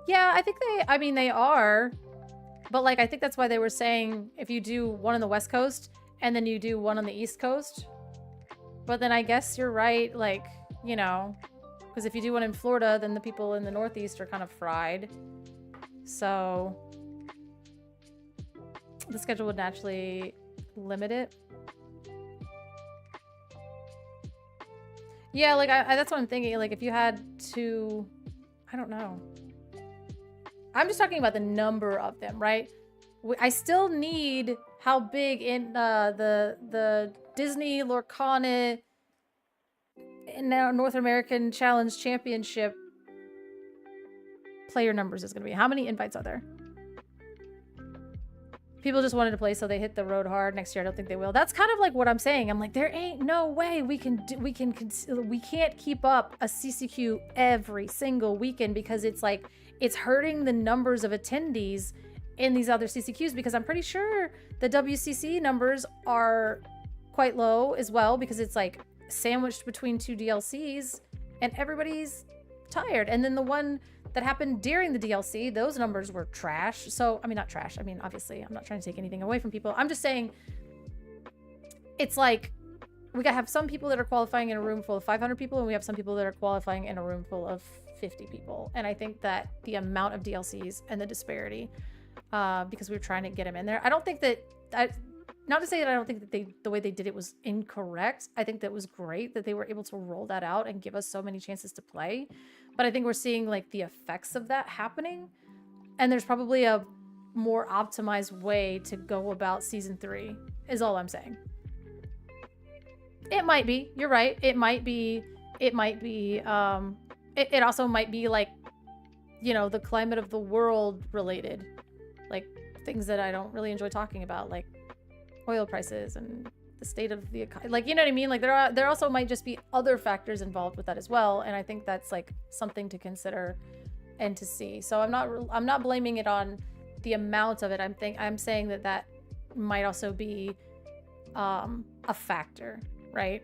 Yeah, I think I mean, they are. But, like, I think that's why they were saying if you do one on the West Coast and then you do one on the East Coast. But then I guess you're right, like, you know, because if you do one in Florida, then the people in the Northeast are kind of fried. So the schedule would naturally limit it. Yeah, like, that's what I'm thinking. Like, if you had to, I don't know. I'm just talking about the number of them, right? I still need how big in the Disney Lorcana and now North American Challenge Championship player numbers is going to be. How many invites are there? People just wanted to play, so they hit the road hard. Next year, I don't think they will. That's kind of like what I'm saying. I'm like, there ain't no way we can't keep up a CCQ every single weekend because it's like, it's hurting the numbers of attendees in these other CCQs because I'm pretty sure the WCC numbers are quite low as well because it's like sandwiched between 2 DLCs and everybody's tired. And then the one that happened during the DLC, those numbers were trash. So, I mean, not trash. I mean, obviously, I'm not trying to take anything away from people. I'm just saying it's like we gotta have some people that are qualifying in a room full of 500 people and we have some people that are qualifying in a room full of 50 people. And I think that the amount of DLCs and the disparity, because we were trying to get them in there, I don't think that not to say that I don't think that the way they did it was incorrect. I think that was great that they were able to roll that out and give us so many chances to play. But I think we're seeing like the effects of that happening. And there's probably a more optimized way to go about season 3 is all I'm saying. It might be, you're right. It might be, it also might be like, you know, the climate of the world related, like things that I don't really enjoy talking about, like oil prices and the state of the economy. Like, you know what I mean? Like there also might just be other factors involved with that as well. And I think that's like something to consider and to see. So I'm not blaming it on the amount of it. I'm saying that might also be a factor, right?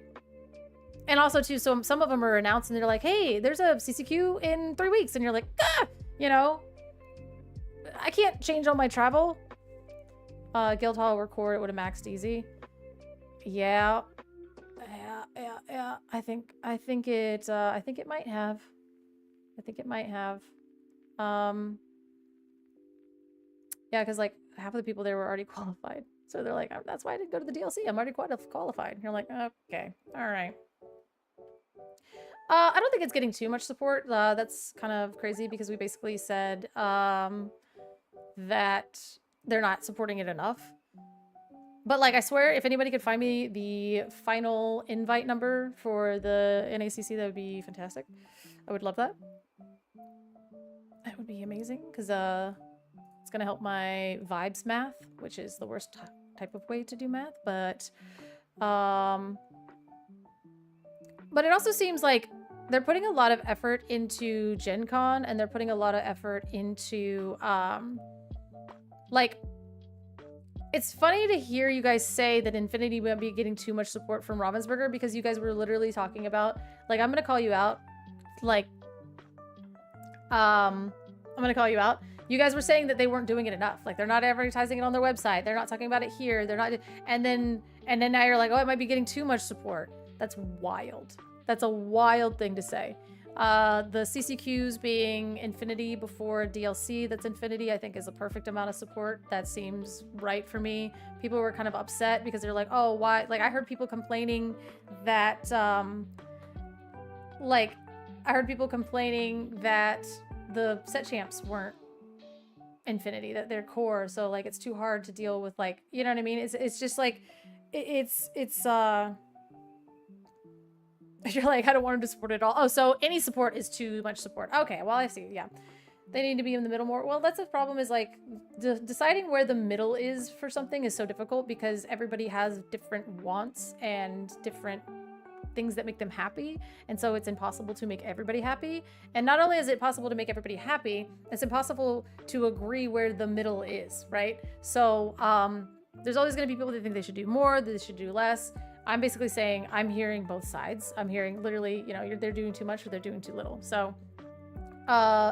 And also too, so some of them are announced and they're like, hey, there's a CCQ in 3 weeks. And you're like, you know, I can't change all my travel. Guildhall record, it would have maxed easy. Yeah. I think it might have. Yeah, because like half of the people there were already qualified. So they're like, that's why I didn't go to the DLC. I'm already qualified. And you're like, okay, all right. I don't think it's getting too much support. That's kind of crazy because we basically said that they're not supporting it enough. But like, I swear, if anybody could find me the final invite number for the NACC, that would be fantastic. I would love that. That would be amazing because it's going to help my vibes math, which is the worst type of way to do math. But it also seems like they're putting a lot of effort into Gen Con, and they're putting a lot of effort into like, it's funny to hear you guys say that Infinity might be getting too much support from Ravensburger, because you guys were literally talking about, like, I'm gonna call you out, like, I'm gonna call you out. You guys were saying that they weren't doing it enough. Like, they're not advertising it on their website. They're not talking about it here. They're not, and then now you're like, oh, it might be getting too much support. That's wild. That's a wild thing to say. The CCQs being Infinity before DLC that's Infinity, I think is a perfect amount of support. That seems right for me. People were kind of upset because they're like, oh, why? Like, I heard people complaining that, the set champs weren't Infinity, that they're core. So like, it's too hard to deal with, like, you know what I mean? It's just like, you're like, I don't want him to support it at all. Oh, so any support is too much support. Okay, well, I see. Yeah. They need to be in the middle more. Well, that's the problem, is like deciding where the middle is for something is so difficult because everybody has different wants and different things that make them happy. And so it's impossible to make everybody happy. And not only is it possible to make everybody happy, it's impossible to agree where the middle is, right? So there's always going to be people that think they should do more, that they should do less. I'm basically saying I'm hearing both sides. I'm hearing literally, you know, they're doing too much or they're doing too little. So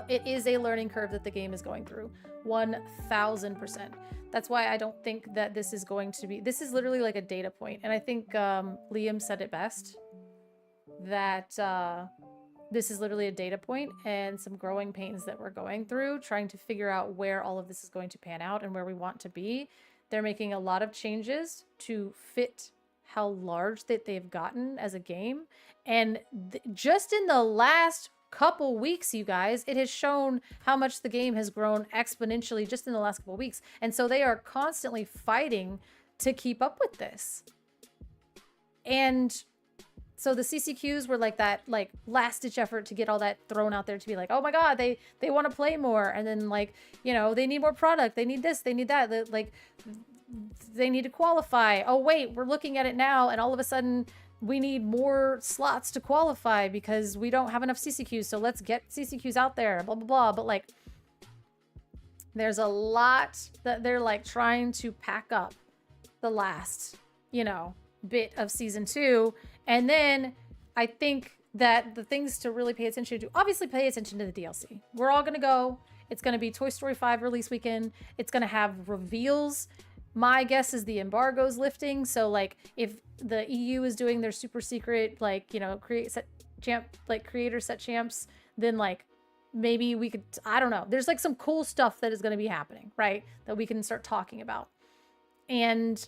it is a learning curve that the game is going through, 1000%. That's why I don't think that this is going to be, this is literally like a data point. And I think Liam said it best, that this is literally a data point and some growing pains that we're going through, trying to figure out where all of this is going to pan out and where we want to be. They're making a lot of changes to fit how large that they've gotten as a game. And just in the last couple weeks, you guys, it has shown how much the game has grown exponentially just in the last couple weeks. And so they are constantly fighting to keep up with this. And so the CCQs were like that, like, last ditch effort to get all that thrown out there to be like, oh my God, they want to play more. And then, like, you know, they need more product. They need this, they need that. Like, they need to qualify. Oh wait, we're looking at it now, and all of a sudden we need more slots to qualify because we don't have enough CCQs, so let's get CCQs out there, blah blah blah. But like, there's a lot that they're like trying to pack up the last, you know, bit of season 2. And then I think that the things to really pay attention to, obviously pay attention to the DLC. We're all gonna go. It's gonna be Toy Story 5 release weekend. It's gonna have reveals. My guess is the embargo's lifting. So like, if the EU is doing their super secret, like, you know, creator set champs, then like maybe we could, I don't know. There's like some cool stuff that is going to be happening, right? That we can start talking about. And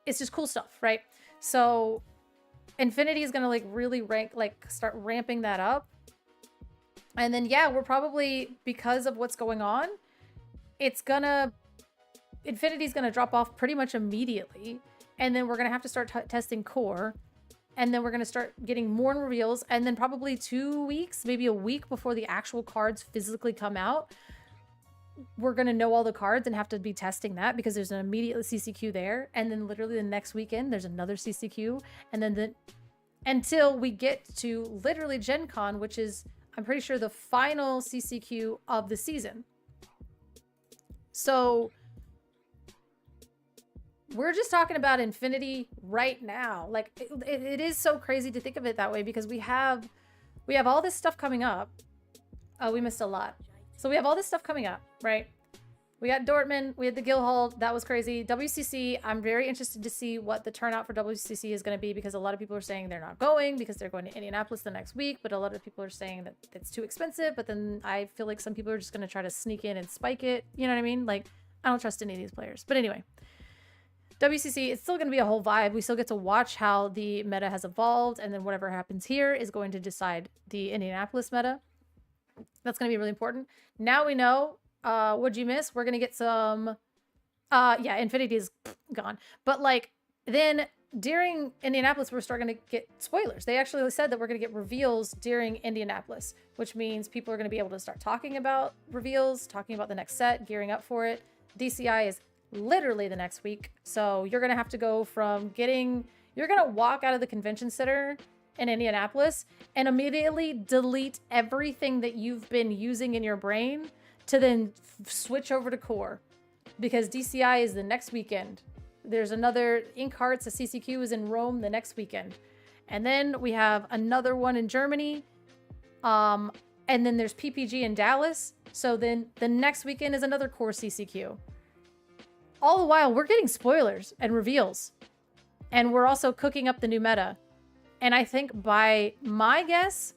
it's just cool stuff, right? So Infinity is gonna like really start ramping that up. And then yeah, we're probably, because of what's going on, Infinity's gonna drop off pretty much immediately. And then we're gonna have to start testing core. And then we're gonna start getting more reveals. And then probably 2 weeks, maybe a week before the actual cards physically come out, we're gonna know all the cards and have to be testing that, because there's an immediate CCQ there. And then literally the next weekend, there's another CCQ. And then until we get to literally Gen Con, which is, I'm pretty sure, the final CCQ of the season. So we're just talking about Infinity right now. Like it is so crazy to think of it that way, because we have all this stuff coming up. Oh, we missed a lot. So we have all this stuff coming up, right? We got Dortmund, we had the Guildhall, that was crazy. WCC, I'm very interested to see what the turnout for WCC is going to be, because a lot of people are saying they're not going because they're going to Indianapolis the next week, but a lot of people are saying that it's too expensive. But then I feel like some people are just going to try to sneak in and spike it. You know what I mean? Like, I don't trust any of these players. But anyway, WCC, it's still going to be a whole vibe. We still get to watch how the meta has evolved, and then whatever happens here is going to decide the Indianapolis meta. That's going to be really important. Now we know. What'd you miss? We're going to get some... yeah, Infinity is gone. But, like, then during Indianapolis, we're starting to get spoilers. They actually said that we're going to get reveals during Indianapolis, which means people are going to be able to start talking about reveals, talking about the next set, gearing up for it. DCI is literally the next week. So you're going to have to go from getting... You're going to walk out of the convention center in Indianapolis and immediately delete everything that you've been using in your brain to then switch over to core, because DCI is the next weekend. There's another Ink Hearts, a CCQ is in Rome the next weekend. And then we have another one in Germany. And then there's PPG in Dallas. So then the next weekend is another core CCQ. All the while, we're getting spoilers and reveals. And we're also cooking up the new meta. And I think by my guess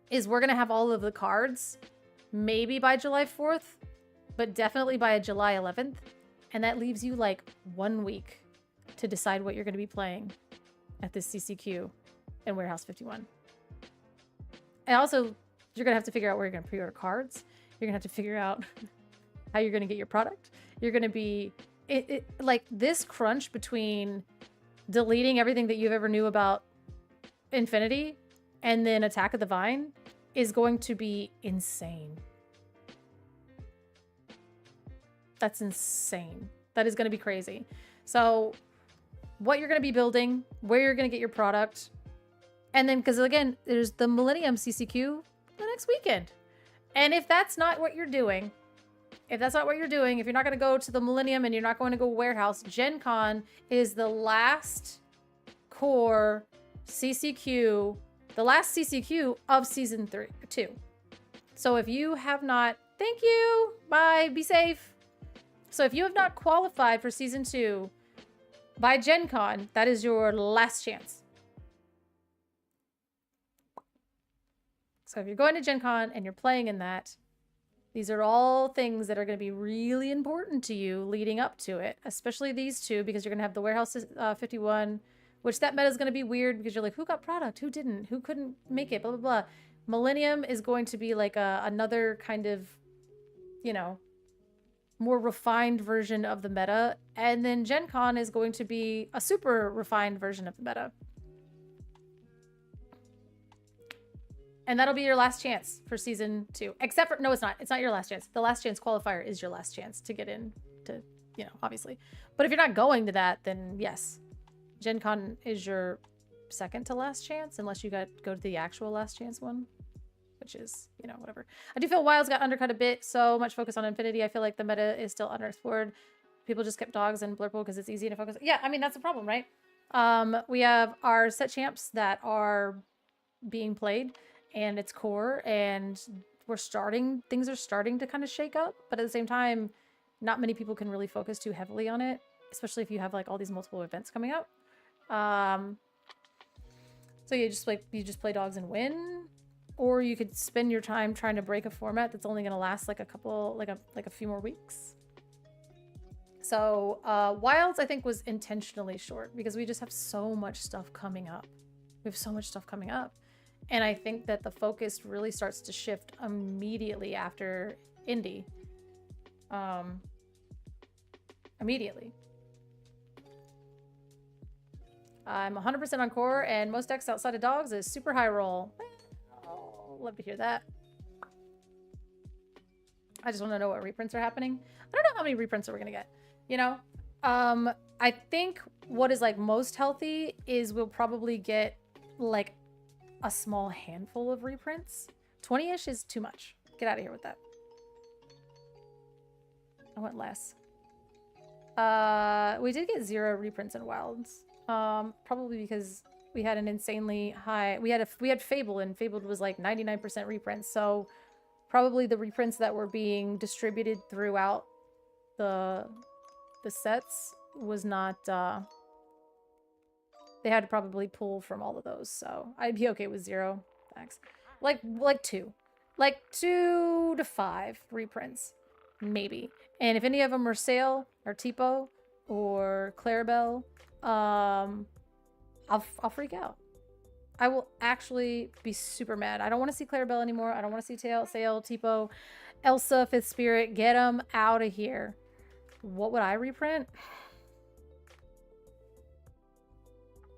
is we're going to have all of the cards maybe by July 4th, but definitely by July 11th. And that leaves you like 1 week to decide what you're going to be playing at this CCQ in Warehouse 51. And also, you're going to have to figure out where you're going to pre-order cards. You're going to have to figure out how you're going to get your product. You're going to be... like this crunch between deleting everything that you've ever knew about Infinity and then Attack of the Vine is going to be insane. That's insane. That is going to be crazy. So what you're going to be building, where you're going to get your product, and then, because again, there's the Millennium CCQ the next weekend. And if that's not what you're doing, if you're not going to go to the Millennium and you're not going to go Warehouse, Gen Con is the last core CCQ, the last CCQ of season 2. So if you have not, thank you, bye, be safe. So if you have not qualified for season 2 by Gen Con, that is your last chance. So if you're going to Gen Con and you're playing in that, these are all things that are going to be really important to you leading up to it, especially these two, because you're going to have the Warehouse 51, which that meta is going to be weird because you're like, who got product? Who didn't? Who couldn't make it? Blah, blah, blah. Millennium is going to be like another kind of, you know, more refined version of the meta. And then Gen Con is going to be a super refined version of the meta. And that'll be your last chance for season 2. Except for, no, it's not. It's not your last chance. The last chance qualifier is your last chance to get in to, you know, obviously. But if you're not going to that, then yes. Gen Con is your second to last chance, unless you go to the actual last chance one, which is, you know, whatever. I do feel Wild's got undercut a bit. So much focus on Infinity. I feel like the meta is still underexplored. People just kept dogs and Blurple because it's easy to focus. Yeah, I mean, that's a problem, right? We have our set champs that are being played, and it's core, and things are starting to kind of shake up, but at the same time, not many people can really focus too heavily on it, especially if you have like all these multiple events coming up. So you just play dogs and win, or you could spend your time trying to break a format that's only going to last like a few more weeks. So Wilds, I think, was intentionally short because we just have so much stuff coming up. We have so much stuff coming up. And I think that the focus really starts to shift immediately after Indy. Immediately. I'm 100% on core, and most decks outside of dogs is super high roll. Oh, love to hear that. I just want to know what reprints are happening. I don't know how many reprints we're gonna get, you know? I think what is like most healthy is we'll probably get like a small handful of reprints. 20-ish is too much. Get out of here with that. I want less. We did get 0 reprints in Wilds. Probably because we had an insanely high... We had Fable, and Fabled was like 99% reprints, so probably the reprints that were being distributed throughout the sets was not... They had to probably pull from all of those, so I'd be okay with 0. Thanks. Like 2. Like 2 to 5 reprints. Maybe. And if any of them are Sale, or Tipo, or Clarabelle, I'll freak out. I will actually be super mad. I don't want to see Clarabelle anymore. I don't want to see Sale, Tipo, Elsa, Fifth Spirit. Get them out of here. What would I reprint?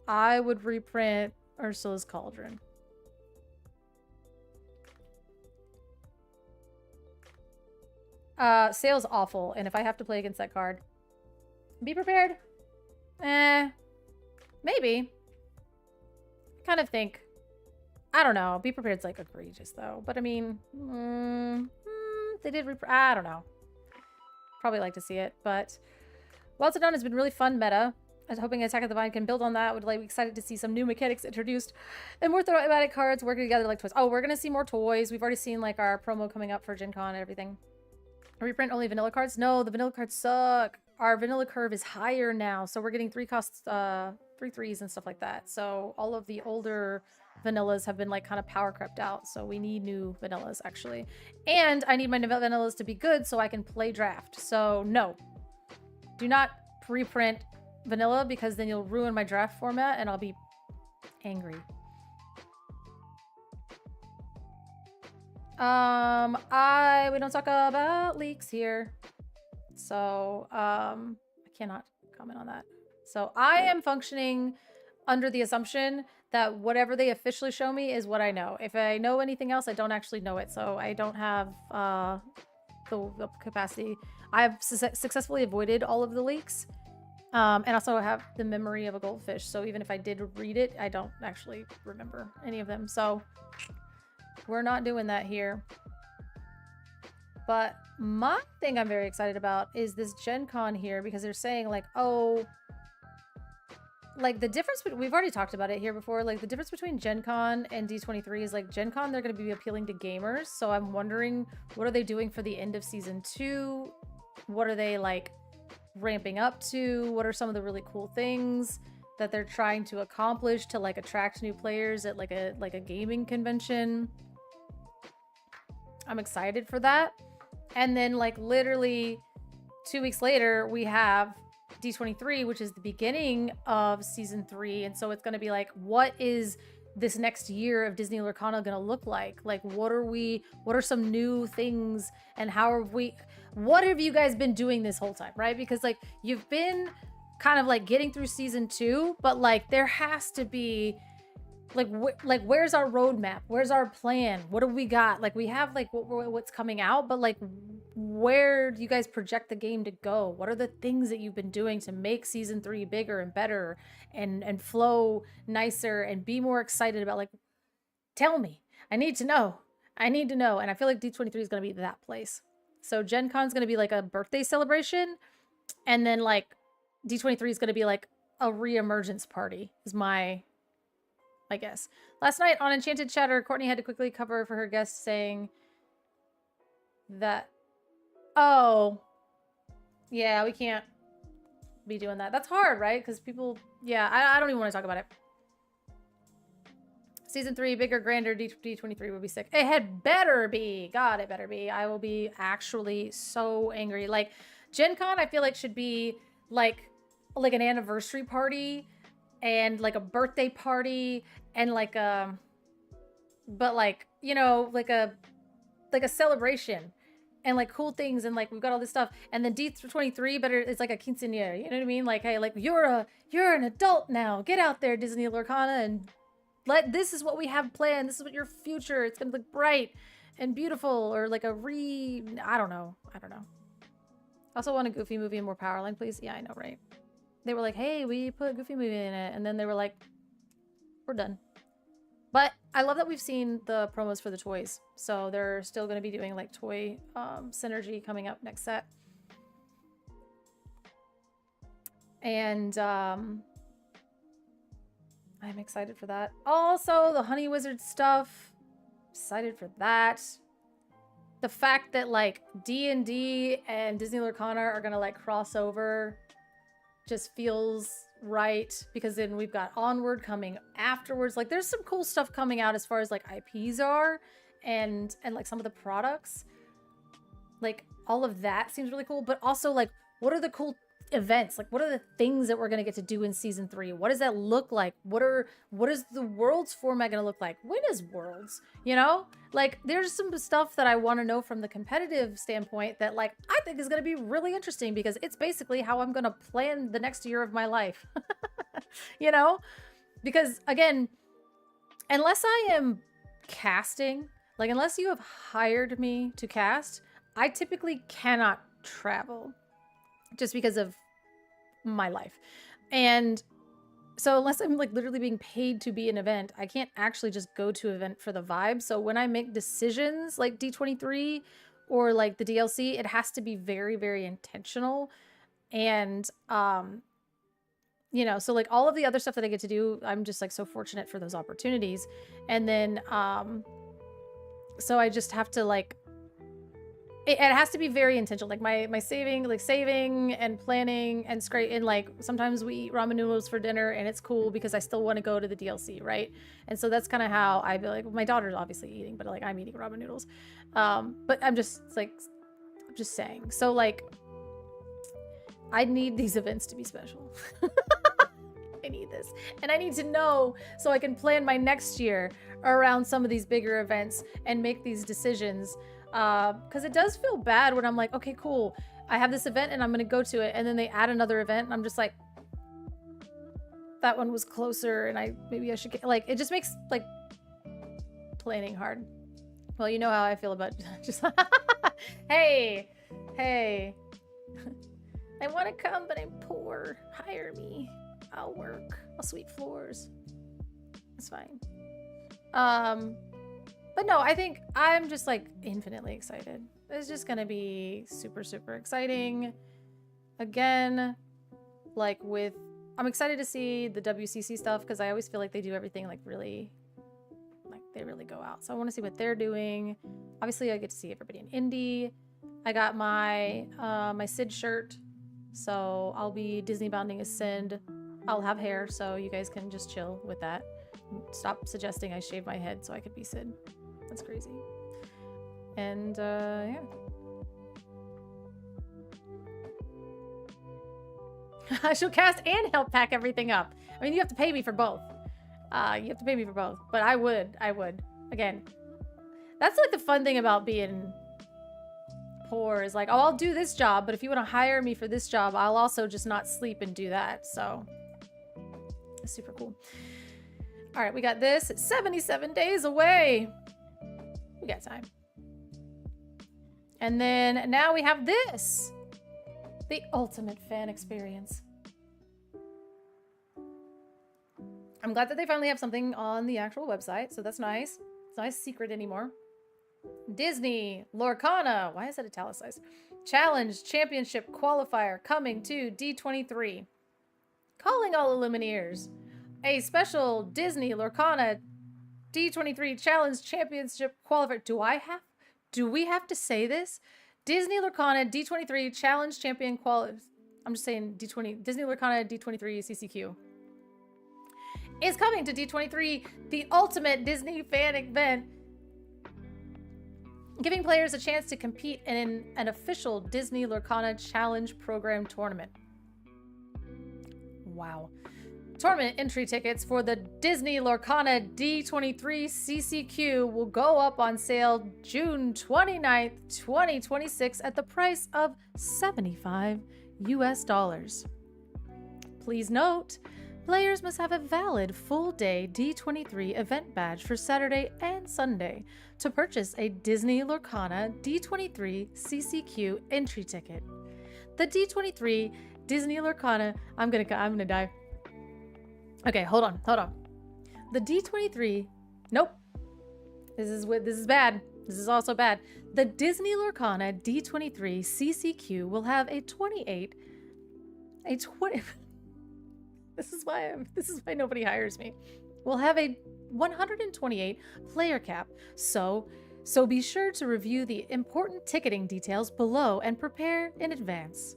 I would reprint Ursula's Cauldron. Sale's awful, and if I have to play against that card, be prepared. Maybe. I kind of think, I don't know. Be prepared's like egregious though, but I mean, they did. I don't know. Probably like to see it, but Wilds Unknown has been really fun meta. I was hoping Attack of the Vine can build on that. Would like be excited to see some new mechanics introduced and more thematic cards working together like toys. Oh, we're gonna see more toys. We've already seen like our promo coming up for Gen Con and everything. Reprint only vanilla cards? No, the vanilla cards suck. Our vanilla curve is higher now, so we're getting 3 costs, 3 threes and stuff like that. So all of the older vanillas have been like kind of power crept out, so we need new vanillas actually. And I need my vanillas to be good so I can play draft. So no, do not reprint vanilla because then you'll ruin my draft format and I'll be angry. We don't talk about leaks here. So, I cannot comment on that. So I am functioning under the assumption that whatever they officially show me is what I know. If I know anything else, I don't actually know it. So I don't have, the capacity. I have successfully avoided all of the leaks. And also have the memory of a goldfish. So even if I did read it, I don't actually remember any of them. So we're not doing that here. But my thing I'm very excited about is this Gen Con here, because they're saying like, oh, like the difference, we've already talked about it here before, like the difference between Gen Con and D23 is like Gen Con, they're going to be appealing to gamers. So I'm wondering, what are they doing for the end of season 2? What are they like ramping up to? What are some of the really cool things that they're trying to accomplish to like attract new players at like a gaming convention? I'm excited for that. And then like literally 2 weeks later, we have D23, which is the beginning of season 3. And so it's going to be like, what is this next year of Disney Lorcana going to look like? Like, what are some new things, and what have you guys been doing this whole time, right? Because like you've been kind of like getting through season 2, but like there has to be like where's our roadmap? Where's our plan? What do we got? Like we have like what's coming out, but like where do you guys project the game to go? What are the things that you've been doing to make season 3 bigger and better and flow nicer and be more excited about? Like, tell me. I need to know. And I feel like D23 is going to be that place. So Gen Con's going to be like a birthday celebration, and then like D23 is going to be like a re-emergence party is my guess. Last night on Enchanted Chatter, Courtney had to quickly cover for her guest saying that, oh, yeah, we can't be doing that. That's hard, right? Because people, yeah, I don't even want to talk about it. Season 3, bigger, grander, D23 would be sick. It had better be. God, it better be. I will be actually so angry. Like, Gen Con, I feel like should be like an anniversary party and like a birthday party and like but like, you know, like a celebration and like cool things, and like we've got all this stuff. And then D23 better, it's like a quinceañera, you know what I mean? Like, hey, like you're an adult now, get out there, Disney Lorcana, and this is what we have planned, this is what your future, it's gonna look bright and beautiful. Or like I don't know. I also want a Goofy movie and more Powerline, please. Yeah, I know, right? They were like, hey, we put a Goofy movie in it, and then they were like, we're done. But I love that we've seen the promos for the toys. So they're still going to be doing like toy synergy coming up next set. And I'm excited for that. Also, the Honey Wizard stuff. Excited for that. The fact that like D&D and Disney Lorcana are going to like cross over just feels right, because then we've got Onward coming afterwards. Like there's some cool stuff coming out as far as like IPs are and like some of the products. Like all of that seems really cool, but also like what are the cool events? Like what are the things that we're going to get to do in season 3? What does that look like? What is the Worlds format going to look like? When is Worlds? You know? Like there's some stuff that I want to know from the competitive standpoint that like I think is going to be really interesting, because it's basically how I'm going to plan the next year of my life. You know? Because again, unless I am casting, like unless you have hired me to cast, I typically cannot travel just because of my life. And so unless I'm like literally being paid to be an event, I can't actually just go to an event for the vibe. So when I make decisions like D23 or like the DLC, it has to be very, very intentional. And, you know, so like all of the other stuff that I get to do, I'm just like so fortunate for those opportunities. And then, so I just have to like, it has to be very intentional. Like my saving and planning and and like sometimes we eat ramen noodles for dinner, and it's cool because I still want to go to the DLC, right? And so that's kind of how I feel. Like my daughter's obviously eating, but like I'm eating ramen noodles. But I'm just saying. So like I need these events to be special. I need this, and I need to know so I can plan my next year around some of these bigger events and make these decisions. Because it does feel bad when I'm like, okay, cool, I have this event and I'm gonna go to it, and then they add another event and I'm just like, that one was closer and maybe I should get, like, it just makes like planning hard. Well, you know how I feel about just hey I want to come but I'm poor, hire me, I'll work, I'll sweep floors, it's fine. But no, I think I'm just like infinitely excited. It's just gonna be super, super exciting. Again, like I'm excited to see the WCC stuff, because I always feel like they do everything like really, like they really go out. So I want to see what they're doing. Obviously, I get to see everybody in Indy. I got my my Sid shirt, so I'll be Disney bounding as Sid. I'll have hair, so you guys can just chill with that. Stop suggesting I shave my head so I could be Sid. That's crazy. And yeah. She'll cast and help pack everything up. I mean, you have to pay me for both. But I would. Again, that's like the fun thing about being poor is like, oh, I'll do this job, but if you want to hire me for this job, I'll also just not sleep and do that. So it's super cool. All right, we got this. It's 77 days away. We got time. And then now we have this. The ultimate fan experience. I'm glad that they finally have something on the actual website, so that's nice. It's not a secret anymore. Disney Lorcana. Why is that italicized? Challenge Championship Qualifier coming to D23. Calling all Illumineers. A special Disney Lorcana D23 Challenge Championship Qualifier. Do we have to say this? Disney Lorcana D23 Challenge Champion I'm just saying D20. Disney Lorcana D23 CCQ is coming to D23, the ultimate Disney fan event. giving players a chance to compete in an official Disney Lorcana Challenge Program tournament. Wow. Tournament entry tickets for the Disney Lorcana D23 CCQ will go up on sale June 29th, 2026 at the price of $75 US. Please note, players must have a valid full-day D23 event badge for Saturday and Sunday to purchase a Disney Lorcana D23 CCQ entry ticket. The D23 Disney Lorcana, I'm gonna die. Okay, hold on. The D23, nope. This is bad. This is also bad. The Disney Lorcana D23 CCQ will have a 20 This is why nobody hires me. We'll have a 128 player cap. So be sure to review the important ticketing details below and prepare in advance.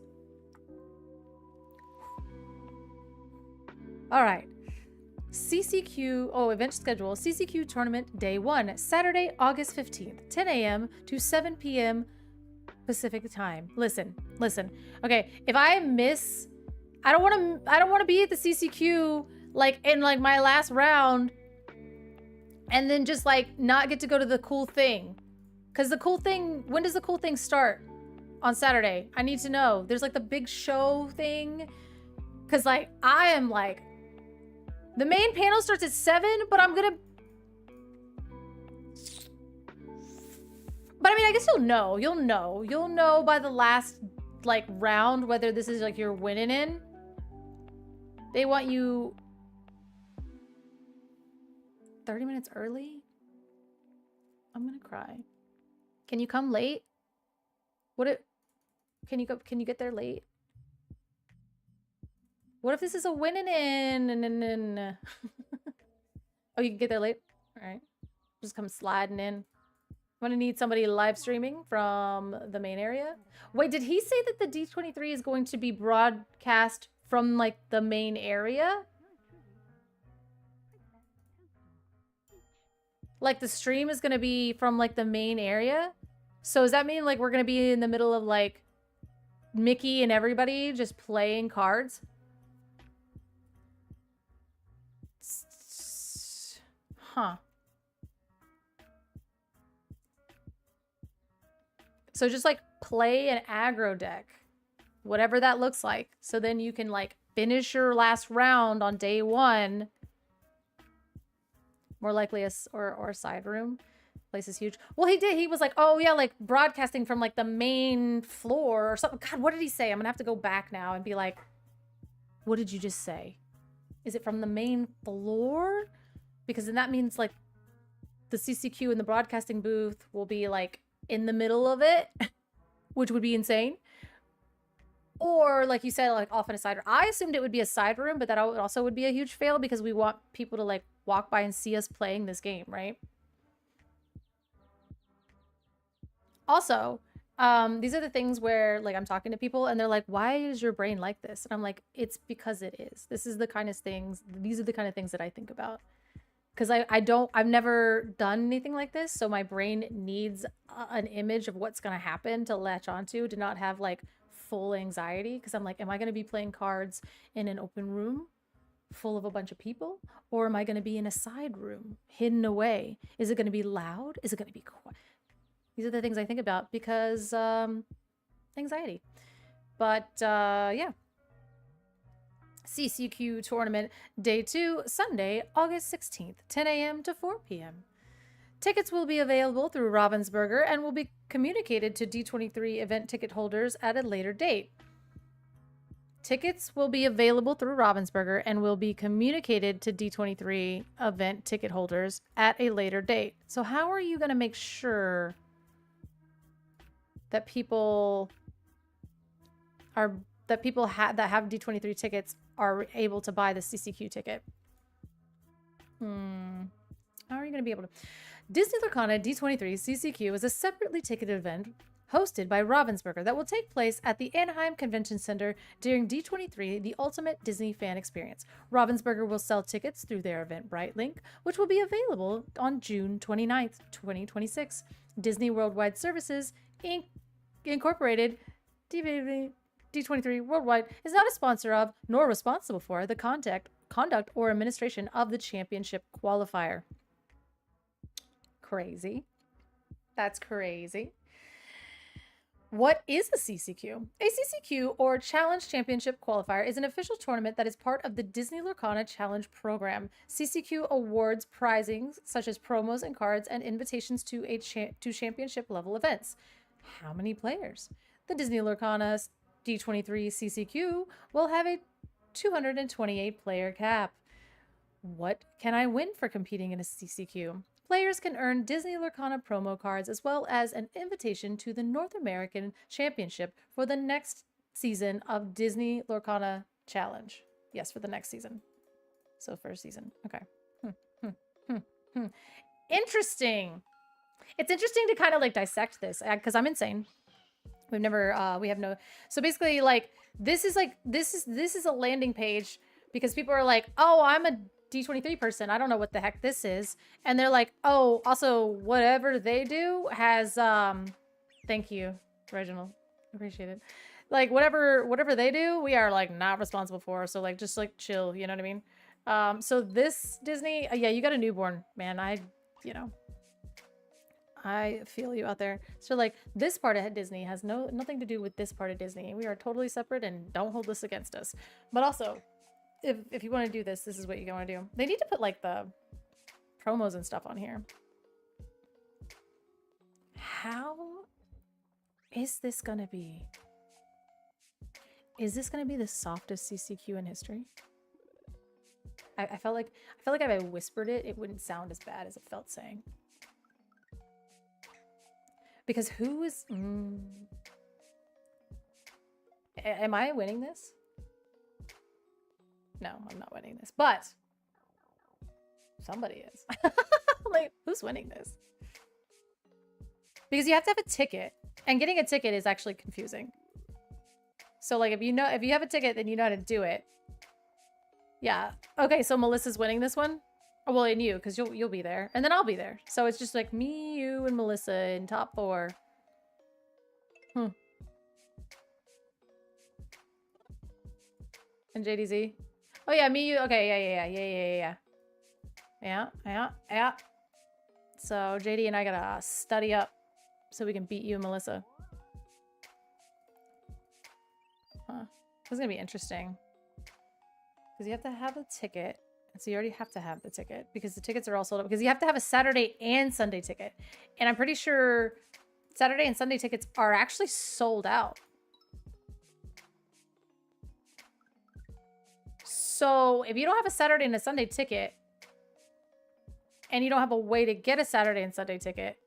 All right. Event schedule. CCQ tournament day 1, Saturday, August 15th, 10 a.m. to 7 p.m. Pacific time. Listen. Okay, if I miss, I don't want to be at the CCQ like in like my last round and then just like not get to go to the cool thing. Cuz the cool thing, when does the cool thing start? On Saturday. I need to know. There's like the big show thing. Cuz like I am like, the main panel starts at 7, but I mean, I guess you'll know. You'll know by the last like round whether this is like you're winning in. They want you 30 minutes early? I'm gonna cry. Can you come late? Can you get there late? What if this is a winning in? Oh, you can get there late? All right. Just come sliding in. I'm gonna need somebody live streaming from the main area. Wait, did he say that the D23 is going to be broadcast from like the main area? Like the stream is gonna be from like the main area? So does that mean like we're gonna be in the middle of like Mickey and everybody just playing cards? Huh. So just like play an aggro deck, whatever that looks like. So then you can like finish your last round on day 1. More likely a side room. Place is huge. Well, he did. He was like, oh yeah, like broadcasting from like the main floor or something. God, what did he say? I'm gonna have to go back now and be like, what did you just say? Is it from the main floor? Because then that means like the CCQ and the broadcasting booth will be like in the middle of it, which would be insane. Or like you said, like off in a side room. I assumed it would be a side room, but that also would be a huge fail because we want people to like walk by and see us playing this game, right? Also, these are the things where like I'm talking to people and they're like, why is your brain like this? And I'm like, it's because it is. These are the kind of things that I think about. Because I've never done anything like this. So my brain needs an image of what's going to happen to latch onto, to not have like full anxiety. Because I'm like, am I going to be playing cards in an open room full of a bunch of people? Or am I going to be in a side room hidden away? Is it going to be loud? Is it going to be quiet? These are the things I think about because anxiety. But yeah. CCQ tournament day 2, Sunday, August 16th, 10 a.m. to 4 p.m. Tickets will be available through Ravensburger and will be communicated to D23 event ticket holders at a later date. Tickets will be available through Ravensburger and will be communicated to D23 event ticket holders at a later date. So how are you going to make sure that people that have D23 tickets are able to buy the CCQ ticket? How are you going to be able to? Disney Lorcana D23 CCQ is a separately ticketed event hosted by Ravensburger that will take place at the Anaheim Convention Center during D23, the ultimate Disney fan experience. Ravensburger will sell tickets through their Eventbrite link, which will be available on June 29th, 2026. Disney Worldwide Services Incorporated, D23 Worldwide, is not a sponsor of nor responsible for the conduct or administration of the championship qualifier. Crazy. That's crazy. What is a CCQ? A CCQ, or Challenge Championship Qualifier, is an official tournament that is part of the Disney Lorcana Challenge program. CCQ awards prizings such as promos and cards and invitations to championship level events. How many players? The Disney Lorcana D23 CCQ will have a 228 player cap. What can I win for competing in a CCQ? Players can earn Disney Lorcana promo cards as well as an invitation to the North American Championship for the next season of Disney Lorcana Challenge. Yes, for the next season. So first season. Okay. Interesting. It's interesting to kind of like dissect this because I'm insane. We have no. So basically, like this is a landing page because people are like, oh, I'm a D23 person. I don't know what the heck this is. And they're like, oh, also whatever they do has thank you, Reginald. Appreciate it. Like whatever they do, we are like not responsible for. So like just like chill, you know what I mean? So this Disney, yeah, you got a newborn, man. I feel you out there. So like this part of Disney has nothing to do with this part of Disney. We are totally separate and don't hold this against us. But also, if you want to do this, this is what you want to do. They need to put like the promos and stuff on here. How is this gonna be? Is this gonna be the softest CCQ in history? I felt like if I whispered it, it wouldn't sound as bad as it felt saying. Because who is... Am I winning this? No, I'm not winning this. But somebody is. Like, who's winning this? Because you have to have a ticket. And getting a ticket is actually confusing. So, like, if you have a ticket, then you know how to do it. Yeah. Okay, so Melissa's winning this one? Oh, well, and you, because you'll be there. And then I'll be there. So it's just like me, you, and Melissa in top 4. And JDZ. Oh, yeah, me, you. Okay, yeah. So JD and I gotta study up so we can beat you and Melissa. Huh. This is gonna be interesting. Because you have to have a ticket. So you already have to have the ticket because the tickets are all sold out because you have to have a Saturday and Sunday ticket. And I'm pretty sure Saturday and Sunday tickets are actually sold out. So if you don't have a Saturday and a Sunday ticket and you don't have a way to get a Saturday and Sunday ticket,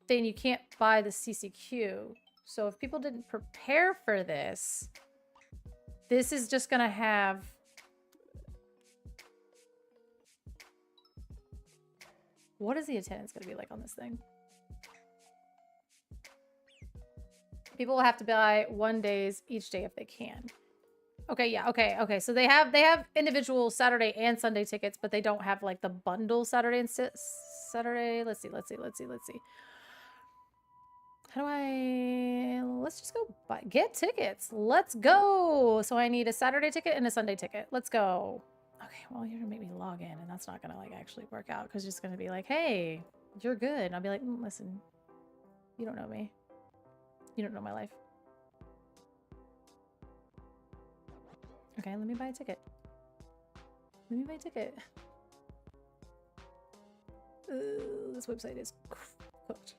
then you can't buy the CCQ. So if people didn't prepare for this, this is just going to have... What is the attendance going to be like on this thing? People will have to buy 1 day each day if they can. Okay, yeah, okay. So they have individual Saturday and Sunday tickets, but they don't have like the bundle Saturday and Saturday. Let's see. How do I... Let's just go get tickets. Let's go. So I need a Saturday ticket and a Sunday ticket. Let's go. Okay, well, you're gonna make me log in, and that's not gonna like actually work out because it's gonna be like, hey, you're good. And I'll be like, listen, you don't know me. You don't know my life. Okay, let me buy a ticket. This website is cooked.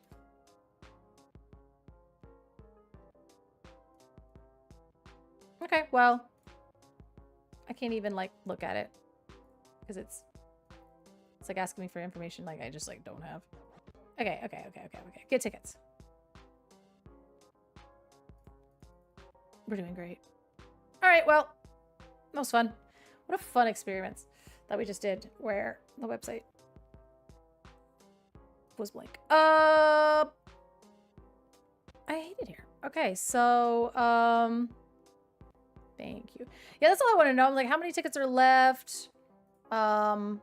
Okay, well, I can't even like look at it because it's like asking me for information like I just like don't have. Okay. Get tickets. We're doing great. All right, well, that was fun. What a fun experiment that we just did where the website was blank. I hate it here. Okay, so thank you. Yeah, that's all I want to know. I'm like, how many tickets are left? Because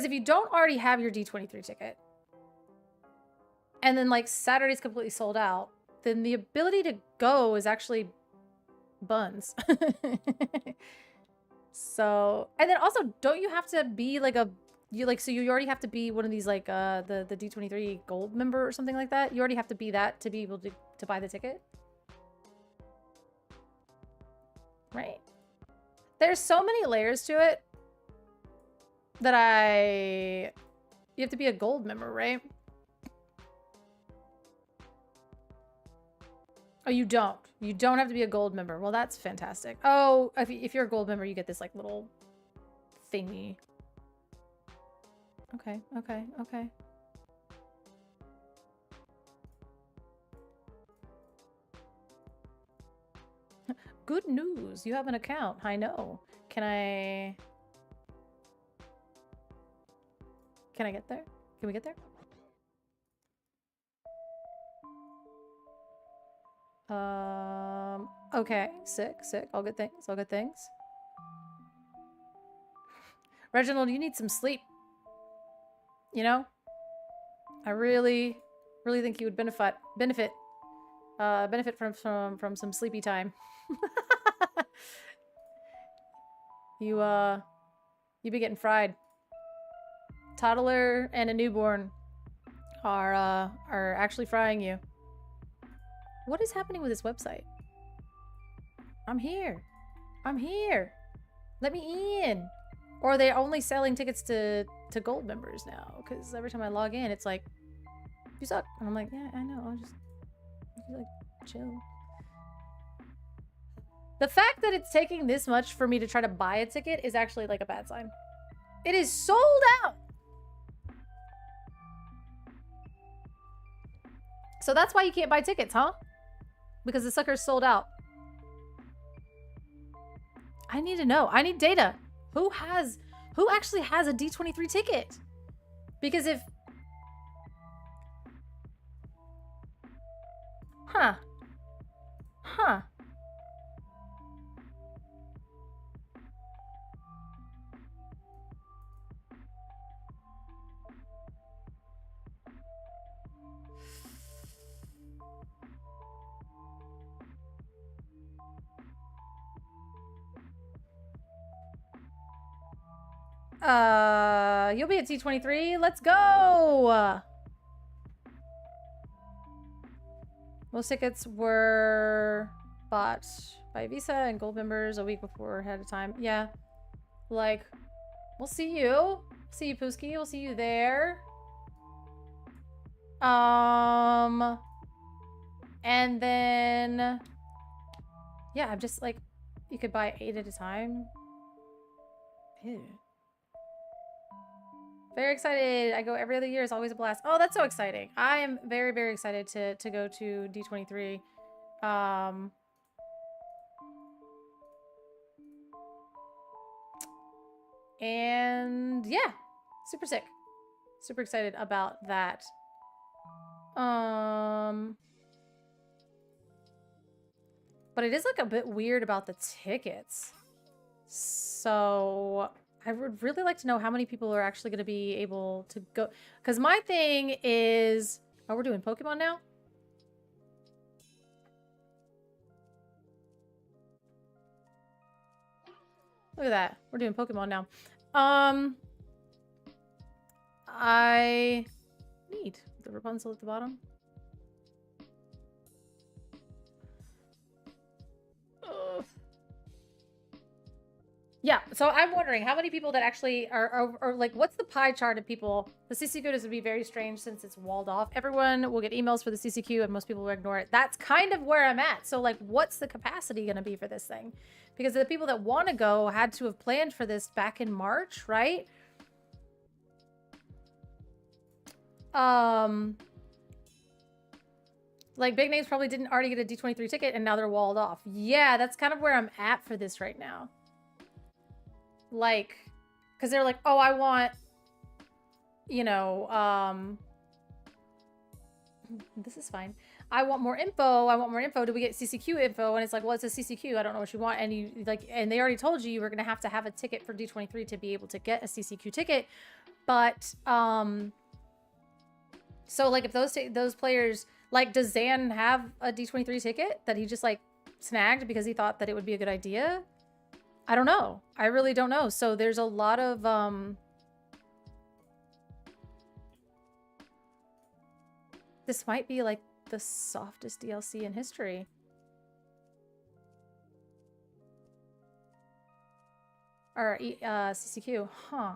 if you don't already have your D23 ticket, and then like Saturday's completely sold out, then the ability to go is actually buns. So, and then also, don't you have to be like so you already have to be one of these like the D23 gold member or something like that? You already have to be that to be able to buy the ticket? Right? There's so many layers to it that you have to be a gold member, right? Oh, you don't. You don't have to be a gold member. Well, that's fantastic. Oh, if you're a gold member, you get this like little thingy. Okay, okay, okay. Good news. You have an account. I know. Can I get there? Can we get there? Okay. Sick. All good things. All good things. Reginald, you need some sleep. You know? I really think you would benefit from some sleepy time. You be getting fried. Toddler and a newborn are actually frying you. What is happening with this website? I'm here. Let me in. Or are they only selling tickets to gold members now? Because every time I log in, it's like, you suck. And I'm like, yeah, I know. I'll just like chill. The fact that it's taking this much for me to try to buy a ticket is actually like a bad sign. It is sold out. So that's why you can't buy tickets, huh? Because the sucker's sold out. I need to know. I need data. Who actually has a D23 ticket? Because if... Huh. You'll be at D23. Let's go! Most tickets were bought by Visa and gold members a week before ahead of time. Yeah. Like, we'll see you. See you, Pooski. We'll see you there. And then... Yeah, I'm just like... You could buy 8 at a time. Ew. Very excited. I go every other year. It's always a blast. Oh, that's so exciting. I am very, very excited to go to D23. And yeah, super sick. Super excited about that. But it is like a bit weird about the tickets. So... I would really like to know how many people are actually going to be able to go. Because my thing is... Oh, we're doing Pokemon now? Look at that. We're doing Pokemon now. I need the Rapunzel at the bottom. Ugh. Yeah, so I'm wondering how many people that actually are like, what's the pie chart of people? The CCQ would be very strange since it's walled off. Everyone will get emails for the CCQ and most people will ignore it. That's kind of where I'm at. So like, what's the capacity going to be for this thing? Because the people that want to go had to have planned for this back in March, right? Like big names probably didn't already get a D23 ticket and now they're walled off. Yeah, that's kind of where I'm at for this right now. Like, because they're like, oh, I want, you know, this is fine. I want more info. Do we get CCQ info? And it's like, well, it's a CCQ. I don't know what you want. And you like, and they already told you were going to have a ticket for D23 to be able to get a CCQ ticket. But, So like if those players, like, does Zan have a D23 ticket that he just like snagged because he thought that it would be a good idea? I don't know. I really don't know. So there's a lot of this might be like the softest DLC in history. Or CCQ, huh?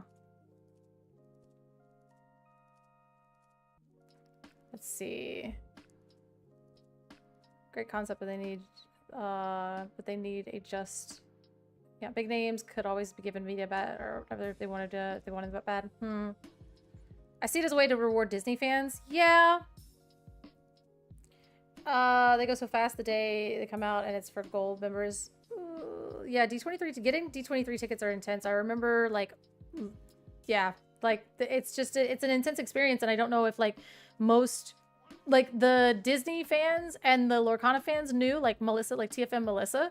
Let's see. Great concept, but they need a just. Yeah, big names could always be given media bad or whatever if they wanted it bad. I see it as a way to reward Disney fans. Yeah. They go so fast the day they come out, and it's for gold members. Yeah, D23 getting D23 tickets are intense. I remember, like, yeah, like it's an intense experience, and I don't know if like most, like the Disney fans and the Lorcana fans knew, like Melissa, like TFM Melissa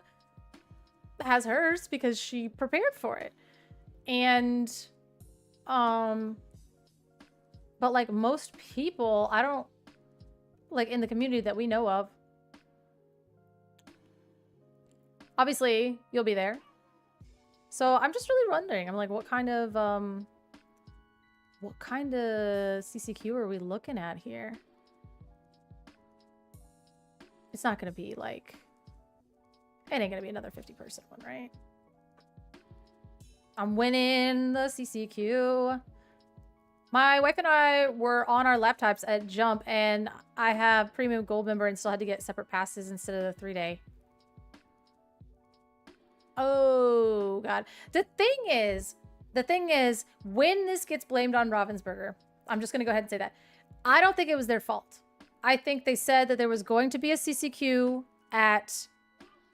has hers because she prepared for it, and but like most people, I don't, like in the community that we know of, obviously you'll be there. So I'm just really wondering, I'm like, what kind of CCQ are we looking at here? It's not gonna be like, it ain't gonna be another 50-person one, right? I'm winning the CCQ. My wife and I were on our laptops at Jump, and I have premium gold member and still had to get separate passes instead of the 3-day. Oh, God. The thing is, when this gets blamed on Ravensburger, I'm just going to go ahead and say that. I don't think it was their fault. I think they said that there was going to be a CCQ at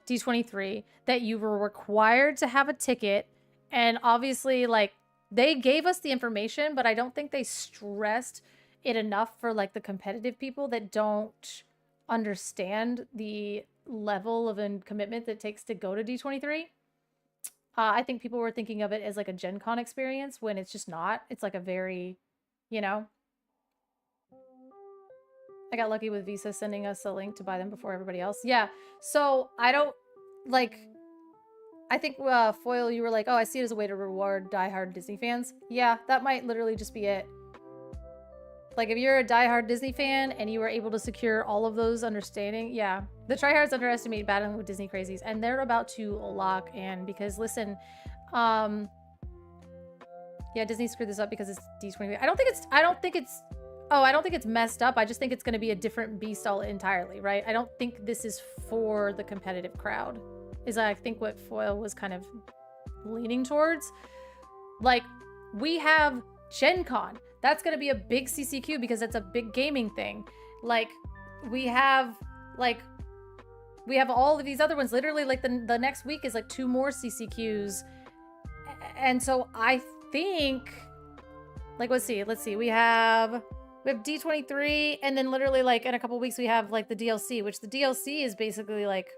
D23, that you were required to have a ticket, and obviously, like, they gave us the information, but I don't think they stressed it enough for like the competitive people that don't understand the level of commitment that it takes to go to D23. I think people were thinking of it as like a Gen Con experience when it's just not. It's like a very, you know. I got lucky with Visa sending us a link to buy them before everybody else. Yeah. So I don't like. I think, Foil, you were like, oh, I see it as a way to reward diehard Disney fans. Yeah, that might literally just be it. Like, if you're a diehard Disney fan and you were able to secure all of those understanding, yeah. The tryhards underestimate battling with Disney crazies, and they're about to lock in because, listen, yeah, Disney screwed this up because it's D23. I don't think it's messed up. I just think it's going to be a different beast all entirely, right? I don't think this is for the competitive crowd. Is I think what Foil was kind of leaning towards. Like, we have Gen Con. That's going to be a big CCQ because it's a big gaming thing. Like, we have all of these other ones. Literally, like, the next week is like 2 more CCQs. And so I think, like, let's see. We have D23, and then literally, like, in a couple weeks we have, like, the DLC, which the DLC is basically, like,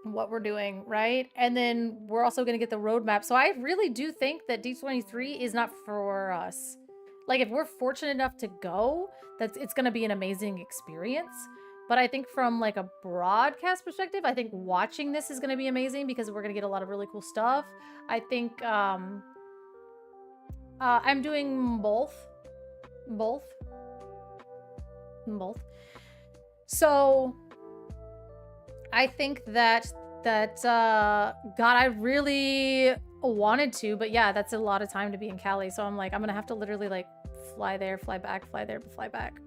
what we're doing, right? And then we're also going to get the roadmap. So I really do think that D23 is not for us. Like, if we're fortunate enough to go, it's going to be an amazing experience. But I think from like a broadcast perspective, I think watching this is going to be amazing because we're going to get a lot of really cool stuff. I think I'm doing both. So I think that God, I really wanted to, but yeah, that's a lot of time to be in Cali. So I'm like, I'm gonna have to literally like fly there, fly back, fly there, fly back.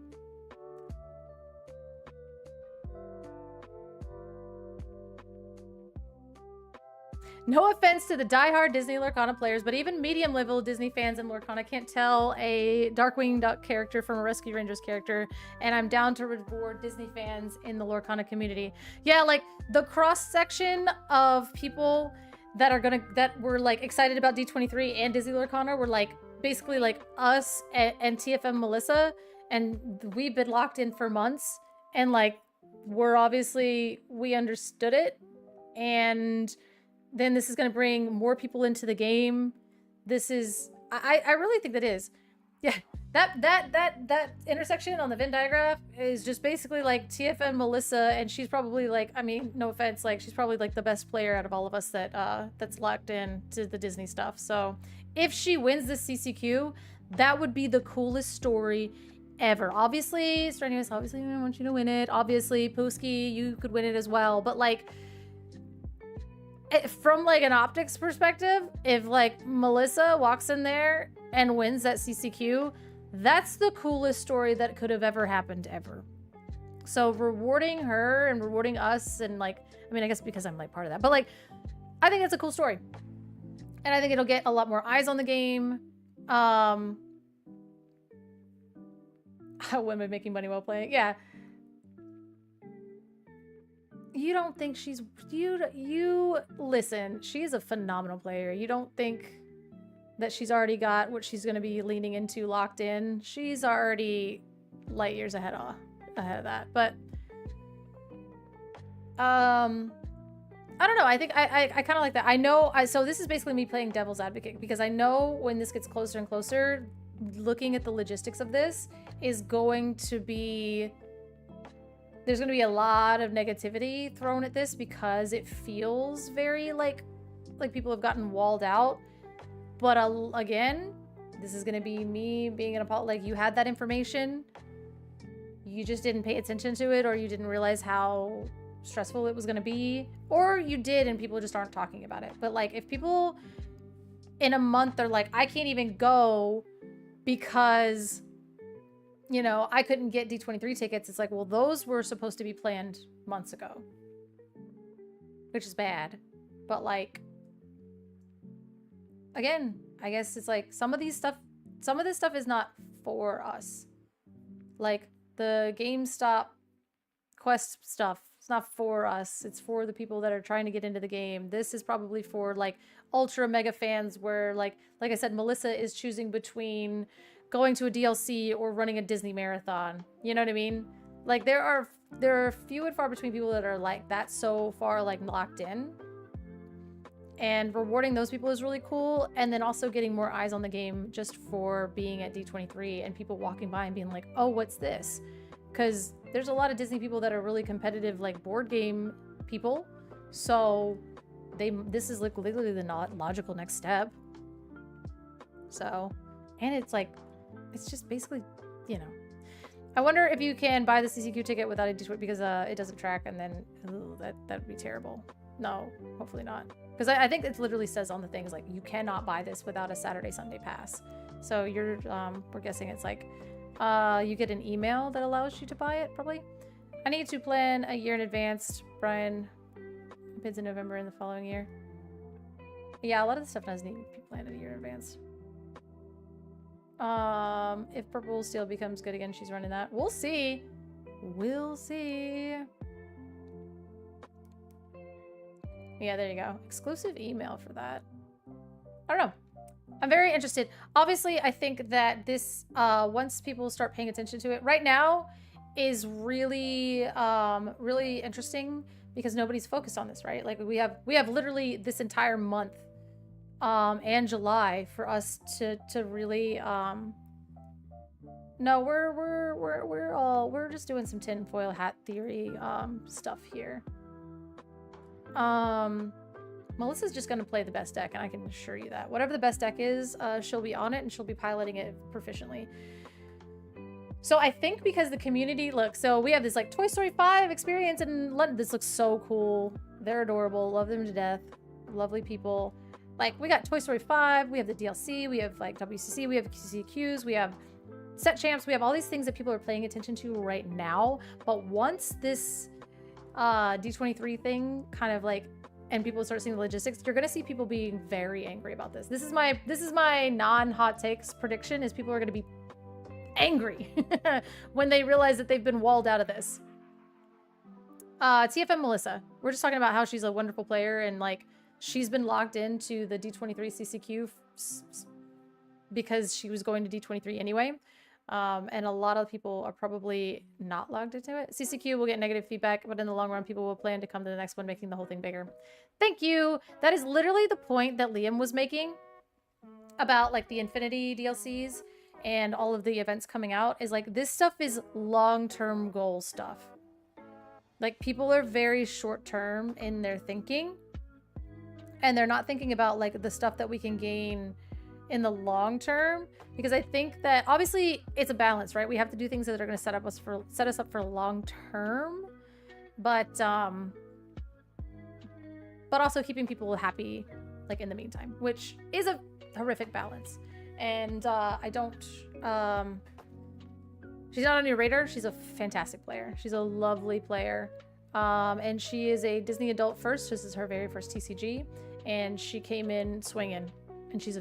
No offense to the diehard Disney Lorcana players, but even medium-level Disney fans in Lorcana can't tell a Darkwing Duck character from a Rescue Rangers character, and I'm down to reward Disney fans in the Lorcana community. Yeah, like, the cross-section of people that were, like, excited about D23 and Disney Lorcana were, like, basically, like, us and TFM Melissa, and we've been locked in for months, and, like, we understood it, and then this is going to bring more people into the game. This is, I really think that is. Yeah, That intersection on the Venn diagram is just basically like TFN Melissa, and she's probably like, I mean, no offense, like she's probably like the best player out of all of us that that's locked in to the Disney stuff. So if she wins this CCQ, that would be the coolest story ever. Obviously, Strenuous, obviously I want you to win it. Obviously, Pooski, you could win it as well. But like, from like an optics perspective, if like Melissa walks in there and wins that CCQ, that's the coolest story that could have ever happened ever. So rewarding her and rewarding us, and like, I mean, I guess because I'm like part of that, but like, I think it's a cool story. And I think it'll get a lot more eyes on the game. How am I making money while playing? Yeah. You don't think she's, you listen, she's a phenomenal player. You don't think that she's already got what she's going to be leaning into locked in? She's already light years ahead of that. But I don't know. I think I kind of like that. I know. So this is basically me playing devil's advocate, because I know when this gets closer and closer, looking at the logistics of this is going to be, there's going to be a lot of negativity thrown at this, because it feels very like people have gotten walled out. But again, this is going to be me being an apology. Like, you had that information, you just didn't pay attention to it, or you didn't realize how stressful it was going to be, or you did and people just aren't talking about it. But like, if people in a month are like, I can't even go because, you know, I couldn't get D23 tickets, it's like, well, those were supposed to be planned months ago, which is bad. But like, again, I guess it's like some of this stuff is not for us. Like the GameStop Quest stuff, it's not for us. It's for the people that are trying to get into the game. This is probably for like ultra mega fans, where like I said, Melissa is choosing between going to a DLC or running a Disney marathon. You know what I mean? Like there are few and far between people that are like that so far like locked in. And rewarding those people is really cool. And then also getting more eyes on the game just for being at D23 and people walking by and being like, oh, what's this? Because there's a lot of Disney people that are really competitive, like board game people. So this is like literally the logical next step. So, and it's like, it's just basically, you know. I wonder if you can buy the CCQ ticket without a D23, because it doesn't track, and then that'd be terrible. No, hopefully not. Because I think it literally says on the things like, you cannot buy this without a Saturday, Sunday pass. So you're, we're guessing it's like, you get an email that allows you to buy it, probably. I need to plan a year in advance, Brian. Bids in November in the following year. Yeah, a lot of the stuff does need to be planned a year in advance. If Purple Steel becomes good again, she's running that. We'll see. We'll see. Yeah, there you go. Exclusive email for that. I don't know. I'm very interested. Obviously, I think that this, once people start paying attention to it, right now is really, really interesting because nobody's focused on this, right? Like we have literally this entire month, and July for us to really, no, we're just doing some tinfoil hat theory, stuff here. Melissa's just gonna play the best deck, and I can assure you that. Whatever the best deck is, she'll be on it, and she'll be piloting it proficiently. So I think because the community, look, so we have this like Toy Story 5 experience in London. This looks so cool. They're adorable. Love them to death. Lovely people. Like, we got Toy Story 5, we have the DLC, we have like WCC, we have CCQs, we have set champs, we have all these things that people are paying attention to right now. But once this D23 thing kind of like, and people start seeing the logistics, you're gonna see people being very angry about this. This is my non-hot takes prediction, is people are gonna be angry when they realize that they've been walled out of this. TFM Melissa, we're just talking about how she's a wonderful player, and like she's been locked into the D23 CCQ because she was going to D23 anyway. And a lot of people are probably not logged into it. CCQ will get negative feedback, but in the long run, people will plan to come to the next one, making the whole thing bigger. Thank you. That is literally the point that Liam was making about like the Infinity DLCs, and all of the events coming out is like this stuff is long-term goal stuff. Like people are very short-term in their thinking, and they're not thinking about like the stuff that we can gain in the long term, because I think that obviously it's a balance, right? We have to do things that are going to set us up for long term, but also keeping people happy like in the meantime, which is a horrific balance. And I don't she's not on your radar. She's a fantastic player. She's a lovely player. And she is a Disney adult first. This is her very first TCG, and she came in swinging, and she's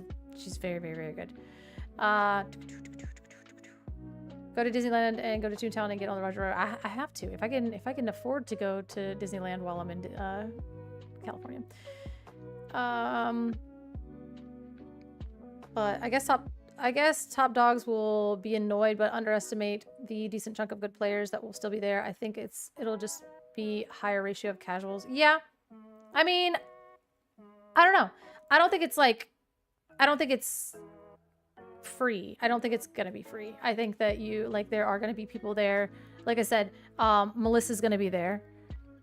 very, very, very good. Go to Disneyland and go to Toontown and get on the Roger. I have to if I can afford to go to Disneyland while I'm in California. But I guess top dogs will be annoyed, but underestimate the decent chunk of good players that will still be there. I think it'll just be higher ratio of casuals. Yeah, I mean, I don't know. I don't think it's free. I don't think it's gonna be free. I think that there are gonna be people there. Like I said, Melissa's gonna be there,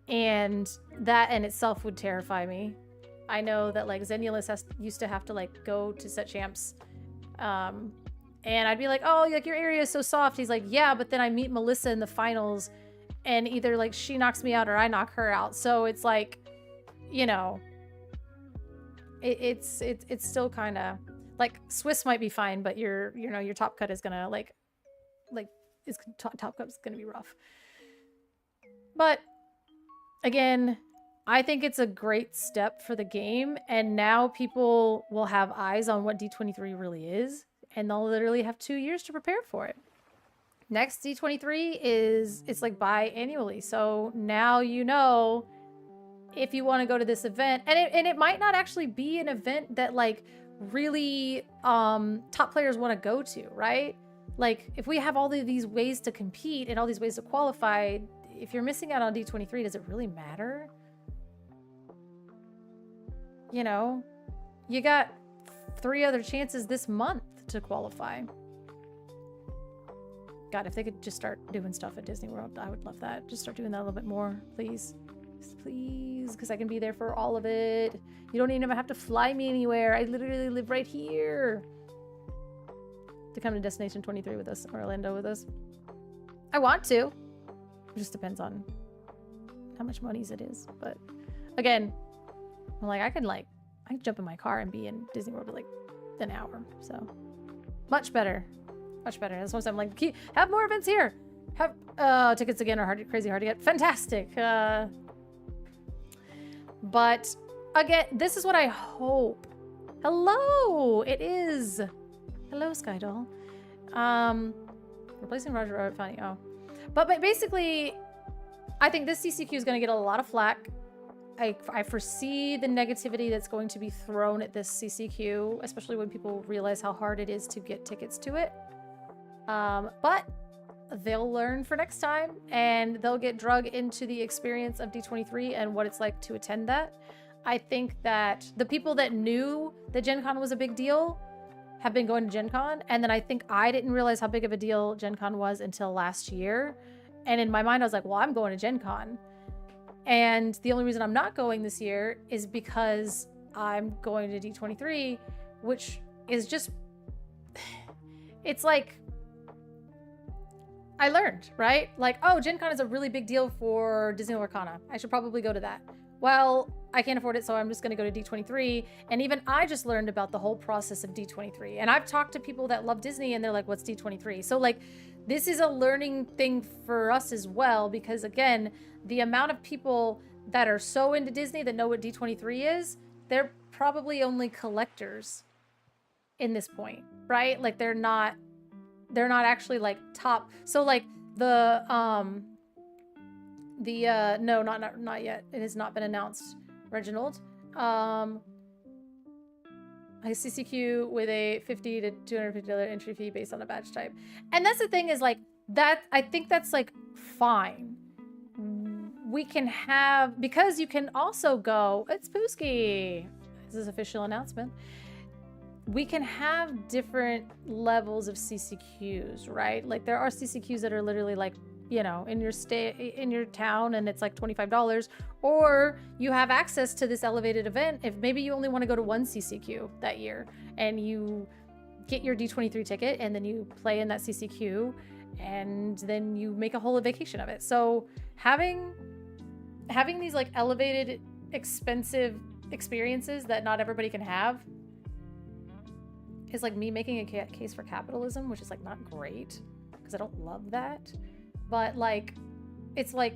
and that in itself would terrify me. I know that like Zenulus used to have to like go to set champs, and I'd be like, oh, like your area is so soft. He's like, yeah, but then I meet Melissa in the finals, and either like she knocks me out or I knock her out. So it's like, you know, it's still kind of like Swiss might be fine, but your top cut is gonna top cut's gonna be rough. But again, I think it's a great step for the game, and now people will have eyes on what D23 really is, and they'll literally have 2 years to prepare for it. Next D23 it's like biannually, so now you know if you want to go to this event, and it might not actually be an event that like really top players want to go to, right? Like if we have all of these ways to compete and all these ways to qualify, if you're missing out on D23, does it really matter? You know, you got 3 other chances this month to qualify. God, if they could just start doing stuff at Disney World, I would love that. Just start doing that a little bit more, please. Please, because I can be there for all of it. You don't even have to fly me anywhere. I literally live right here. To come to Destination 23 with us, or Orlando with us. I want to. It just depends on how much money's it is. But again, I'm like, I can jump in my car and be in Disney World in like an hour. So much better. Much better. That's what I'm like, have more events here. Have tickets again are crazy hard to get. Fantastic. But again, this is what I hope. Hello, it is. Hello, Skydoll. Replacing Roger Rabbit funny. Oh, but basically, I think this CCQ is going to get a lot of flack. I foresee the negativity that's going to be thrown at this CCQ, especially when people realize how hard it is to get tickets to it. But they'll learn for next time, and they'll get drug into the experience of D23 and what it's like to attend that. I think that the people that knew that Gen Con was a big deal have been going to Gen Con, and then I think I didn't realize how big of a deal Gen Con was until last year. And in my mind, I was like, well, I'm going to Gen Con. And the only reason I'm not going this year is because I'm going to D23, which is just, it's like, I learned, right? Like, oh, Gen Con is a really big deal for Disney Lorcana. I should probably go to that. Well, I can't afford it, so I'm just going to go to D23. And even I just learned about the whole process of D23. And I've talked to people that love Disney, and they're like, what's D23? So, like, this is a learning thing for us as well, because, again, the amount of people that are so into Disney that know what D23 is, they're probably only collectors in this point, right? Like, they're not actually like top. So like no, not yet. It has not been announced, Reginald. A CCQ with a $50 to $250 entry fee based on a badge type. And that's the thing is like that, I think that's like fine. We can have, because you can also go, it's Pooski. This is official announcement. we can have different levels of CCQs, right? Like there are CCQs that are literally like, you know, in your town and it's like $25, or you have access to this elevated event if maybe you only want to go to one CCQ that year and you get your D23 ticket and then you play in that CCQ and then you make a whole vacation of it. So having these like elevated, expensive experiences that not everybody can have is like me making a case for capitalism, which is like not great because I don't love that. But like, it's like,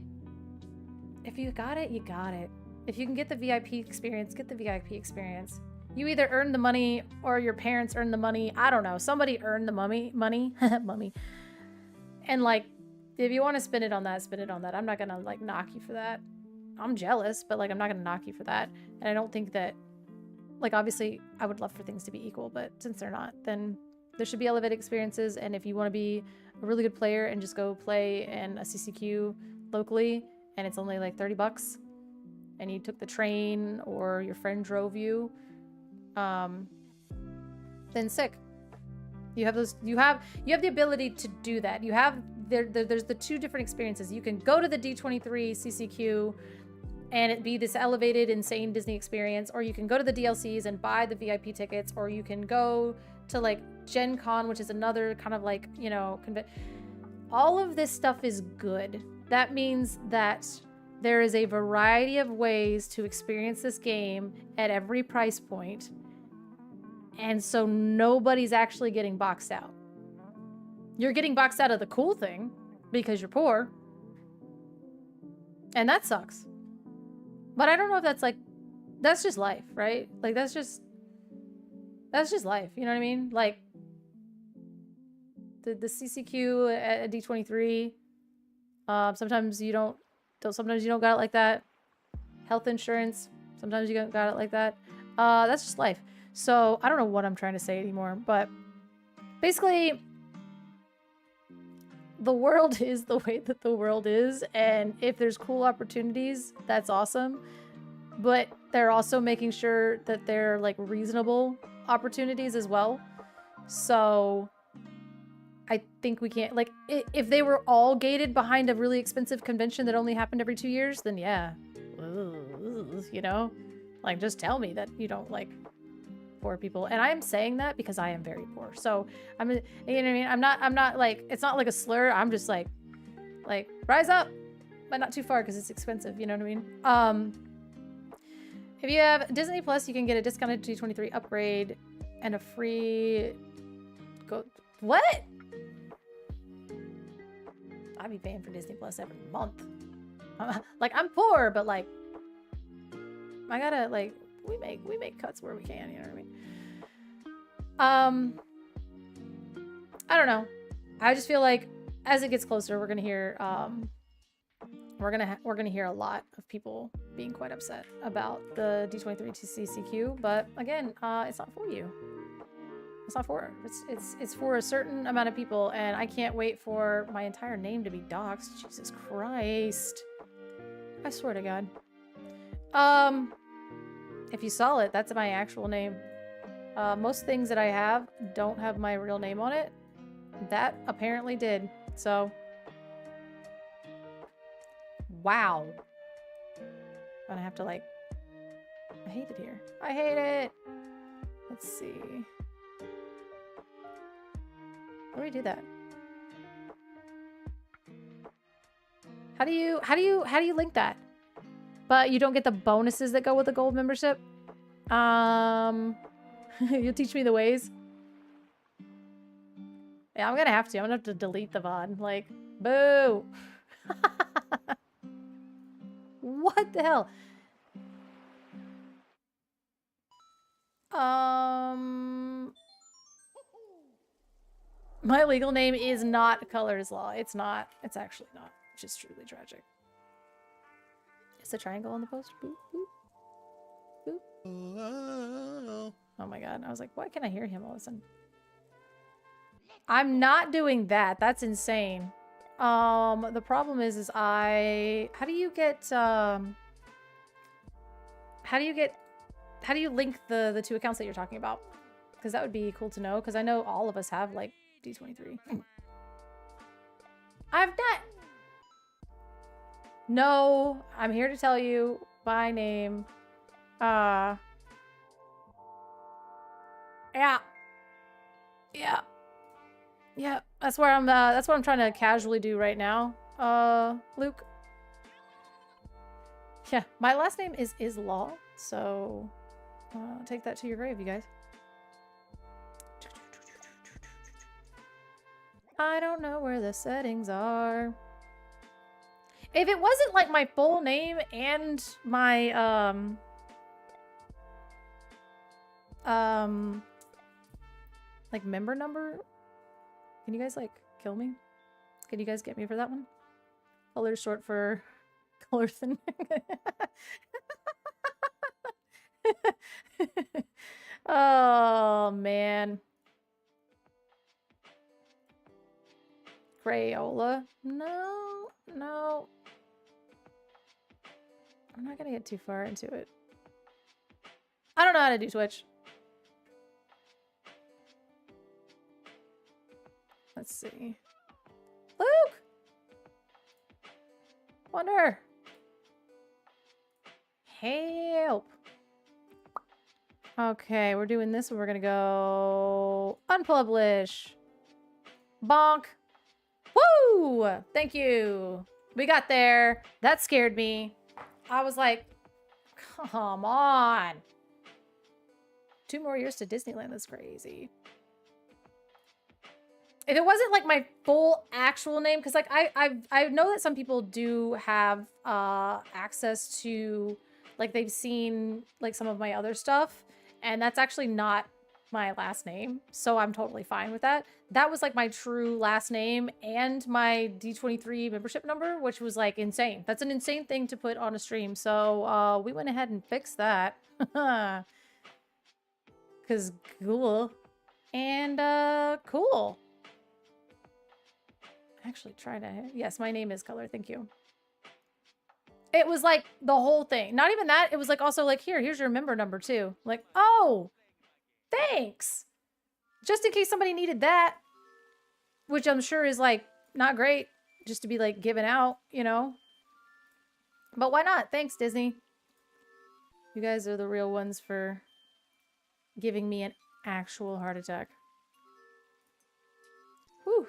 if you got it, you got it. If you can get the VIP experience, get the VIP experience. You either earn the money or your parents earn the money. I don't know. Somebody earned the money. Mummy. And like, if you want to spend it on that, spend it on that. I'm not going to like knock you for that. I'm jealous, but like, I'm not going to knock you for that. And I don't think that, like, obviously I would love for things to be equal, but since they're not, then there should be elevated experiences. And if you want to be a really good player and just go play in a CCQ locally and it's only like $30 and you took the train or your friend drove you, then sick. You have the ability to do that. You have there's the two different experiences. You can go to the D23 CCQ and it be this elevated, insane Disney experience, or you can go to the DLCs and buy the VIP tickets, or you can go to like Gen Con, which is another kind of like, you know, all of this stuff is good. That means that there is a variety of ways to experience this game at every price point. And so nobody's actually getting boxed out. You're getting boxed out of the cool thing because you're poor. And that sucks. But I don't know if that's like, that's just life, right? Like that's just life. You know what I mean? Like the CCQ at D23, sometimes you don't got it like that. Health insurance, sometimes you don't got it like that. That's just life. So I don't know what I'm trying to say anymore, but basically the world is the way that the world is. And if there's cool opportunities, that's awesome. But they're also making sure that they're like reasonable opportunities as well. So I think we can't, like, if they were all gated behind a really expensive convention that only happened every 2 years, then yeah, you know, like just tell me that you don't like poor people. And I'm saying that because I am very poor. So you know what I mean? I'm not like, it's not like a slur. I'm just like rise up, but not too far because it's expensive. You know what I mean? If you have Disney Plus, you can get a discounted D23 upgrade and a free what? I'd be paying for Disney Plus every month. Like I'm poor, but like I gotta like we make cuts where we can, you know what I mean? I don't know. I just feel like as it gets closer, we're gonna hear we're gonna hear a lot of people being quite upset about the D23 CCQ. But again, it's not for you. It's not for it's for a certain amount of people, and I can't wait for my entire name to be doxxed. Jesus Christ. I swear to God. If you saw it, that's my actual name. Most things that I have don't have my real name on it. That apparently did. So, wow. I'm gonna have to like, I hate it here. I hate it. Let's see. How do we do that? How do you link that? But you don't get the bonuses that go with the gold membership? You'll teach me the ways? Yeah, I'm gonna have to. I'm gonna have to delete the VOD. Like, boo! What the hell? My legal name is not Colors Law. It's not. It's actually not. Which is truly tragic. Is the triangle on the post? Boop, boop, boop. Oh my god. I was like, why can't I hear him all of a sudden? I'm not doing that. That's insane. The problem is how do you link the two accounts that you're talking about? Because that would be cool to know, because I know all of us have, like, D23. I've not... No, I'm here to tell you by name. Yeah. Yeah. Yeah, that's what I'm trying to casually do right now. Luke. Yeah, my last name is Islaw, so take that to your grave, you guys. I don't know where the settings are. If it wasn't like my full name and my like member number, can you guys like kill me? Can you guys get me for that one? Color short for Colorthan. Oh man. Crayola? No, no. I'm not gonna get too far into it. I don't know how to do Twitch. Let's see. Luke! Wonder. Help. Okay, we're doing this and we're gonna go unpublish. Bonk. Woo! Thank you. We got there. That scared me. I was like, come on. 2 more years to Disneyland. That's crazy. If it wasn't like my full actual name, because like I know that some people do have access to, like, they've seen like some of my other stuff, and that's actually not my last name, so I'm totally fine with that. That was like my true last name and my D23 membership number, which was like insane. That's an insane thing to put on a stream, so we went ahead and fixed that. Because cool. And cool. Actually try to, yes, my name is Color, thank you. It was like the whole thing. Not even that, it was like also like, here's your member number too. Like, oh, thanks. Just in case somebody needed that, which I'm sure is like not great just to be like given out, you know? But why not? Thanks, Disney. You guys are the real ones for giving me an actual heart attack. Whew.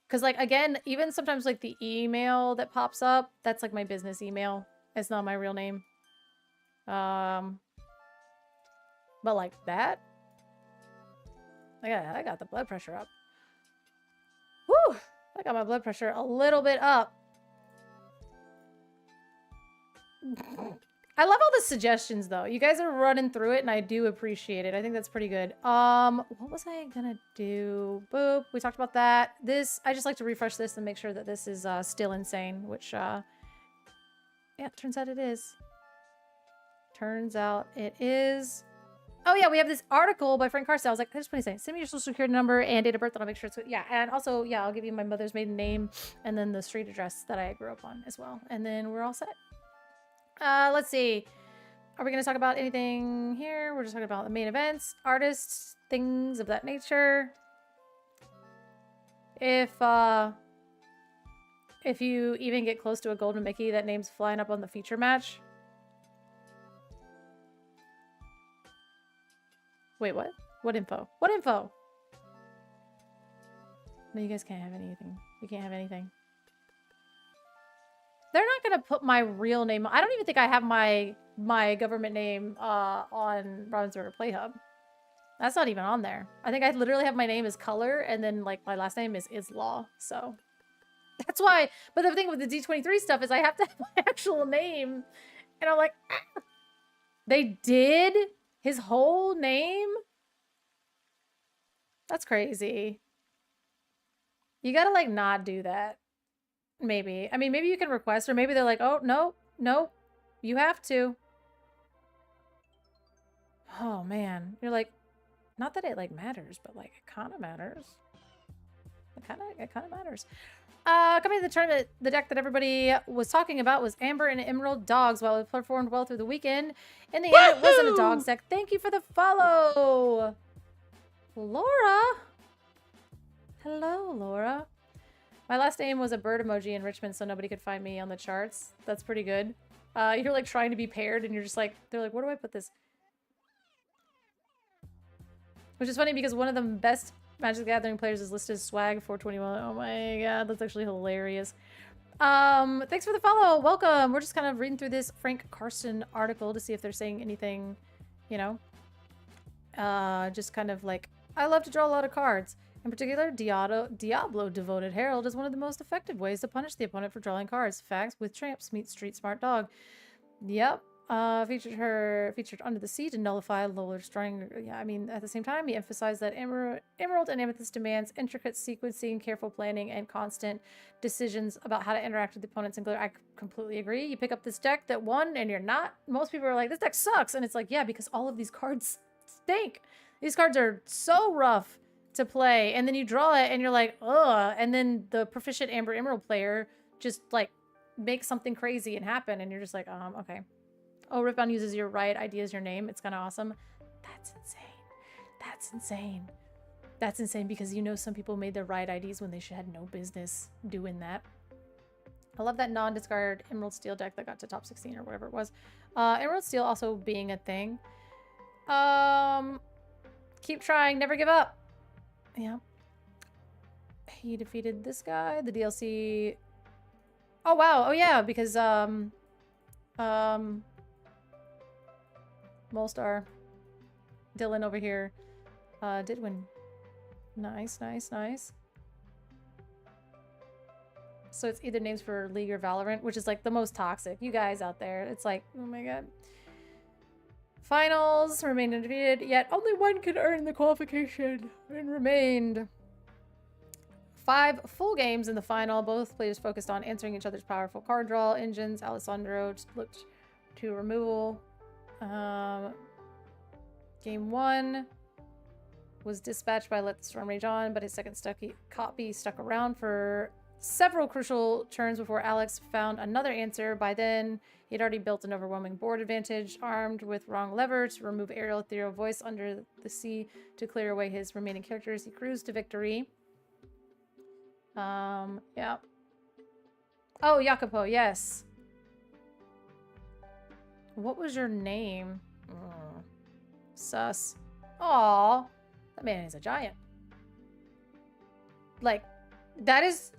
Because, like, again, even sometimes, like, the email that pops up, that's, like, my business email. It's not my real name. But, like, that? I got the blood pressure up. Whew! I got my blood pressure a little bit up. I love all the suggestions, though. You guys are running through it, and I do appreciate it. I think that's pretty good. What was I gonna do? Boop. We talked about that. This, I just like to refresh this and make sure that this is still insane, which, yeah, turns out it is. Turns out it is. Oh, yeah, we have this article by Frank Carstell. I was like, I just want to say, send me your social security number and date of birth, and I'll make sure it's, yeah. And also, yeah, I'll give you my mother's maiden name and then the street address that I grew up on as well. And then we're all set. Let's see. Are we going to talk about anything here? We're just talking about the main events, artists, things of that nature. If you even get close to a golden Mickey, that name's flying up on the feature match. Wait, what? What info? What info? No, you guys can't have anything. You can't have anything. They're not gonna put my real name. I don't even think I have my government name on Robbinsburger Playhub. That's not even on there. I think I literally have my name as Color, and then like my last name is Islaw. So that's why. But the thing with the D23 stuff is I have to have my actual name, and I'm like, ah. They did his whole name. That's crazy. You gotta like not do that. Maybe. I mean, maybe you can request, or maybe they're like, oh, no, nope, you have to. Oh, man. You're like, not that it, like, matters, but, like, it kind of matters. It kind of matters. Coming to the tournament, the deck that everybody was talking about was Amber and Emerald Dogs. While it performed well through the weekend, in the end, it wasn't a dogs deck. Thank you for the follow, Laura. Hello, Laura. My last name was a bird emoji in Richmond, so nobody could find me on the charts. That's pretty good. You're like trying to be paired, and you're just like, they're like, where do I put this? Which is funny because one of the best Magic the Gathering players is listed as Swag 421. Oh my god, that's actually hilarious. Thanks for the follow. Welcome. We're just kind of reading through this Frank Karsten article to see if they're saying anything, you know. Just kind of like, I love to draw a lot of cards. In particular, Diablo Devoted Herald is one of the most effective ways to punish the opponent for drawing cards. Facts with Tramps meets Street Smart Dog. Yep. Featured Under the Sea to nullify Lollard's drawing. Yeah, I mean, at the same time, he emphasized that Emerald and Amethyst demands intricate sequencing, careful planning, and constant decisions about how to interact with the opponents. And I completely agree. You pick up this deck that won, and you're not. Most people are like, this deck sucks. And it's like, yeah, because all of these cards stink. These cards are so rough to play. And then you draw it, and you're like, ugh. And then the proficient Amber Emerald player just, like, makes something crazy and happen. And you're just like, okay. Oh, Ripbound uses your right ID as your name. It's kind of awesome. That's insane. That's insane. That's insane because you know some people made their right IDs when they should had no business doing that. I love that non-discard Emerald Steel deck that got to top 16 or whatever it was. Emerald Steel also being a thing. Keep trying. Never give up. Yeah. He defeated this guy. The DLC. Oh, wow. Oh, yeah. Because, Molstar, Dylan over here, did win. Nice, nice, nice. So it's either names for League or Valorant, which is like the most toxic. You guys out there, it's like, oh my god. Finals remained undefeated, yet only one could earn the qualification and remained. 5 full games in the final. Both players focused on answering each other's powerful card draw engines. Alessandro looked to removal. Game 1 was dispatched by Let the Storm Rage On, but his second copy stuck around for several crucial turns before Alex found another answer. By then, he had already built an overwhelming board advantage, armed with Wrong Lever to remove Aerial Ethereal Voice Under the Sea to clear away his remaining characters. He cruised to victory. Yeah. Oh, Jacopo, yes. What was your name? Sus. Aw. That man is a giant. Like, that is...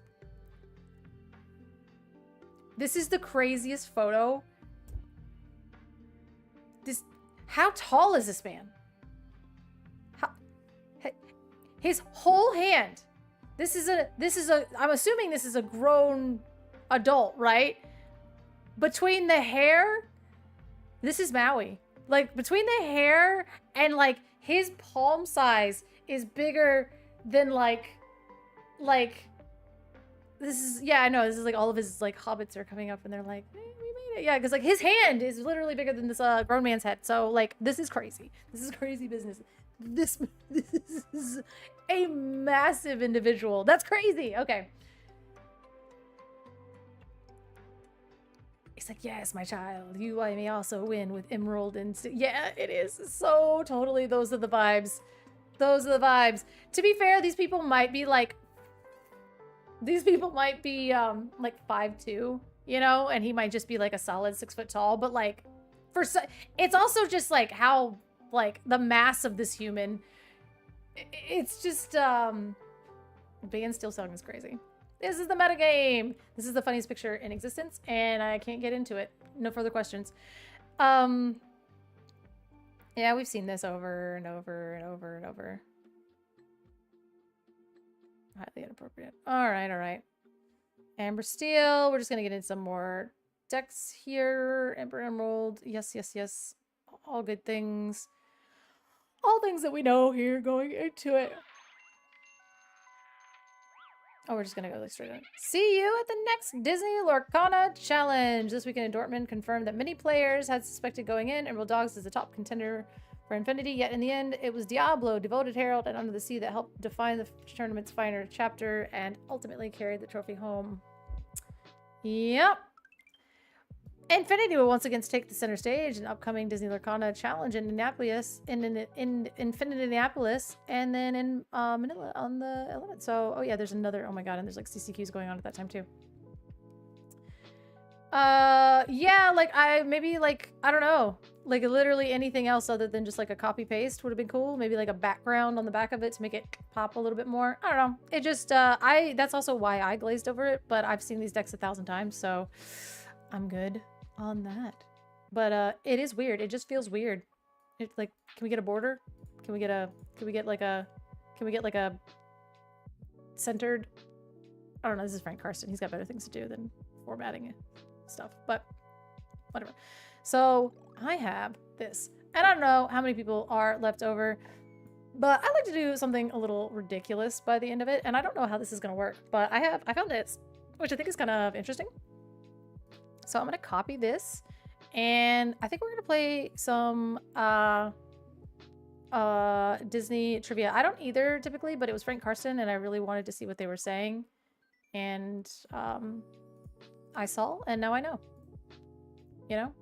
This is the craziest photo. How tall is this man? His whole hand. This is a, I'm assuming this is a grown adult, right? Between the hair... This is Maui. Like, between the hair and, like, his palm size is bigger than, like, this is, yeah, I know, this is, like, all of his, like, hobbits are coming up and they're like, hey, we made it. Yeah, because, like, his hand is literally bigger than this grown man's head. So, like, this is crazy. This is crazy business. This is a massive individual. That's crazy. Okay. He's like, yes, my child, you I may also win with Emerald and yeah, it is so totally. Those are the vibes. Those are the vibes. To be fair, these people might be like 5'2", you know, and he might just be like a solid 6 foot tall. But like, it's also just like how like the mass of this human. It's just Band Steel Song is crazy. This is the metagame. This is the funniest picture in existence, and I can't get into it. No further questions. Yeah, we've seen this over and over and over and over. Highly inappropriate. All right. Amber Steel. We're just gonna get into some more decks here. Amber Emerald. Yes. All good things. All things that we know here going into it. Oh, we're just gonna go straight in. See you at the next Disney Lorcana Challenge. This weekend in Dortmund confirmed that many players had suspected going in. Emerald Dogs is the top contender for infinity. Yet in the end, it was Diablo, Devoted Herald, and Under the Sea that helped define the tournament's final chapter and ultimately carried the trophy home. Yep. Infinity will once again take the center stage in upcoming Disney Lorcana Challenge in Indianapolis, in Infinity Indianapolis, and then in Manila on the 11th. So, oh yeah, there's another. Oh my god, and there's like CCQs going on at that time too. Yeah, like I don't know, like literally anything else other than just like a copy paste would have been cool. Maybe like a background on the back of it to make it pop a little bit more. I don't know. It just that's also why I glazed over it. But I've seen these decks 1,000 times, so I'm good on that. But it is weird. It just feels weird. It's like, can we get a border? Can we get like a centered? I don't know. This is Frank Karsten. He's got better things to do than formatting it. Stuff, but whatever. So I have this, and I don't know how many people are left over, but I like to do something a little ridiculous by the end of it, and I don't know how this is gonna work, but I found this, which I think is kind of interesting. So I'm gonna copy this, and I think we're gonna play some Disney trivia. I don't either typically, but it was Frank Karsten, and I really wanted to see what they were saying, and I saw, and now I know. You know?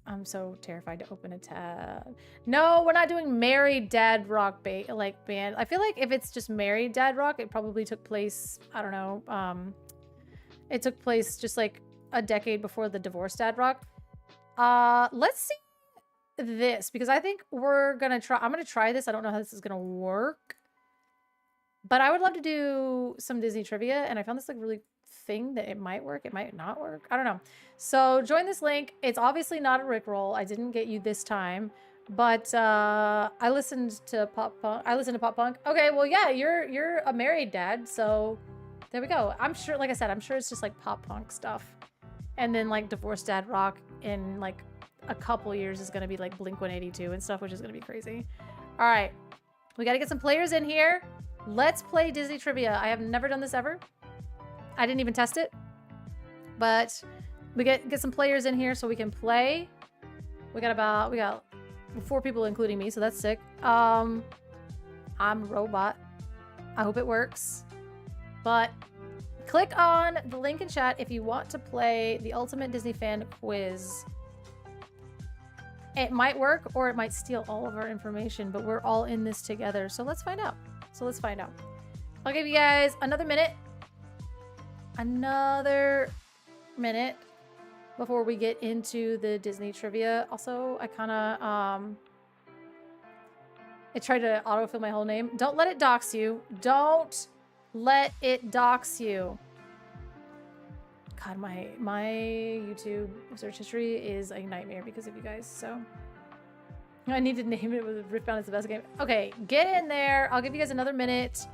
I'm so terrified to open a tab. No, we're not doing Married Dad Rock band. I feel like if it's just Married Dad Rock, it probably took place, I don't know, it took place just like a decade before the Divorced Dad Rock. Let's see this, because I think I'm gonna try this. I don't know how this is gonna work. But I would love to do some Disney trivia, and I found this like really thing that it might work, it might not work. I don't know. So join this link. It's obviously not a Rickroll. I didn't get you this time, but I listened to Pop Punk. Okay, well yeah, you're a married dad, so there we go. I'm sure, like I said, I'm sure it's just like pop punk stuff, and then like Divorced Dad Rock in like a couple years is gonna be like Blink-182 and stuff, which is gonna be crazy. All right, we got to get some players in here. Let's play Disney trivia. I have never done this ever. I didn't even test it. But we get some players in here so we can play. We got 4 people including me, so that's sick. I'm a robot. I hope it works. But click on the link in chat if you want to play the Ultimate Disney Fan Quiz. It might work or it might steal all of our information, but we're all in this together. So let's find out. I'll give you guys another minute before we get into the Disney trivia. Also, I kind of it tried to autofill my whole name. Don't let it dox you. Don't let it dox you. God, my YouTube search history is a nightmare because of you guys, so I need to name it with Riftbound is the best game. Okay, get in there. I'll give you guys another minute.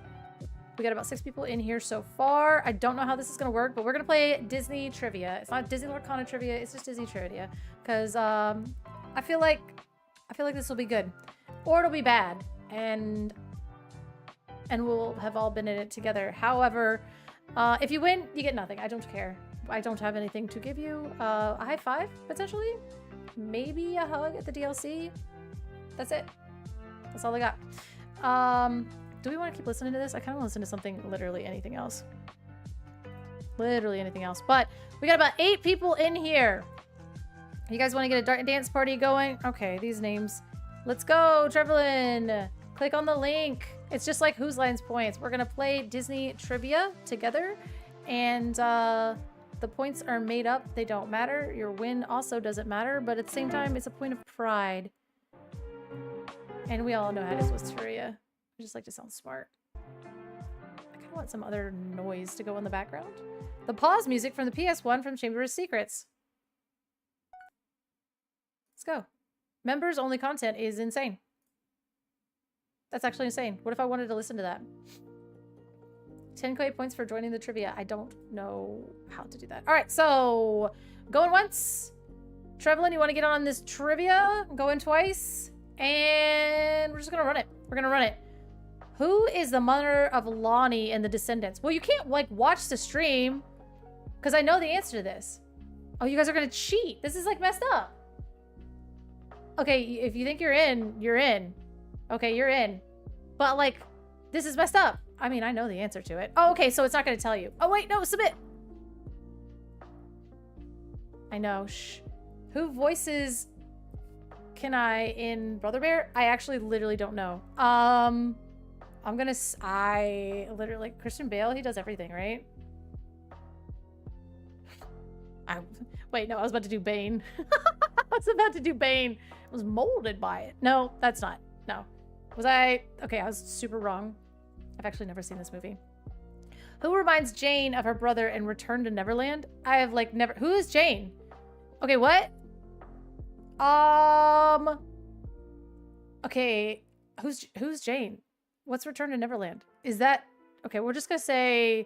We got about 6 people in here so far. I don't know how this is gonna work, but we're gonna play Disney trivia. It's not Disney Lorcana trivia, it's just Disney trivia. Because I feel like this will be good. Or it'll be bad. And we'll have all been in it together. However, if you win, you get nothing. I don't care. I don't have anything to give you. A high five, potentially? Maybe a hug at the DLC? That's it. That's all I got. Do we want to keep listening to this? I kind of want to listen to something, literally anything else. Literally anything else. But we got about 8 people in here. You guys want to get a dance party going? Okay, these names. Let's go, Trevelyan. Click on the link. It's just like Whose Lines Points. We're going to play Disney trivia together. And the points are made up. They don't matter. Your win also doesn't matter. But at the same time, it's a point of pride. And we all know how it is with trivia. I just like to sound smart. I kind of want some other noise to go in the background. The pause music from the PS1 from Chamber of Secrets. Let's go. Members only content is insane. That's actually insane. What if I wanted to listen to that? 10k points for joining the trivia. I don't know how to do that. All right, so going once. Trevelyan, you want to get on this trivia? Going twice. And we're just going to run it. We're going to run it. Who is the mother of Lonnie in The Descendants? Well, you can't, like, watch the stream because I know the answer to this. Oh, you guys are going to cheat. This is, like, messed up. okay, if you think you're in, you're in. Okay, you're in. But like, this is messed up. I mean, I know the answer to it. Oh, okay, so it's not gonna tell you. Oh wait, no, submit. I know, shh. Who voices Can I in Brother Bear? I actually literally don't know. I'm gonna, I literally, Christian Bale, he does everything, right? Wait, no, I was about to do Bane. I was about to do Bane. I was molded by it. No, that's not. No. Was I? Okay, I was super wrong. I've actually never seen this movie. Who reminds Jane of her brother in Return to Neverland? I have like never. Who is Jane? Okay, what? Okay, who's Jane? What's Return to Neverland? Is that okay? We're just gonna say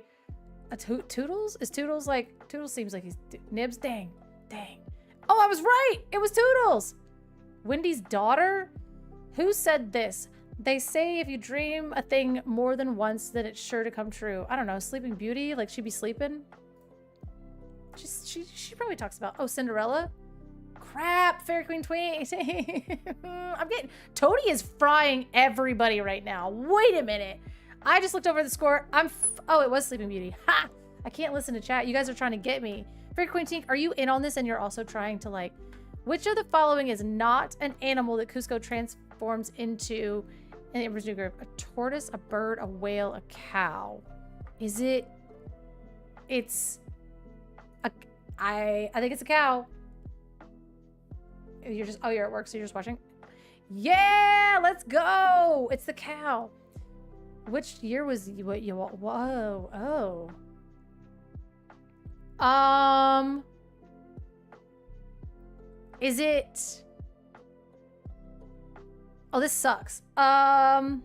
a Toodles. Is Toodles like Toodles? Seems like he's Nibs. Dang. Oh, I was right. It was Toodles. Wendy's daughter. Who said this? They say if you dream a thing more than once, then it's sure to come true. I don't know. Sleeping Beauty, like she be sleeping. She probably talks about, oh, Cinderella. Crap, Fairy Queen Tween. I'm getting, Toadie is frying everybody right now. Wait a minute. I just looked over the score. Oh, it was Sleeping Beauty. Ha! I can't listen to chat. You guys are trying to get me. Fairy Queen Tink, are you in on this and you're also trying to like, which of the following is not an animal that Kuzco transforms into in the original group? A tortoise, a bird, a whale, a cow. Is it? It's a, I think it's a cow. You're just, oh, you're at work, so you're just watching? Yeah, let's go. It's the cow. Which year was what you, whoa, oh. Is it? Oh, this sucks. I'm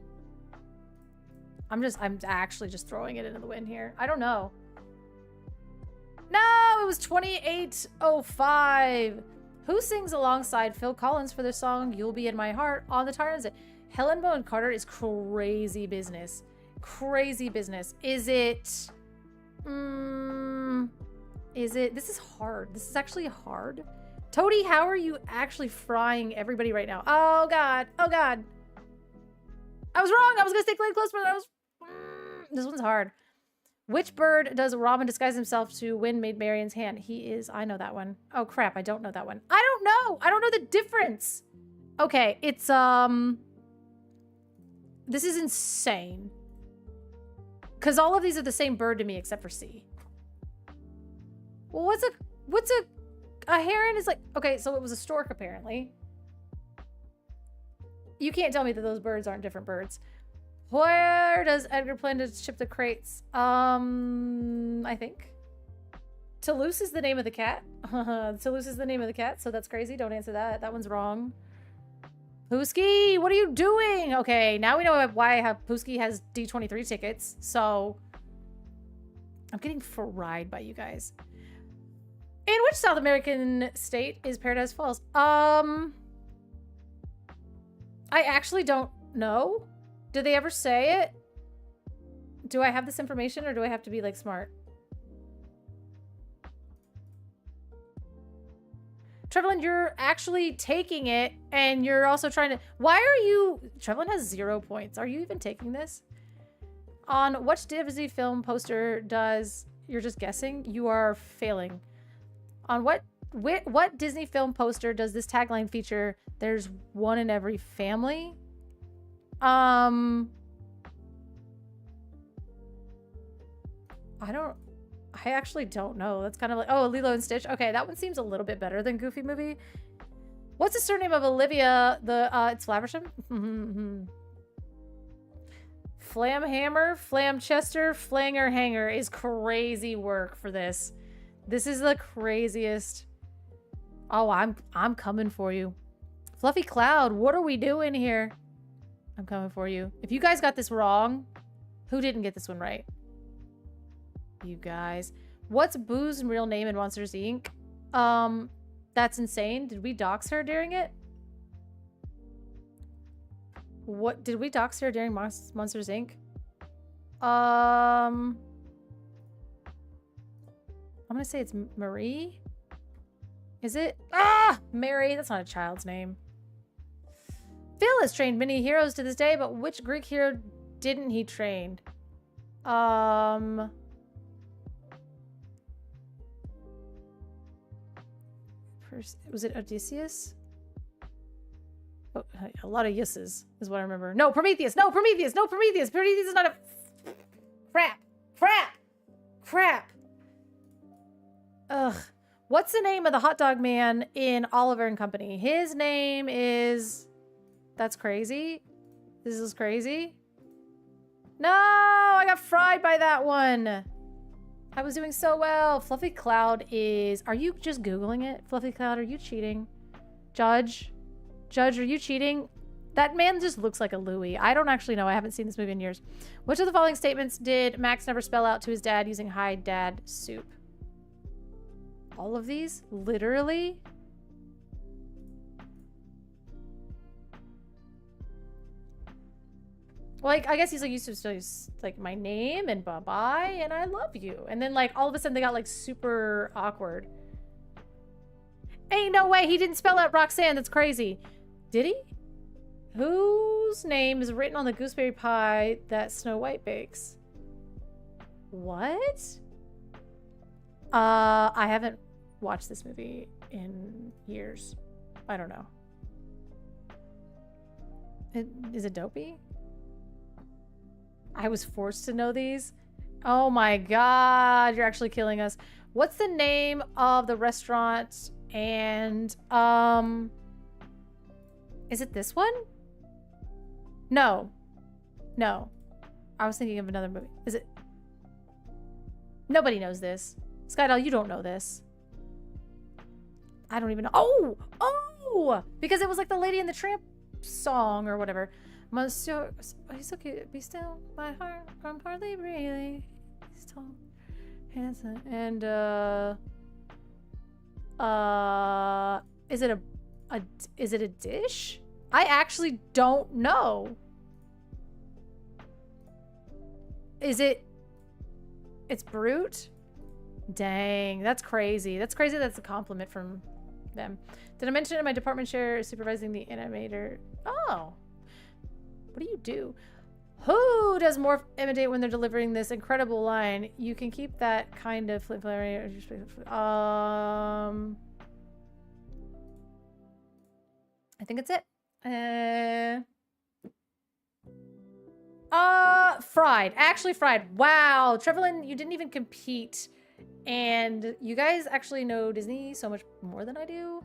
actually just throwing it into the wind here. I don't know. No, it was 2805. Who sings alongside Phil Collins for the song You'll Be in My Heart on the Tyrants? Helen Bowen Carter is crazy business. Crazy business. Is it? Is it? This is hard. This is actually hard. Toadie, how are you actually frying everybody right now? Oh, God. Oh, God. I was wrong. I was going to stay close, but I was... This one's hard. Which bird does Robin disguise himself to win Maid Marian's hand? He is... I know that one. Oh, crap. I don't know that one. I don't know. I don't know the difference. Okay. It's, This is insane. Because all of these are the same bird to me except for C. Well, what's a heron is like, okay, so it was a stork apparently. You can't tell me that those birds aren't different birds. Where does Edgar plan to ship the crates? I think. Toulouse is the name of the cat. Toulouse is the name of the cat, so that's crazy. Don't answer that. That one's wrong. Pooski, what are you doing? Okay, now we know why Pooski has D23 tickets, so I'm getting fried by you guys. In which South American state is Paradise Falls? I actually don't know. Did they ever say it? Do I have this information or do I have to be like smart? Trevlin, you're actually taking it and you're also trying to... Why are you... Trevlin has 0 points. Are you even taking this? On which Disney film poster does... You're just guessing? You are failing. On what Disney film poster does this tagline feature? There's one in every family. I actually don't know. That's kind of like, oh, Lilo and Stitch. Okay, that one seems a little bit better than Goofy Movie. What's the surname of Olivia? It's Flaversham. Flamhammer, Flamchester, Flanger Hanger is crazy work for this. This is the craziest. Oh, I'm coming for you. Fluffy Cloud, what are we doing here? I'm coming for you. If you guys got this wrong, who didn't get this one right? You guys. What's Boo's real name in Monsters, Inc? That's insane. Did we dox her during it? What did we dox her during Monsters, Inc? I'm gonna say it's Marie. Is it? Ah! Mary. That's not a child's name. Phil has trained many heroes to this day, but which Greek hero didn't he train? Was it Odysseus? Oh, a lot of yeses is what I remember. No, Prometheus. No, Prometheus. No, Prometheus. Prometheus is not a... Crap. Crap. Crap. Ugh. What's the name of the hot dog man in Oliver and Company? His name is... That's crazy. This is crazy. No, I got fried by that one. I was doing so well. Fluffy Cloud is... Are you just Googling it? Fluffy Cloud, are you cheating? Judge? Judge, are you cheating? That man just looks like a Louis. I don't actually know. I haven't seen this movie in years. Which of the following statements did Max never spell out to his dad using hi dad soup? All of these? Literally? Like, I guess he's like used to still use like my name and bye-bye and I love you. And then like all of a sudden they got like super awkward. Ain't no way he didn't spell out Roxanne. That's crazy. Did he? Whose name is written on the gooseberry pie that Snow White bakes? What? I haven't watched this movie in years. I don't know. Is it Dopey? I was forced to know these. Oh my god, you're actually killing us. What's the name of the restaurant? And is it this one? No. No. I was thinking of another movie. Is it? Nobody knows this. Skydoll, you don't know this. I don't even know. Oh! Oh! Because it was like the Lady and the Tramp song or whatever. Monsieur, he's so cute. Be still, my heart. I'm hardly breathing. He's tall, handsome, and is it a dish? I actually don't know. Is it? It's Brute. Dang, that's crazy. That's crazy. That's a compliment from them. Did I mention it in my department chair supervising the animator? Oh. What do you do? Who does Morph imitate when they're delivering this incredible line? You can keep that kind of flaring. I think it's it. Fried. Actually fried. Wow. Trevelyan, you didn't even compete. And you guys actually know Disney so much more than I do.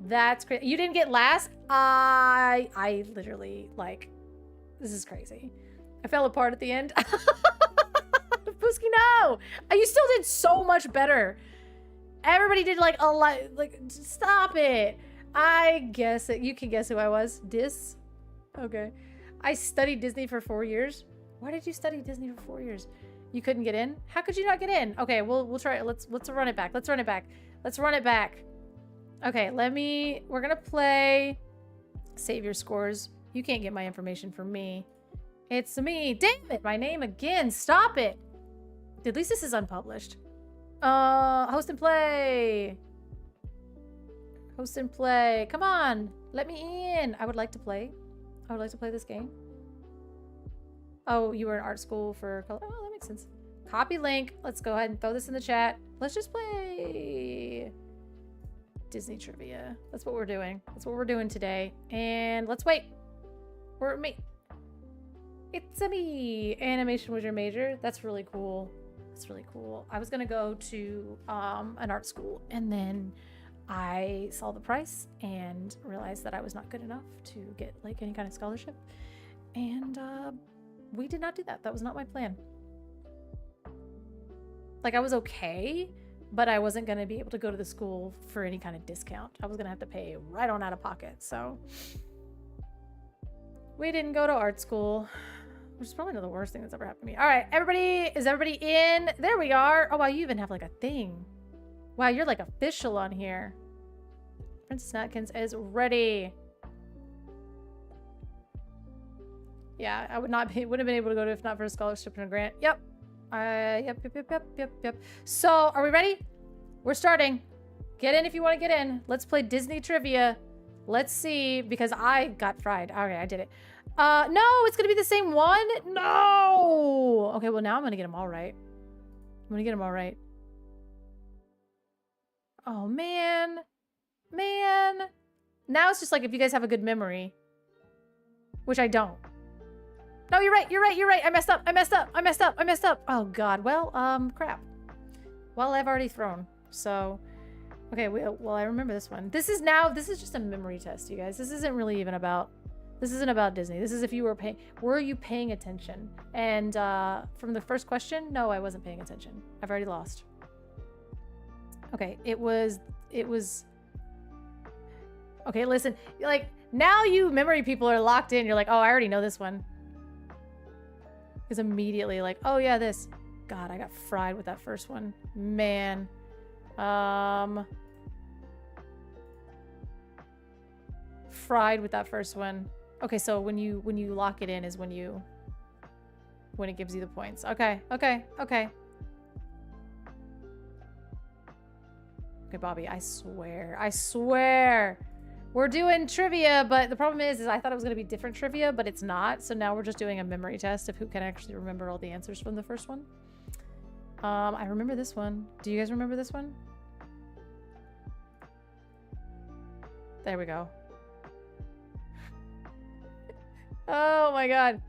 That's crazy. You didn't get last? I literally, like... This is crazy. I fell apart at the end. Fusky, no! You still did so much better. Everybody did like a lot. Like, stop it. I guess it. You can guess who I was. Dis. Okay. I studied Disney for 4 years. Why did you study Disney for 4 years? You couldn't get in? How could you not get in? Okay, we'll try it. Let's run it back. Let's run it back. Let's run it back. Okay, we're gonna play Save Your Scores. You can't get my information from me. It's me. Damn it, my name again. Stop it. At least this is unpublished. Host and play. Host and play. Come on. Let me in. I would like to play. I would like to play this game. Oh, you were in art school for color. Oh, that makes sense. Copy link. Let's go ahead and throw this in the chat. Let's just play Disney trivia. That's what we're doing. That's what we're doing today. And let's wait. Or me. It's a me. Animation was your major. That's really cool. That's really cool. I was gonna go to an art school and then I saw the price and realized that I was not good enough to get like any kind of scholarship. And we did not do that. That was not my plan. Like I was okay, but I wasn't gonna be able to go to the school for any kind of discount. I was gonna have to pay right on out of pocket. So we didn't go to art school, which is probably not the worst thing that's ever happened to me. All right, everybody, is everybody in? There we are. Oh, wow, you even have like a thing. Wow, you're like official on here. Princess Atkins is ready. Yeah, I wouldn't have been able to go to if not for a scholarship and a grant. Yep. Yep. So, are we ready? We're starting. Get in if you want to get in. Let's play Disney trivia. Let's see, because I got fried. Okay, I did it. No, it's gonna be the same one. No. Okay, well now I'm gonna get them all right. I'm gonna get them all right. Oh man, man. Now it's just like if you guys have a good memory, which I don't. No, you're right. You're right. You're right. I messed up. I messed up. I messed up. I messed up. Oh God. Well, crap. Well, I've already thrown. So, okay. Well, I remember this one. This is just a memory test, you guys. This isn't really even about. This isn't about Disney. This is if you were you paying attention? And from the first question, no, I wasn't paying attention. I've already lost. Okay, it was. Okay, listen. Like now, you memory people are locked in. You're like, oh, I already know this one. Because immediately, like, oh yeah, this. God, I got fried with that first one. Man. Fried with that first one. Okay, so when you lock it in is when it gives you the points. Okay, okay, okay. Okay, Bobby, I swear. We're doing trivia, but the problem is I thought it was going to be different trivia, but it's not. So now we're just doing a memory test of who can actually remember all the answers from the first one. I remember this one. Do you guys remember this one? There we go. Oh my God.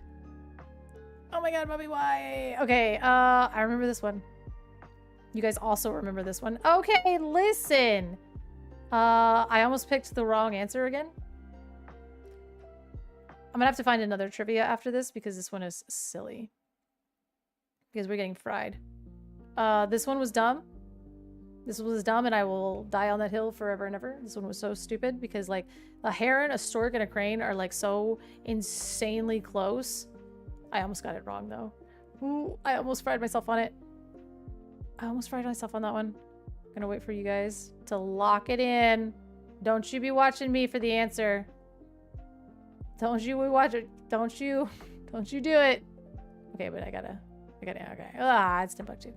Oh my God, Bobby, why? Okay, I remember this one. You guys also remember this one. Okay, listen. I almost picked the wrong answer again. I'm gonna have to find another trivia after this because this one is silly. Because we're getting fried. This one was dumb. This was dumb and I will die on that hill forever and ever. This one was so stupid because like a heron, a stork, and a crane are like so insanely close. I almost got it wrong though. Ooh, I almost fried myself on it. I almost fried myself on that one. I'm gonna wait for you guys to lock it in. Don't you be watching me for the answer. Don't you watch it. Don't you do it. Okay, but I gotta, okay. Ah, it's Timbuktu.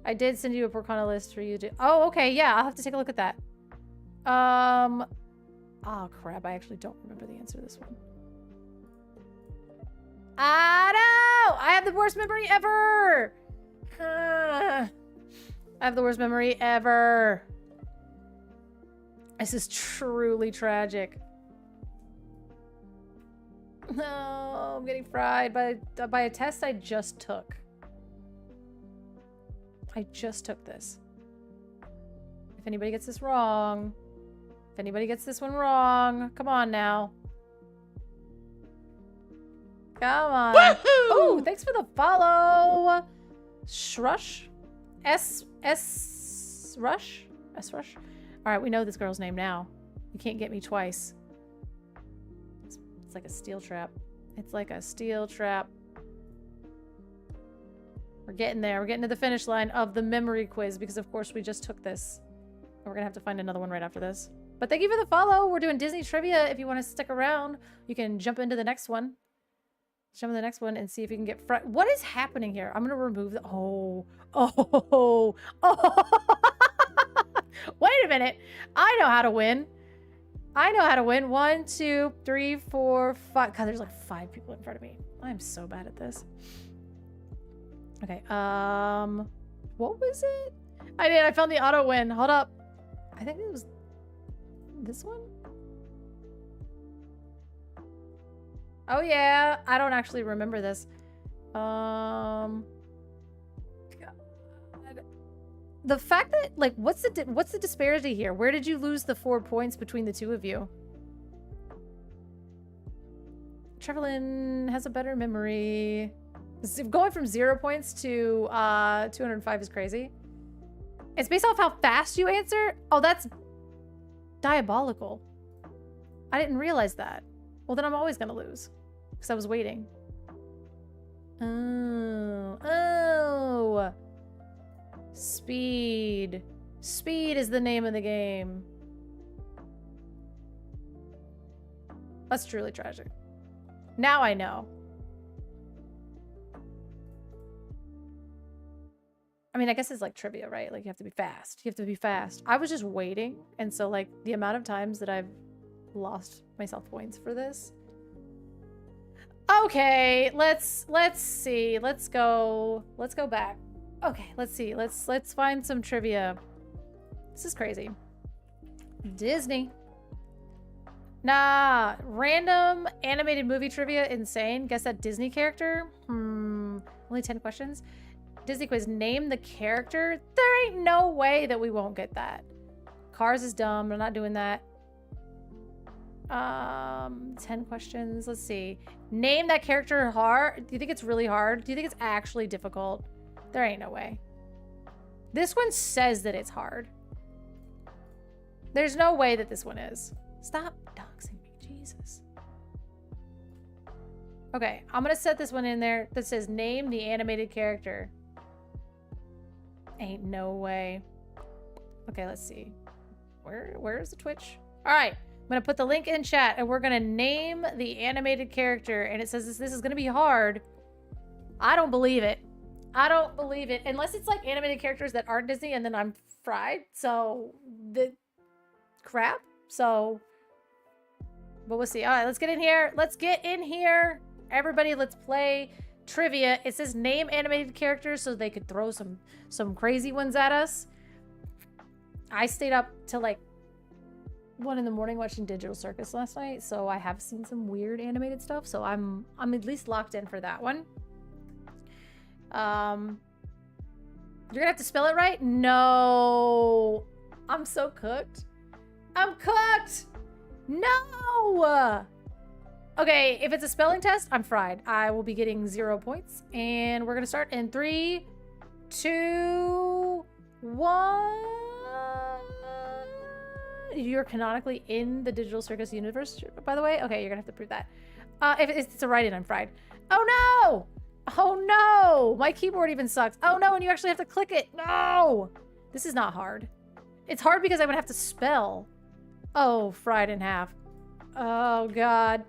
I did send you a Porcana list for you to, oh, okay, yeah, I'll have to take a look at that. Oh crap, I actually don't remember the answer to this one. Ah, no! I have the worst memory ever! I have the worst memory ever. This is truly tragic. No, I'm getting fried by a test I just took. I just took this. If anybody gets this wrong, if anybody gets this one wrong, come on now. Come on. Oh, thanks for the follow. Shrush? S Rush? S Rush? All right, we know this girl's name now. You can't get me twice. It's like a steel trap. It's like a steel trap. We're getting there. We're getting to the finish line of the memory quiz because, of course, we just took this. And we're going to have to find another one right after this. But thank you for the follow. We're doing Disney trivia. If you want to stick around, you can jump into the next one. Jump into the next one and see if you can get... What is happening here? I'm going to remove the... Oh. Wait a minute. I know how to win. I know how to win. 1, 2, 3, 4, 5. God, there's like 5 people in front of me. I'm so bad at this. Okay, what was it? I found the auto win. Hold up. I think it was this one. Oh yeah, I don't actually remember this. God. The fact that, like, what's the disparity here? Where did you lose the 4 points between the two of you? Trevelyan has a better memory. Going from 0 points to 205 is crazy. It's based off how fast you answer? Oh, that's diabolical. I didn't realize that. Well, then I'm always gonna lose. Because I was waiting. Oh. Speed. Speed is the name of the game. That's truly tragic. Now I know. I mean, I guess it's like trivia, right? Like you have to be fast. You have to be fast. I was just waiting. And so like the amount of times that I've lost myself points for this. Okay, let's see. Let's go back. Okay, let's see. Let's find some trivia. This is crazy. Disney. Nah, random animated movie trivia, insane. Guess that Disney character? Only 10 questions. Disney quiz, name the character. There ain't no way that we won't get that. Cars is dumb. I'm not doing that. 10 questions. Let's see. Name that character hard. Do you think it's really hard? Do you think it's actually difficult? There ain't no way. This one says that it's hard. There's no way that this one is. Stop doxing me, Jesus. Okay, I'm gonna set this one in there that says name the animated character. Ain't no way. Okay, let's see. Where's the Twitch? All right, I'm gonna put the link in chat and we're gonna name the animated character. And it says this is gonna be hard. I don't believe it. I don't believe it. Unless it's like animated characters that aren't Disney and then I'm fried. So the crap. So, but we'll see. All right, let's get in here. Let's get in here. Everybody, let's play trivia. It says name animated characters so they could throw some crazy ones at us. I stayed up till like 1 in the morning watching Digital Circus last night, so I have seen some weird animated stuff. So I'm at least locked in for that one. You're gonna have to spell it right. No, I'm so cooked. I'm cooked. No. Okay, if it's a spelling test, I'm fried. I will be getting 0 points. And we're going to start in 3, 2, 1. You're canonically in the Digital Circus universe, by the way. Okay, you're going to have to prove that. If it's a write-in, I'm fried. Oh, no! Oh, no! My keyboard even sucks. Oh, no, and you actually have to click it. No! This is not hard. It's hard because I'm going to have to spell. Oh, fried in half. Oh, God.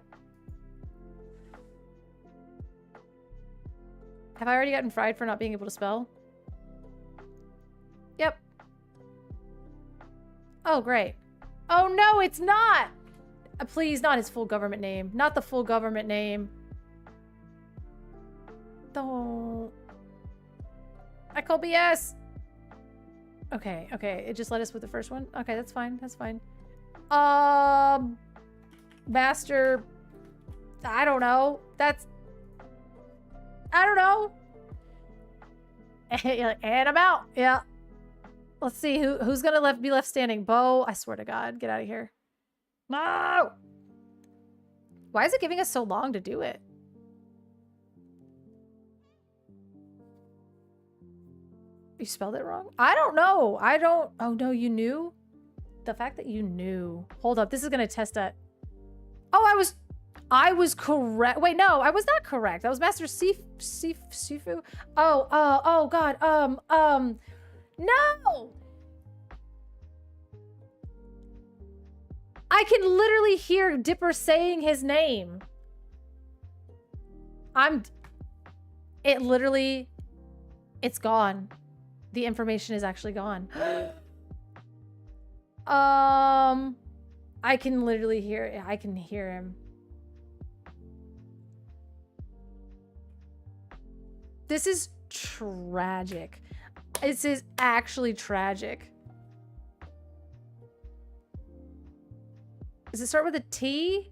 Have I already gotten fried for not being able to spell? Yep. Oh, great. Oh, no, it's not. Please, not his full government name. Not the full government name. Don't. I call BS. Okay, okay. It just let us with the first one. Okay, that's fine. That's fine. Master. I don't know. That's. I don't know. And I'm out. Yeah. Let's see who's gonna be left standing. Bo, I swear to God, get out of here. No. Why is it giving us so long to do it? You spelled it wrong? I don't know. I don't. Oh no, you knew? The fact that you knew. Hold up. This is gonna test that. Oh, I was correct. Wait, no, I was not correct. That was Master Sifu. Oh God. No. I can literally hear Dipper saying his name. It literally, it's gone. The information is actually gone. I can literally hear it. I can hear him. This is tragic. This is actually tragic. Does it start with a T?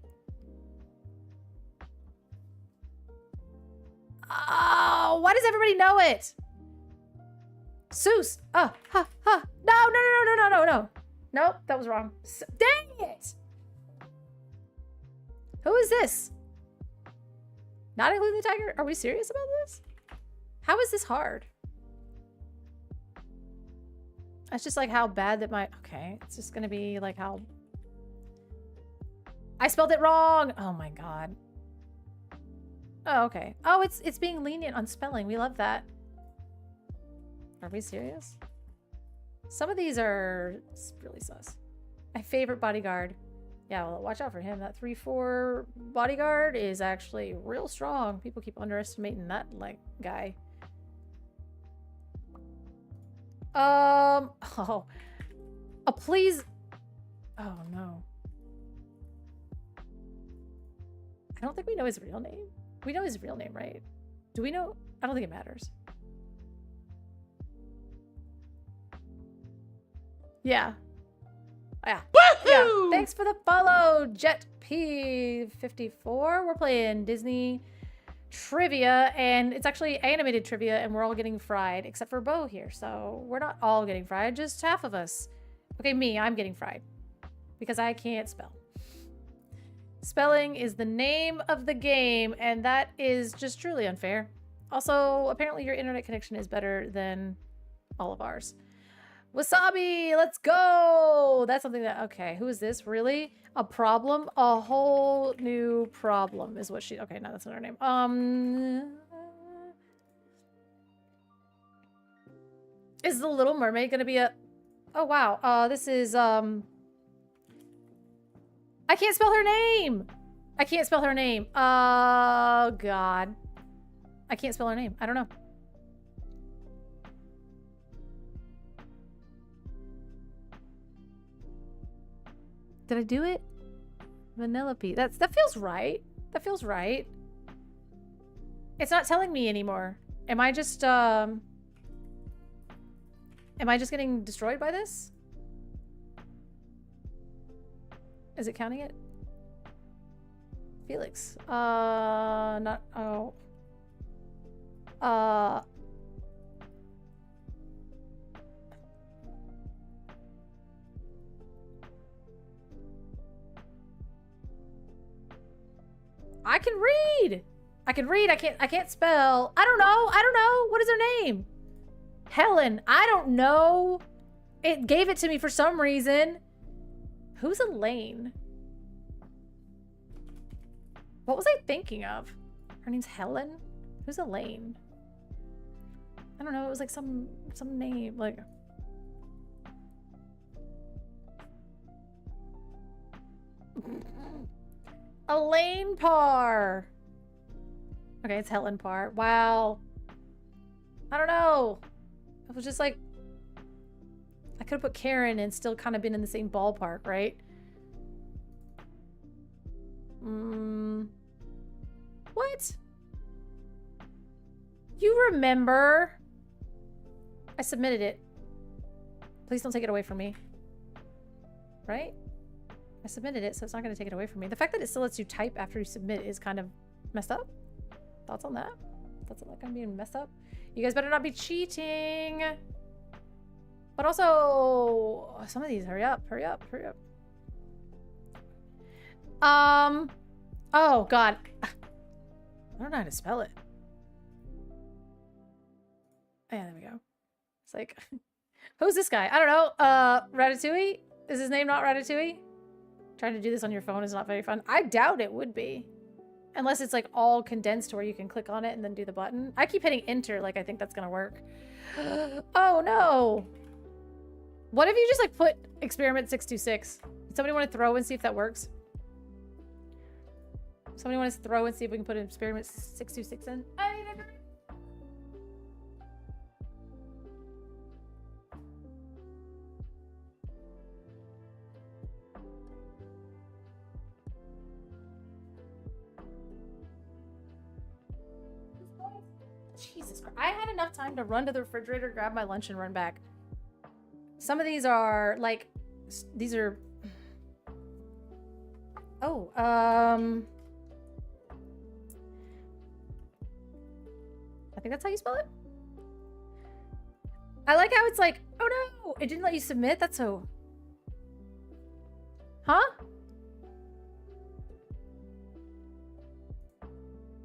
Oh, why does everybody know it? Seuss. No. Nope, that was wrong. Dang it! Who is this? Not including the tiger? Are we serious about this? How is this hard? That's just like how bad that my... Okay, it's just gonna be like how... I spelled it wrong! Oh my God. Oh, okay. Oh, it's being lenient on spelling. We love that. Are we serious? Some of these are really sus. My favorite bodyguard. Yeah, well, watch out for him. That 3-4 bodyguard is actually real strong. People keep underestimating that, like, guy. Oh, please. Oh no. I don't think we know his real name. We know his real name, right? Do we know? I don't think it matters. Yeah. Yeah. Yeah. Thanks for the follow, Jet P54. We're playing Disney trivia, and it's actually animated trivia, and we're all getting fried, except for Bo here. So we're not all getting fried, just half of us. Okay, me, I'm getting fried because I can't spell. Spelling is the name of the game, and that is just truly unfair. Also, apparently your internet connection is better than all of ours. Wasabi, let's go! That's something that, okay, who is this? Really? A problem? A whole new problem is what she, okay, no, that's not her name. Is the Little Mermaid gonna be a, oh wow, this is, I can't spell her name! I can't spell her name. Oh, God. I can't spell her name. I don't know. Did I do it? Vanellope. That feels right. That feels right. It's not telling me anymore. Am I just getting destroyed by this? Is it counting it? Felix. Not, oh. I can read. I can read. I can't spell. I don't know. What is her name? Helen. I don't know. It gave it to me for some reason. Who's Elaine? What was I thinking of? Her name's Helen? Who's Elaine? I don't know. It was like some name. Like... Elaine Parr. Okay, it's Helen Parr. Wow. I don't know. It was just like... I could have put Karen and still kind of been in the same ballpark, right? What? You remember? I submitted it. Please don't take it away from me. Right? I submitted it, so it's not going to take it away from me. The fact that it still lets you type after you submit is kind of messed up. Thoughts on that? Thoughts on that kind of being messed up? You guys better not be cheating. But also, some of these, hurry up, hurry up, hurry up. Oh, God. I don't know how to spell it. Yeah, there we go. It's like, who's this guy? I don't know. Ratatouille? Is his name not Ratatouille? Trying to do this on your phone is not very fun. I doubt it would be. Unless it's like all condensed where you can click on it and then do the button. I keep hitting enter like I think that's gonna work. Oh no. What if you just like put experiment 626? Somebody want to throw and see if that works? Somebody want to throw and see if we can put an experiment 626 in? Jesus Christ. I had enough time to run to the refrigerator, grab my lunch, and run back. Some of these are like, these are, oh, I think that's how you spell it. I like how it's like, oh no, it didn't let you submit. That's so, huh?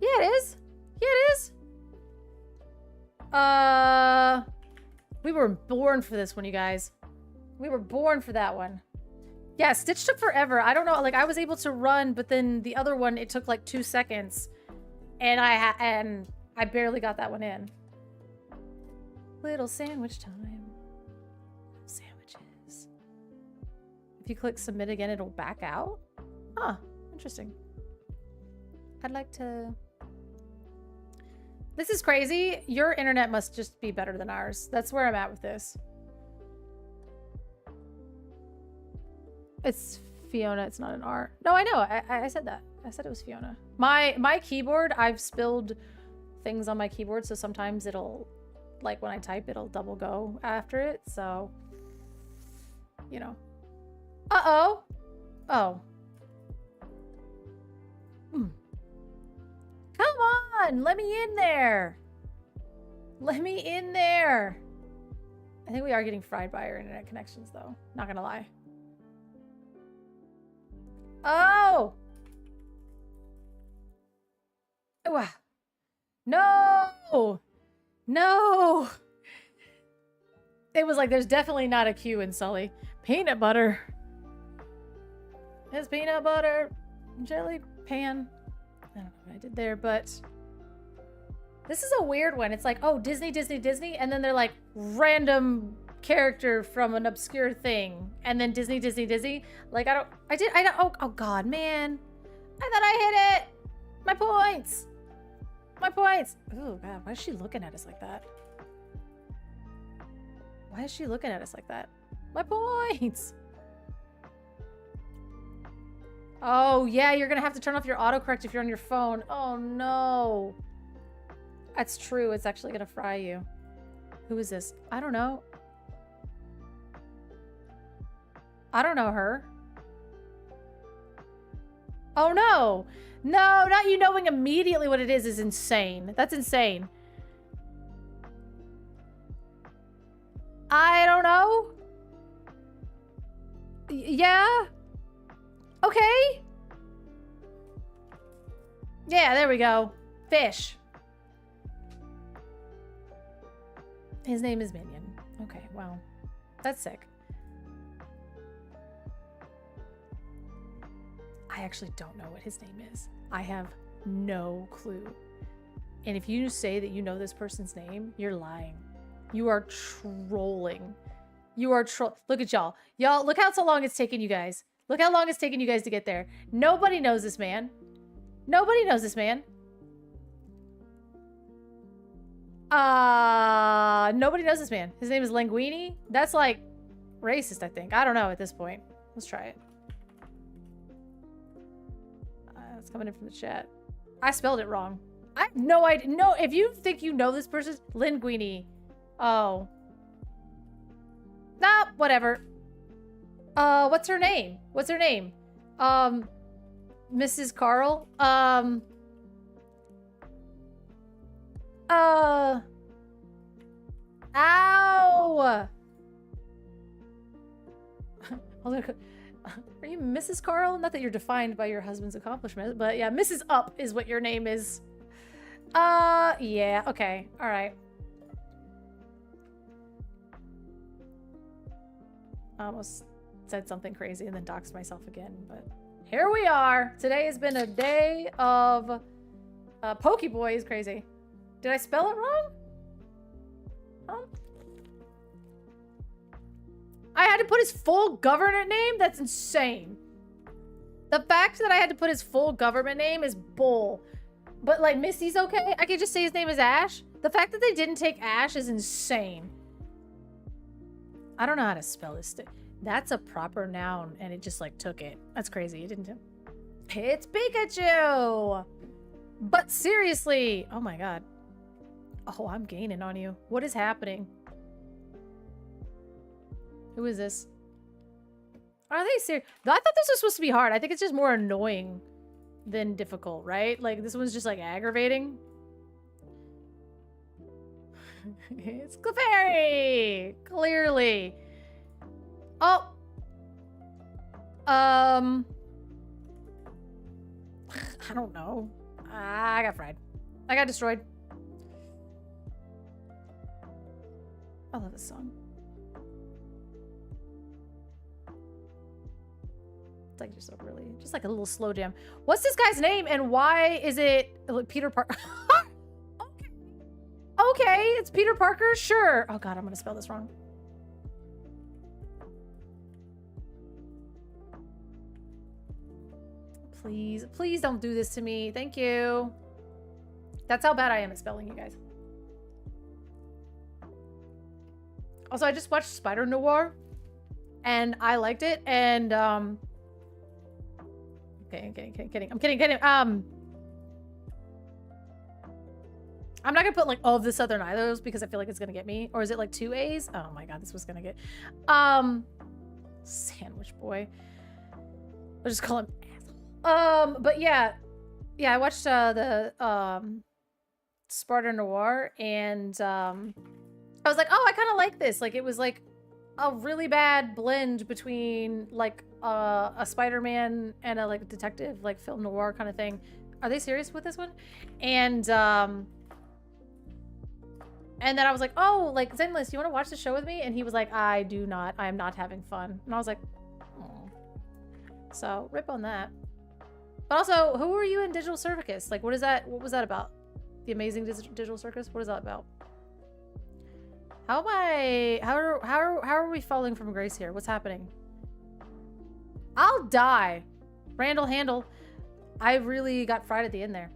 Yeah, it is. Yeah, it is. We were born for this one, you guys. We were born for that one. Yeah, Stitch took forever. I don't know, like I was able to run, but then the other one, it took like 2 seconds. And I barely got that one in. Little sandwich time. Sandwiches. If you click submit again, it'll back out. Huh, interesting. I'd like to... This is crazy. Your internet must just be better than ours. That's where I'm at with this. It's Fiona. It's not an R. No, I know. I said that. I said it was Fiona. My keyboard, I've spilled things on my keyboard, so sometimes it'll, like when I type, it'll double go after it. So, you know. Uh-oh. Oh. Come on, let me in there. Let me in there. I think we are getting fried by our internet connections, though. Not gonna lie. Oh! Wow. No! No! It was like, there's definitely not a Q in Sully. Peanut butter. It's peanut butter. Jelly pan. I don't know what I did there, but... This is a weird one. It's like, oh, Disney, Disney, Disney. And then they're like, random character from an obscure thing. And then Disney, Disney, Disney. Like, I don't... Oh, God, man. I thought I hit it. My points. My points. Oh, God. Why is she looking at us like that? Why is she looking at us like that? My points. Oh, yeah. You're going to have to turn off your autocorrect if you're on your phone. Oh, no. That's true. It's actually going to fry you. Who is this? I don't know. I don't know her. Oh, no. No, not you knowing immediately what it is insane. That's insane. I don't know. Yeah. Okay. Yeah, there we go. Fish. His name is Minion. Okay, well, that's sick. I actually don't know what his name is. I have no clue. And if you say that you know this person's name, you're lying. You are trolling. You are Look at y'all. Y'all, look how long it's taken you guys. Look how long it's taken you guys to get there. Nobody knows this man. Nobody knows this man. Nobody knows this man. His name is Linguini. That's like racist, I think. I don't know at this point. Let's try it. It's coming in from the chat. I spelled it wrong. I have no idea. No, if you think you know this person, Linguini. Oh. Nah, whatever. What's her name? What's her name? Mrs. Carl? Ow! Are you Mrs. Carl? Not that you're defined by your husband's accomplishment, but yeah, Mrs. Up is what your name is. Yeah, okay. All right. I almost said something crazy and then doxed myself again, but here we are. Today has been a day of Pokeboy is crazy. Did I spell it wrong? I had to put his full government name? That's insane. The fact that I had to put his full government name is bull. But like Missy's okay. I could just say his name is Ash. The fact that they didn't take Ash is insane. I don't know how to spell this. That's a proper noun and it just like took it. That's crazy. It didn't. It's Pikachu. But seriously. Oh my God. Oh, I'm gaining on you. What is happening? Who is this? Are they serious? I thought this was supposed to be hard. I think it's just more annoying than difficult, right? Like, this one's just, like, aggravating. It's Clefairy! Clearly. Oh! I don't know. I got fried. I got destroyed. I love this song. It's like just a really, just like a little slow jam. What's this guy's name and why is it Peter Parker? Okay. Okay, it's Peter Parker? Sure. Oh God, I'm gonna spell this wrong. Please, please don't do this to me. Thank you. That's how bad I am at spelling, you guys. Also, I just watched Spider Noir. and I liked it. And okay, I'm kidding. I'm not gonna put like all of this other neithers because I feel like it's gonna get me. Or is it like 2 A's? Oh my god, this was gonna get Sandwich Boy. I'll just call him asshole. But yeah, I watched the Sparta Noir, and I was like, oh, I kind of like this. Like, it was like a really bad blend between like a Spider-Man and a like detective, like film noir kind of thing. Are they serious with this one? And then I was like, oh, like, Zenless, you want to watch the show with me? And he was like, I do not. I am not having fun. And I was like, oh. So, rip on that. But also, who were you in Digital Circus? Like, what is that? What was that about? The Amazing Digital Circus? What is that about? How am I... How are we falling from grace here? What's happening? I'll die. Randall Handle. I really got fried at the end there.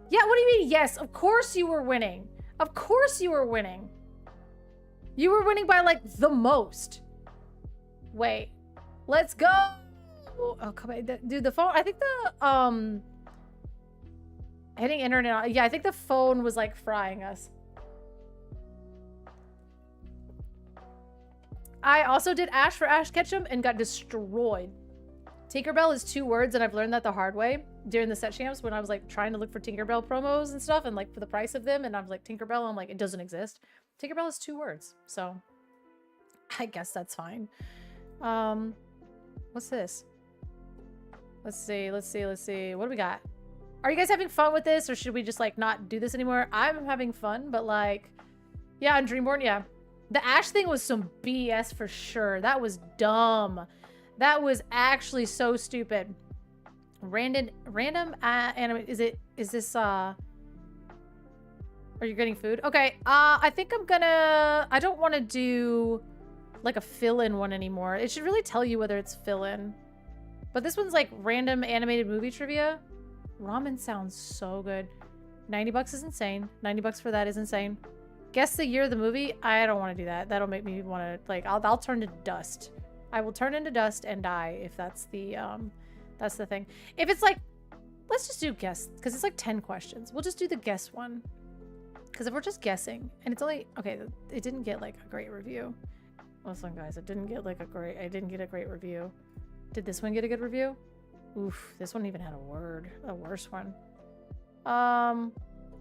Yeah, what do you mean? Yes, of course you were winning. Of course you were winning. You were winning by like the most. Wait. Let's go. Oh, come on. Dude, the phone, I think the hitting internet. Yeah, I think the phone was like frying us. I also did Ash for Ash Ketchum and got destroyed. Tinkerbell is 2 words, and I've learned that the hard way during the set champs when I was like trying to look for Tinkerbell promos and stuff and like for the price of them, and I was like, Tinkerbell, I'm like, it doesn't exist. Tinkerbell is 2 words, so I guess that's fine. What's this? Let's see. What do we got? Are you guys having fun with this, or should we just like not do this anymore? I'm having fun, but like, yeah, on Dreamborn, yeah. The Ash thing was some BS for sure. That was dumb. That was actually so stupid. Random anime. Is this are you getting food? Okay. I think I'm gonna, I don't want to do like a fill-in one anymore. It should really tell you whether it's fill-in. But this one's like random animated movie trivia. Ramen sounds so good. $90 is insane. $90 for that is insane. Guess the year of the movie. I don't want to do that. That'll make me want to like, I'll turn to dust. I will turn into dust and die if that's the thing. If it's like, let's just do guess, because it's like 10 questions. We'll just do the guess one. Because if we're just guessing, and it's only, okay, it didn't get like a great review. Listen, guys, I didn't get a great review. Did this one get a good review? Oof, this one even had a worse one.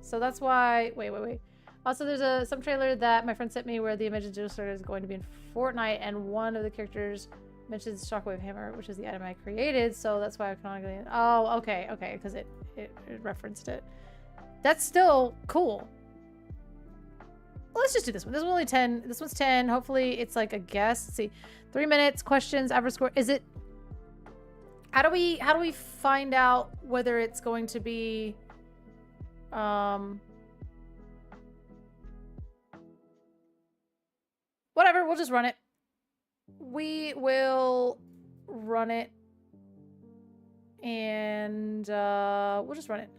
So that's why, wait. Also, there's some trailer that my friend sent me where the Imagine Digital Starter is going to be in Fortnite, and one of the characters mentions Shockwave Hammer, which is the item I created, so that's why I canonically... Oh, okay, because it referenced it. That's still cool. Well, let's just do this one. This one's only 10. This one's 10. Hopefully, it's like a guess. Let's see. 3 minutes, questions, average score. Is it... How do we find out whether it's going to be... Whatever, we'll just run it. We will run it. And we'll just run it.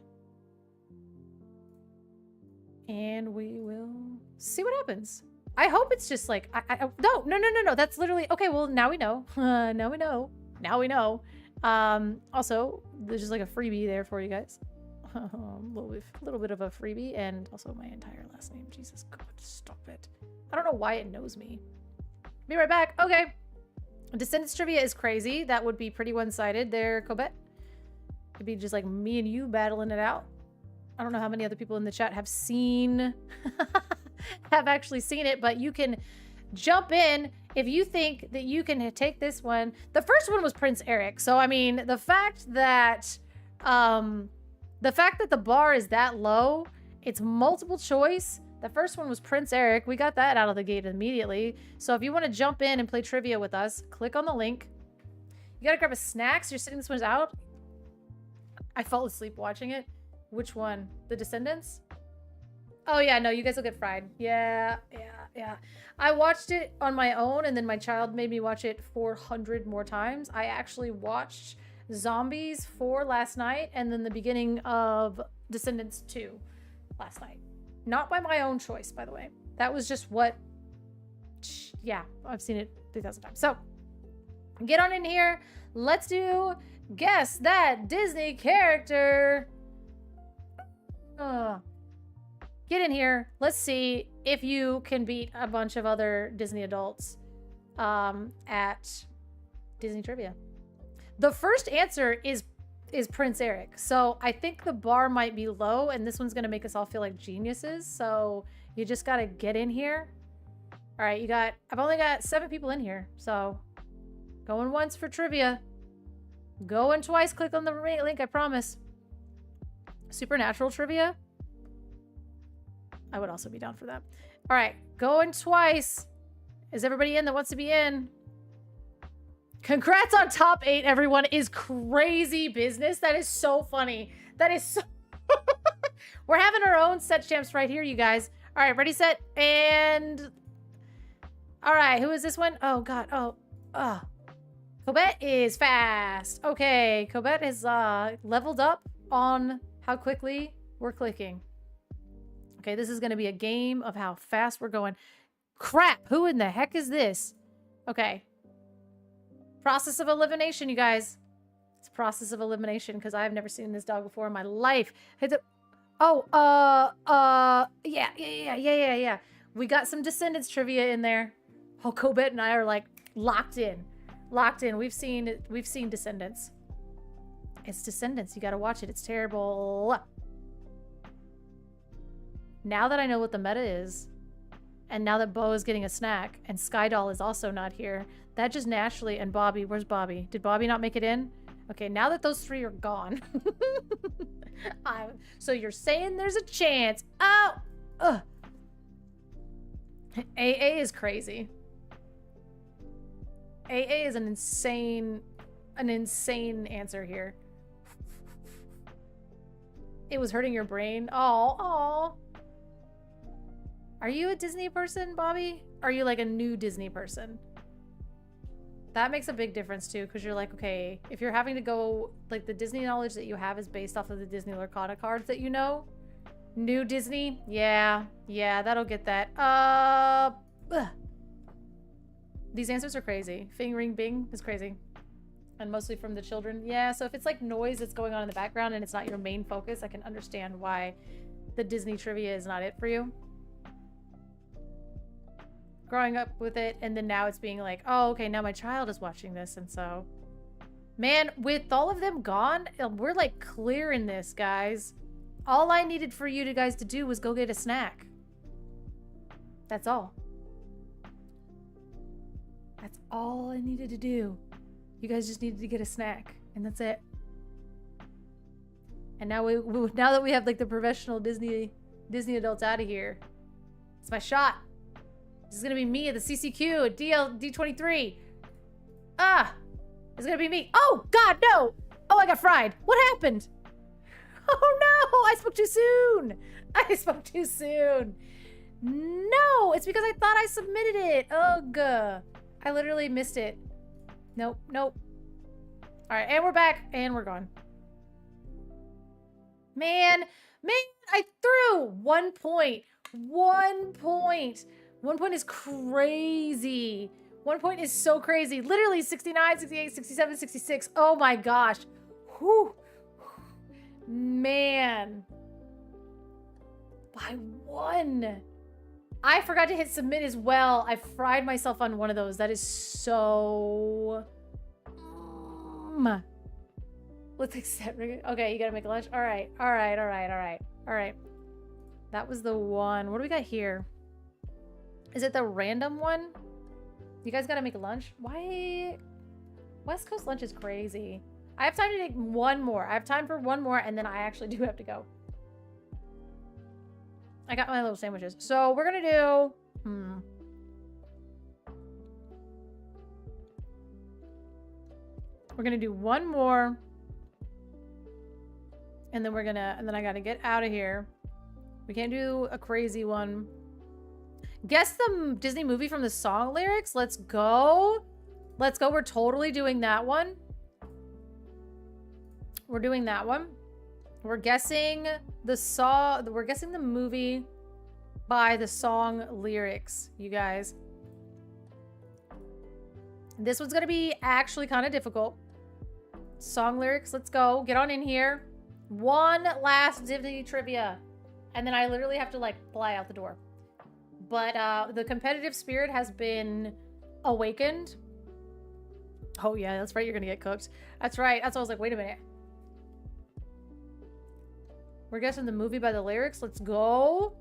And we will see what happens. I hope it's just like, no. That's literally, okay, well, now we know. Now we know. Also, there's just like a freebie there for you guys. A little bit of a freebie, and also my entire last name. Jesus God, stop it. I don't know why it knows me. Be right back. Okay. Descendants trivia is crazy. That would be pretty one-sided there, Kobet. It'd be just like me and you battling it out. I don't know how many other people in the chat have actually seen it, but you can jump in if you think that you can take this one. The first one was Prince Eric. So, I mean, the fact that the bar is that low, it's multiple choice. The first one was Prince Eric. We got that out of the gate immediately. So if you want to jump in and play trivia with us, click on the link. You gotta grab a snack. So you're sitting this one's out. I fell asleep watching it. Which one? The Descendants? Oh yeah, no, you guys will get fried. Yeah. I watched it on my own, and then my child made me watch it 400 more times. I actually watched Zombies 4 last night, and then the beginning of Descendants 2 last night. Not by my own choice, by the way. That was just what... Yeah, I've seen it 3,000 times. So, Get on in here. Let's do guess that Disney character. Get in here. Let's see if you can beat a bunch of other Disney adults at Disney trivia. The first answer is Prince Eric. So I think the bar might be low, and this one's gonna make us all feel like geniuses. So you just gotta get in here. All right, I've only got 7 people in here, so going once for trivia. Going twice. Click on the link, I promise. Supernatural trivia. I would also be down for that. All right, going twice. Is everybody in that wants to be in? Congrats on top 8, everyone. Is crazy business. That is so funny. That is so... We're having our own set champs right here, you guys. All right, ready, set, and... All right, who is this one? Oh, God. Oh. Kobet is fast. Okay, Kobet has leveled up on how quickly we're clicking. Okay, this is going to be a game of how fast we're going. Crap, who in the heck is this? Okay. Process of elimination, you guys. It's a process of elimination because I've never seen this dog before in my life. Yeah. We got some Descendants trivia in there. Oh, Kobet and I are like locked in. We've seen Descendants. It's Descendants. You got to watch it. It's terrible. Now that I know what the meta is, and now that Bo is getting a snack, and Skydoll is also not here, that just naturally, and Bobby, where's Bobby? Did Bobby not make it in? Okay, now that those 3 are gone. So you're saying there's a chance. Oh! Ugh. AA is crazy. AA is an insane answer here. It was hurting your brain. Oh. Are you a Disney person, Bobby? Are you like a new Disney person? That makes a big difference too, because you're like, okay, if you're having to go, like the Disney knowledge that you have is based off of the Disney Lorcana cards that you know. New Disney? Yeah, that'll get that. Ugh. These answers are crazy. Fingering Bing is crazy. And mostly from the children. Yeah, so if it's like noise that's going on in the background and it's not your main focus, I can understand why the Disney trivia is not it for you. Growing up with it, and then now it's being like, oh, okay, now my child is watching this, and so... Man, with all of them gone, we're like clearing this, guys. All I needed for you guys to do was go get a snack. That's all. That's all I needed to do. You guys just needed to get a snack, and that's it. And now now that we have like the professional Disney adults out of here, it's my shot. This is gonna be me at the CCQ at D23. It's gonna be me. Oh God, no! Oh, I got fried. What happened? Oh no! I spoke too soon. No, it's because I thought I submitted it. Ugh. I literally missed it. Nope. All right, and we're back, and we're gone. Man, I threw 1 point. 1 point. 1 point is crazy. 1 point is so crazy. Literally 69, 68, 67, 66. Oh my gosh. Whew. Man. By 1. I forgot to hit submit as well. I fried myself on one of those. That is so... Let's accept. Okay, you gotta make a lunch. All right. That was the one. What do we got here? Is it the random one? You guys gotta make a lunch? Why? West Coast lunch is crazy. I have time to take one more. I have time for one more, and then I actually do have to go. I got my little sandwiches. So we're gonna do... We're gonna do one more. And then I gotta get out of here. We can't do a crazy one. Guess the Disney movie from the song lyrics. Let's go. We're totally doing that one. We're doing that one. We're guessing the movie by the song lyrics, you guys. This one's gonna be actually kind of difficult. Song lyrics, let's go. Get on in here. One last Disney trivia. And then I literally have to like fly out the door. But the competitive spirit has been awakened. Oh yeah, that's right, you're gonna get cooked. That's right, that's why I was like, wait a minute. We're guessing the movie by the lyrics, let's go.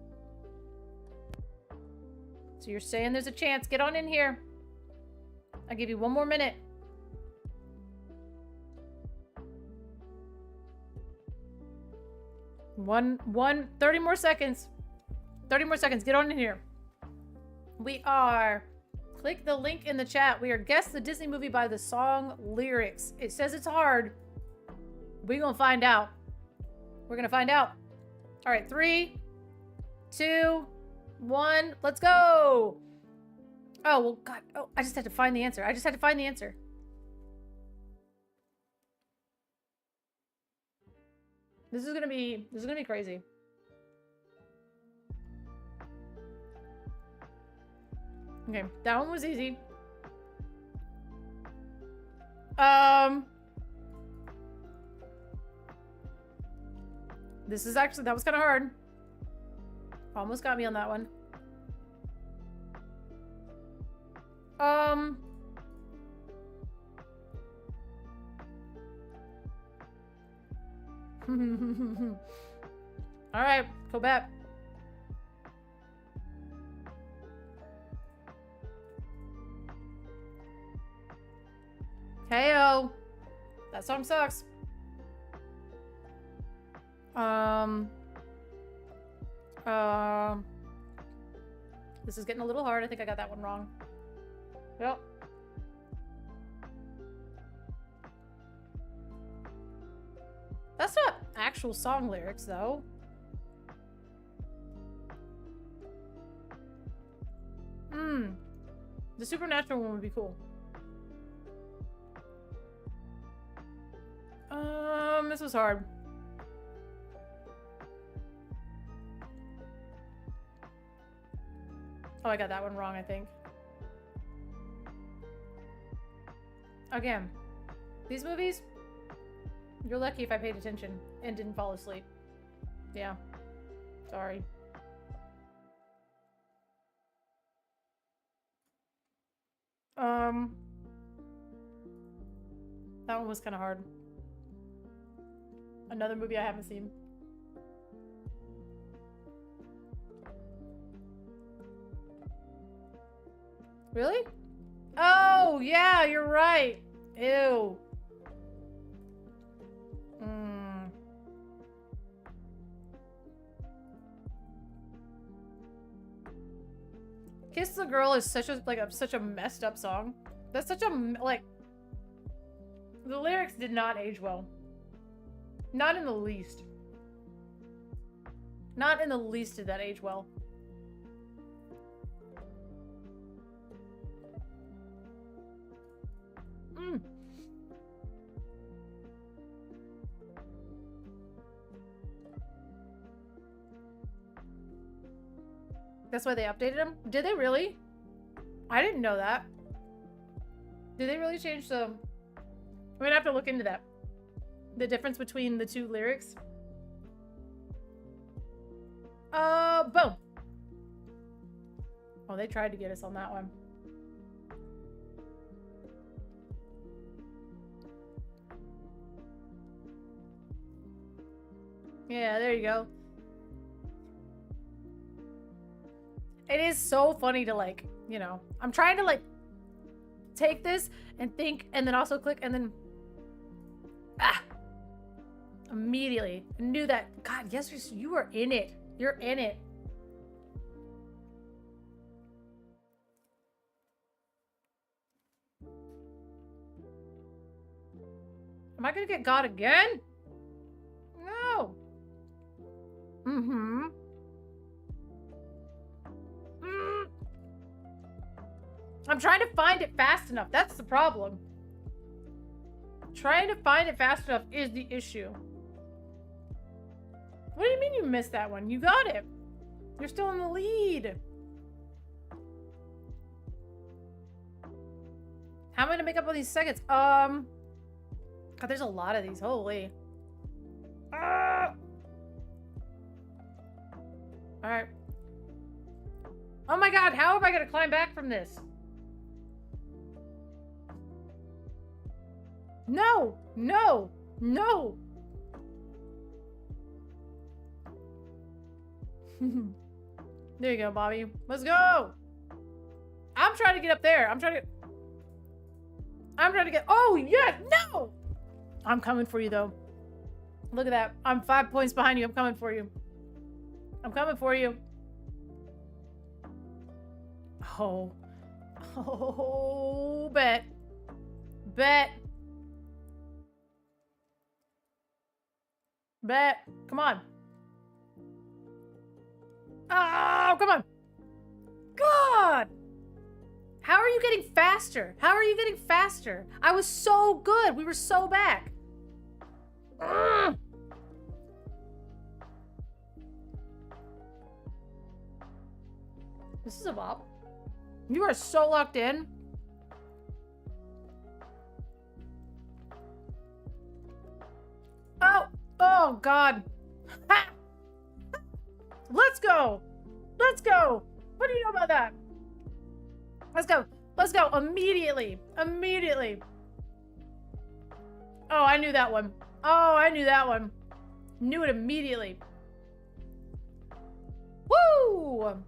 So you're saying there's a chance, get on in here. I'll give you 1 more minute. One, 30 more seconds. 30 more seconds. Get on in here. We are, click the link in the chat. We are guess the Disney movie by the song lyrics. It says it's hard. We're gonna find out. We're gonna find out. All right, 3, 2, 1, let's go. Oh, well, God. Oh, I just had to find the answer. I just had to find the answer. This is gonna be crazy. Okay, that one was easy. This is actually, that was kind of hard. Almost got me on that one. All right, go back. Heyo. That song sucks. This is getting a little hard. I think I got that one wrong. Yep. That's not actual song lyrics, though. The Supernatural one would be cool. This was hard. Oh, I got that one wrong, I think. Again, these movies, you're lucky if I paid attention and didn't fall asleep. Yeah. Sorry. That one was kind of hard. Another movie I haven't seen. Really? Oh, yeah, you're right. Ew. Kiss the Girl is such a such a messed up song. That's such a like the lyrics did not age well. Not in the least. Not in the least did that age well. That's why they updated them? Did they really? I didn't know that. Did they really change the... I'm gonna have to look into that. The difference between the two lyrics. Boom. Oh, they tried to get us on that one. Yeah, there you go. It is so funny to like, you know, I'm trying to like take this and think and then also click and then immediately I knew that. God, yes, you are in it. You're in it. Am I gonna get God again? No. I'm trying to find it fast enough. That's the problem. Trying to find it fast enough is the issue. What do you mean you missed that one? You got it. You're still in the lead. How am I gonna make up all these seconds? God, there's a lot of these. Holy. Ah! All right. Oh my God, how am I gonna climb back from this? No, no, no. There you go, Bobby. Let's go. I'm trying to get up there. I'm trying to get, oh yeah, no. I'm coming for you though. Look at that. I'm 5 points behind you. I'm coming for you. I'm coming for you. Oh. Oh, bet. Bet. Bet. Come on. Oh, come on. God. How are you getting faster? How are you getting faster? I was so good. We were so back. Ugh. This is a bop. You are so locked in. Oh, oh God. Ha! Let's go. Let's go. What do you know about that? Let's go. Let's go. Immediately. Immediately. Oh, I knew that one. Oh, I knew that one. Knew it immediately. Woo!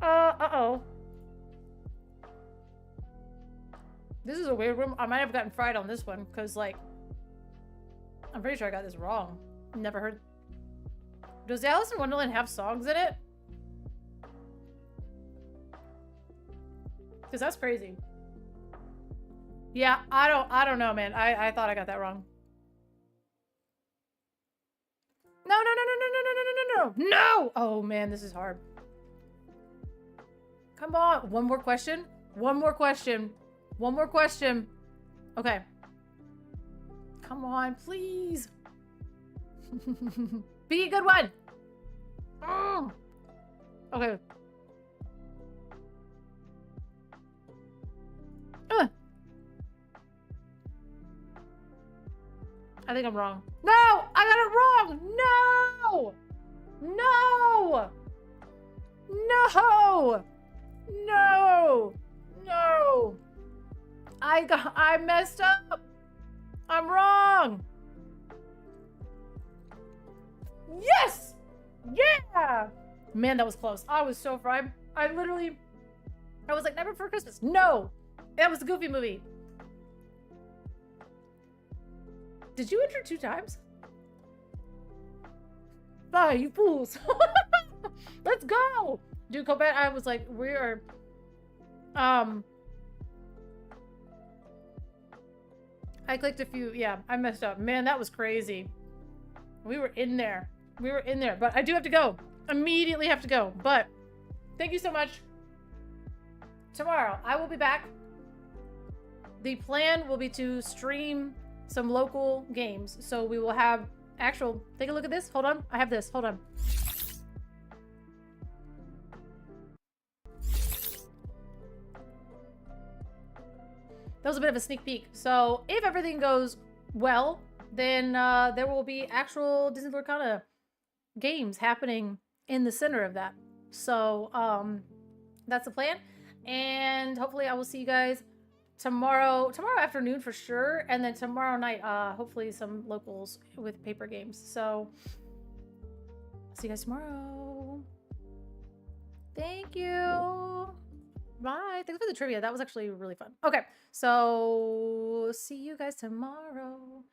Uh-oh. This is a weird room. I might have gotten fried on this one, because, like, I'm pretty sure I got this wrong. Never heard. Does Alice in Wonderland have songs in it? Because that's crazy. Yeah, I don't know, man. I thought I got that wrong. No, no, no, no, no, no, no, no, no, no, no! Oh, man, this is hard. Come on. One more question. One more question. One more question. Okay. Come on, please. Be a good one. Okay. I think I'm wrong. No! I got it wrong! No! No! No! No! No! I messed up! I'm wrong! Yes! Yeah! Man, that was close. I was so fried. I was like, Never Before Christmas. No! That was a Goofy movie. Did you enter 2 times? Bye, you fools. Let's go! Dude, Cobat, I was like, we are... I clicked a few... Yeah, I messed up. Man, that was crazy. We were in there. We were in there. But I do have to go. Immediately have to go. But thank you so much. Tomorrow, I will be back. The plan will be to stream some local games. So we will have actual... Take a look at this. Hold on. I have this. Hold on. That was a bit of a sneak peek. So if everything goes well, then there will be actual Disney Lorcana games happening in the center of that. So that's the plan. And hopefully I will see you guys tomorrow afternoon for sure. And then tomorrow night, hopefully some locals with paper games. So see you guys tomorrow. Thank you. Bye. Thanks for the trivia. That was actually really fun. Okay, so see you guys tomorrow.